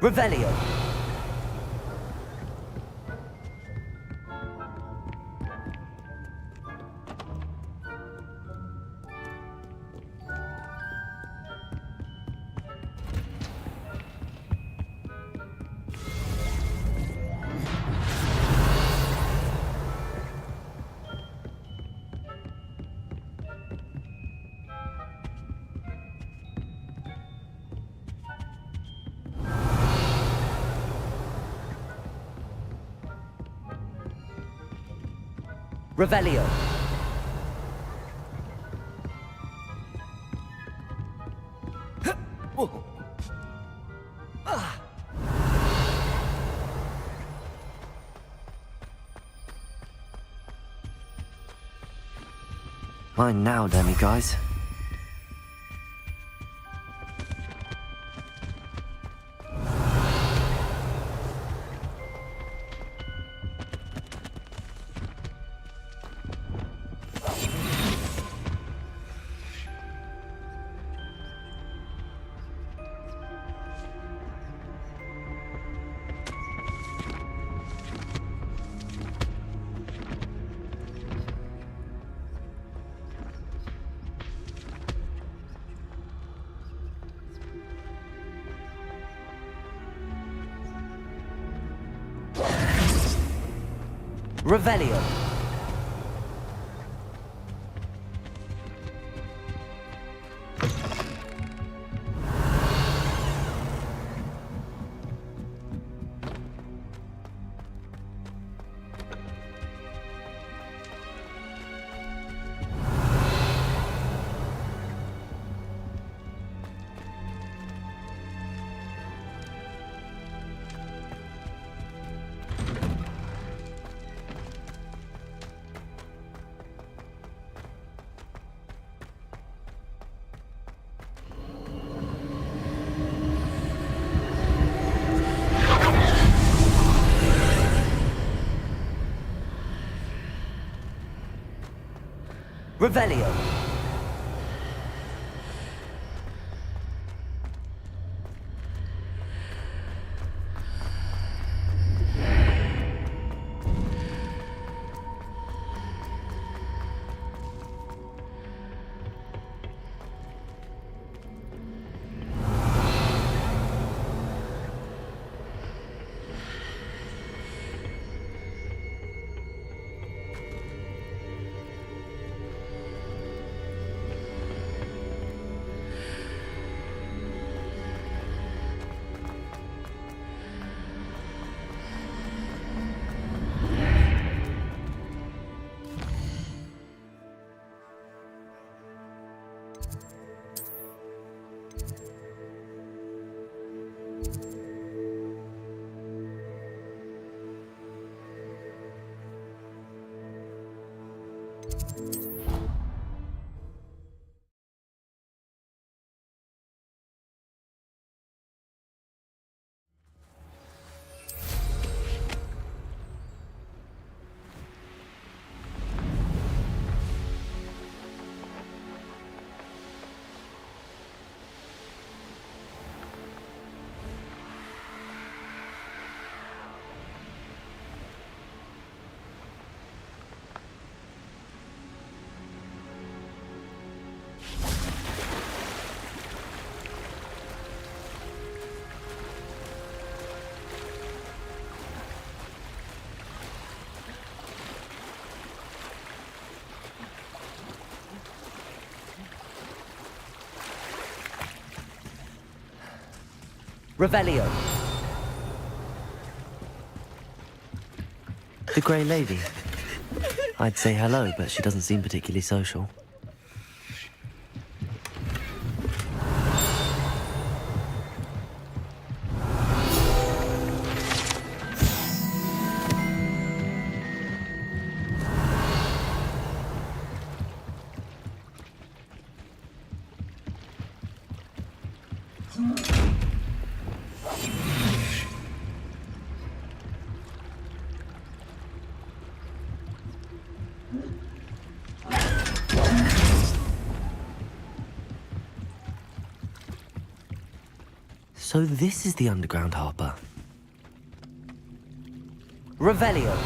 S3: Revelio. Revelio. Mine now, Demi guys. Revelio. Revelio. Revelio. The Grey Lady. I'd say hello, but she doesn't seem particularly social. So this is the underground harbour. Revelio.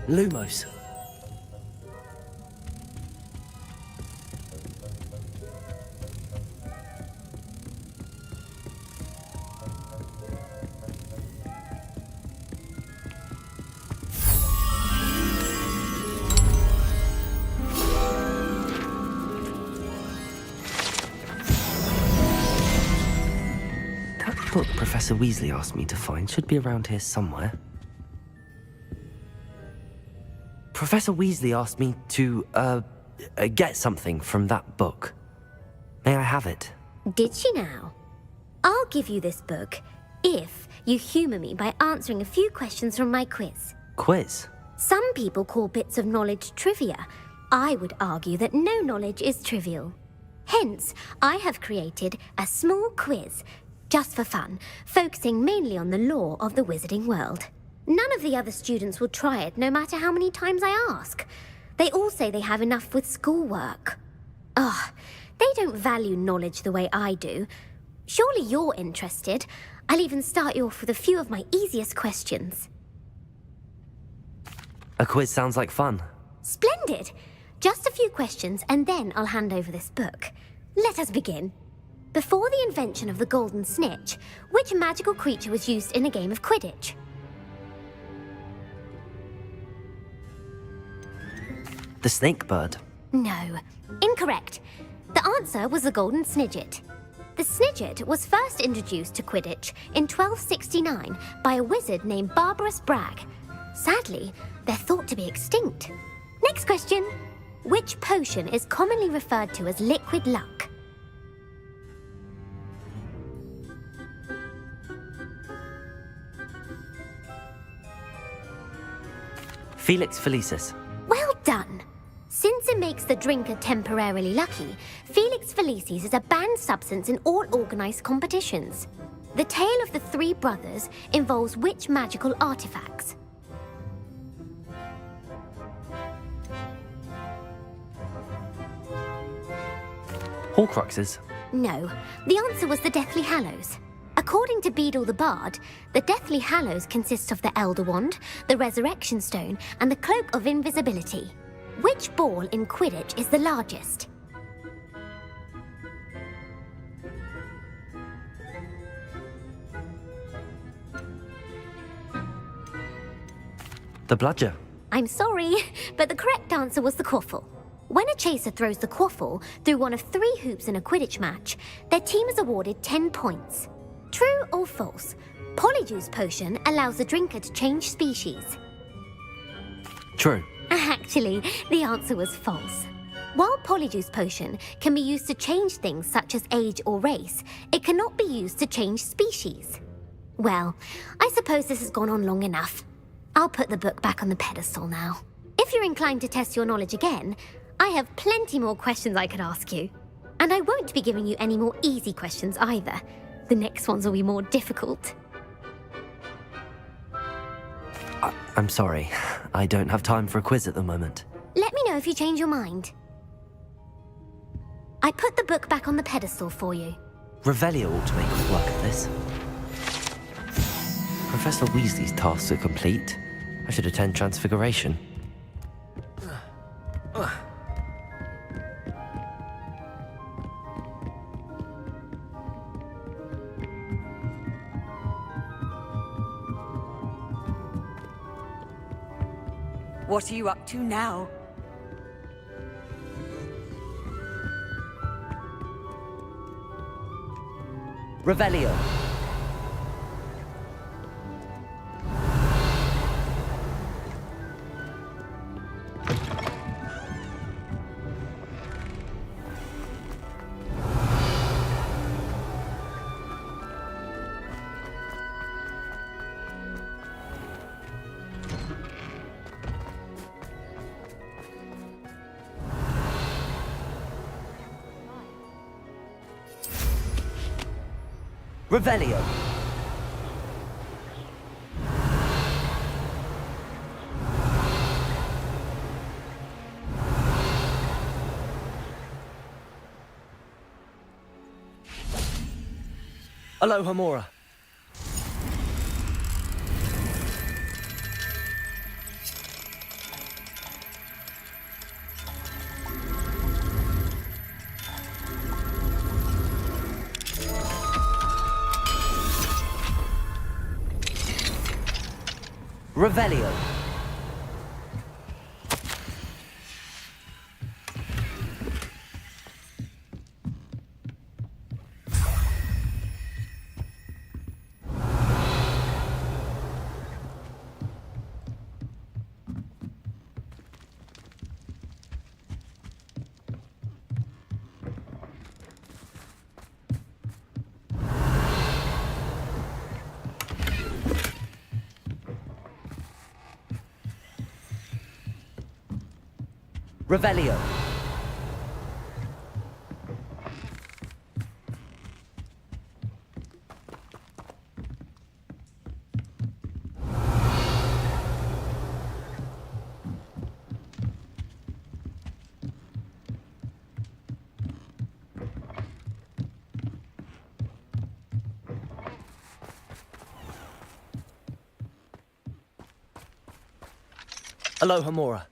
S3: Lumos. That book Professor Weasley asked me to find should be around here somewhere. Professor Weasley asked me to, get something from that book. May I have it?
S13: Did she now?
S21: I'll give you this book if you humour me by answering a few questions from my quiz.
S3: Quiz?
S21: Some people call bits of knowledge trivia. I would argue that no knowledge is trivial. Hence, I have created a small quiz, just for fun, focusing mainly on the lore of the wizarding world. None of the other students will try it, no matter how many times I ask. They all say they have enough with schoolwork. Ugh, they don't value knowledge the way I do. Surely you're interested. I'll even start you off with a few of my easiest questions.
S3: A quiz sounds like fun.
S21: Splendid! Just a few questions, and then I'll hand over this book. Let us begin. Before the invention of the golden snitch, which magical creature was used in a game of Quidditch?
S3: The snake bird.
S21: No, incorrect. The answer was the golden snidget. The snidget was first introduced to Quidditch in 1269 by a wizard named Barbarous Bragg. Sadly, they're thought to be extinct. Next question. Which potion is commonly referred to as liquid luck?
S3: Felix Felicis.
S21: Well done. Since it makes the drinker temporarily lucky, Felix Felicis is a banned substance in all organised competitions. The tale of the three brothers involves which magical artifacts?
S3: Horcruxes.
S21: No, the answer was the Deathly Hallows. According to Beadle the Bard, the Deathly Hallows consists of the Elder Wand, the Resurrection Stone, and the Cloak of Invisibility. Which ball in Quidditch is the largest?
S3: The bludger.
S21: I'm sorry, but the correct answer was the quaffle. When a chaser throws the quaffle through one of 3 hoops in a Quidditch match, their team is awarded 10 points. True or false? Polyjuice Potion allows the drinker to change species.
S3: True.
S21: Actually, the answer was false. While Polyjuice Potion can be used to change things such as age or race, it cannot be used to change species. Well, I suppose this has gone on long enough. I'll put the book back on the pedestal now. If you're inclined to test your knowledge again, I have plenty more questions I could ask you. And I won't be giving you any more easy questions either. The next ones will be more difficult.
S3: I'm sorry. I don't have time for a quiz at the moment.
S21: Let me know if you change your mind. I put the book back on the pedestal for you.
S3: Revelio ought to make quick work of this. Professor Weasley's tasks are complete. I should attend Transfiguration.
S9: What are you up to now?
S3: Revelio. Revelio. Alohomora. Revelio. Revelio. Aloha Mora.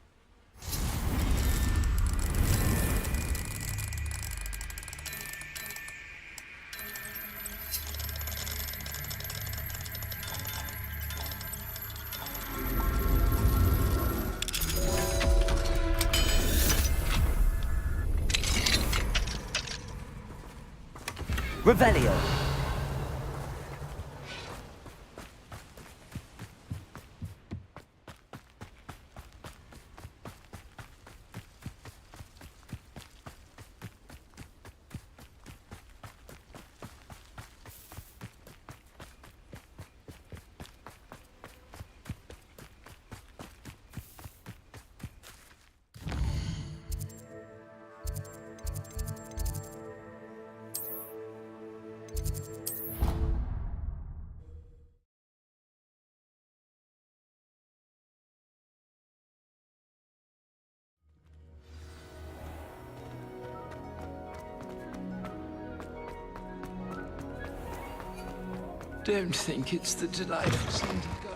S3: Revelio.
S8: Don't think it's the delightful scent of God.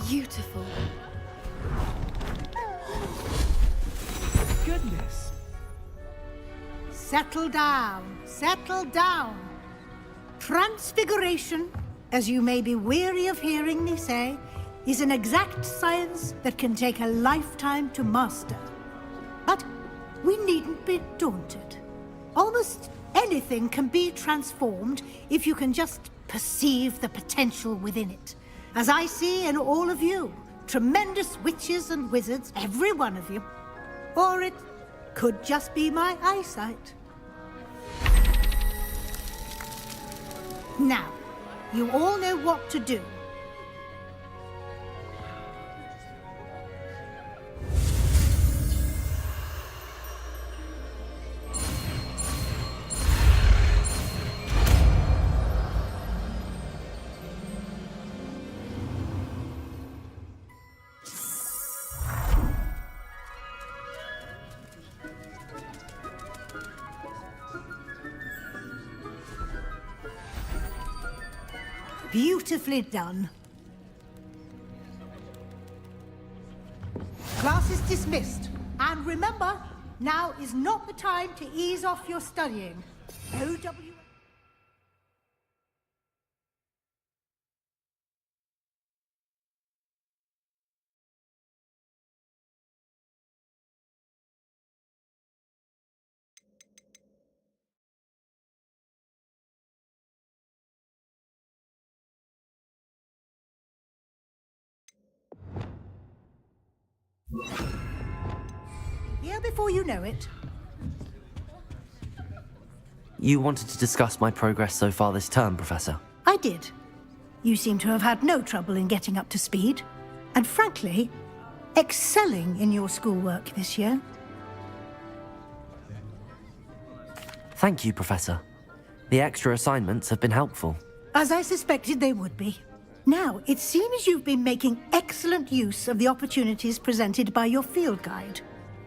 S18: Beautiful.
S20: Goodness. Settle down. Settle down. Transfiguration, as you may be weary of hearing me say, is an exact science that can take a lifetime to master. But we needn't be daunted. Almost anything can be transformed if you can just perceive the potential within it. As I see in all of you, tremendous witches and wizards, every one of you. Or it could just be my eyesight. Now, you all know what to do. Beautifully done. Class is dismissed. And remember, now is not the time to ease off your studying. OW... Here before you know it.
S3: You wanted to discuss my progress so far this term, Professor?
S20: I did. You seem to have had no trouble in getting up to speed. And frankly, excelling in your schoolwork this year.
S3: Thank you, Professor. The extra assignments have been helpful.
S20: As I suspected they would be. Now, it seems you've been making excellent use of the opportunities presented by your field guide.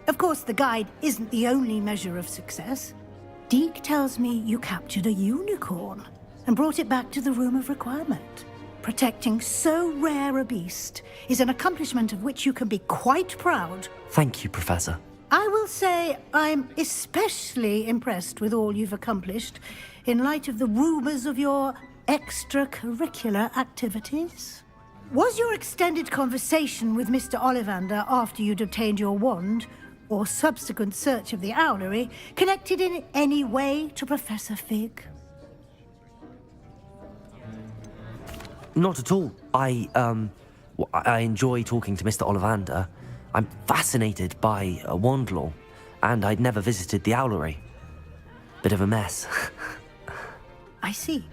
S20: Of course, the guide isn't the only measure of success. Deke tells me you captured a unicorn and brought it back to the Room of Requirement. Protecting so rare a beast is an accomplishment of which you can be quite proud.
S3: Thank you, Professor.
S20: I will say I'm especially impressed with all you've accomplished in light of the rumors of your extracurricular activities. Was your extended conversation with Mr. Ollivander after you'd obtained your wand, or subsequent search of the owlery, connected in any way to Professor Fig?
S3: Not at all. I enjoy talking to Mr. Ollivander. I'm fascinated by wand lore, and I'd never visited the owlery. Bit of a mess.
S20: I see.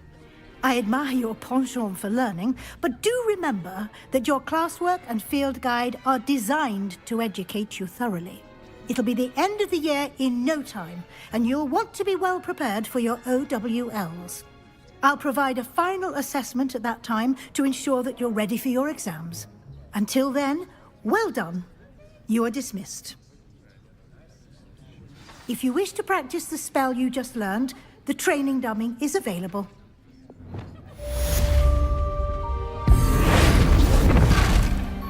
S20: I admire your penchant for learning, but do remember that your classwork and field guide are designed to educate you thoroughly. It'll be the end of the year in no time, and you'll want to be well prepared for your OWLs. I'll provide a final assessment at that time to ensure that you're ready for your exams. Until then, well done. You are dismissed. If you wish to practice the spell you just learned, the training dummy is available.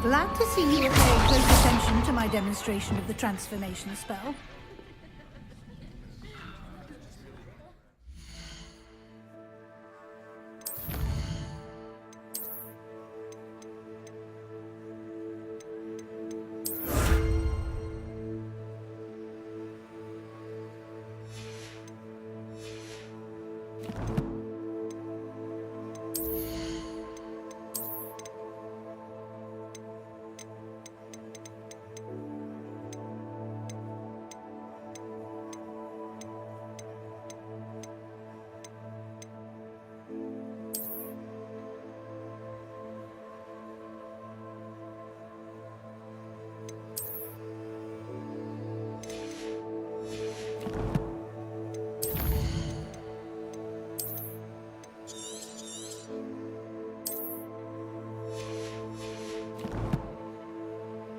S20: Glad to see you are paying close attention to my demonstration of the transformation spell.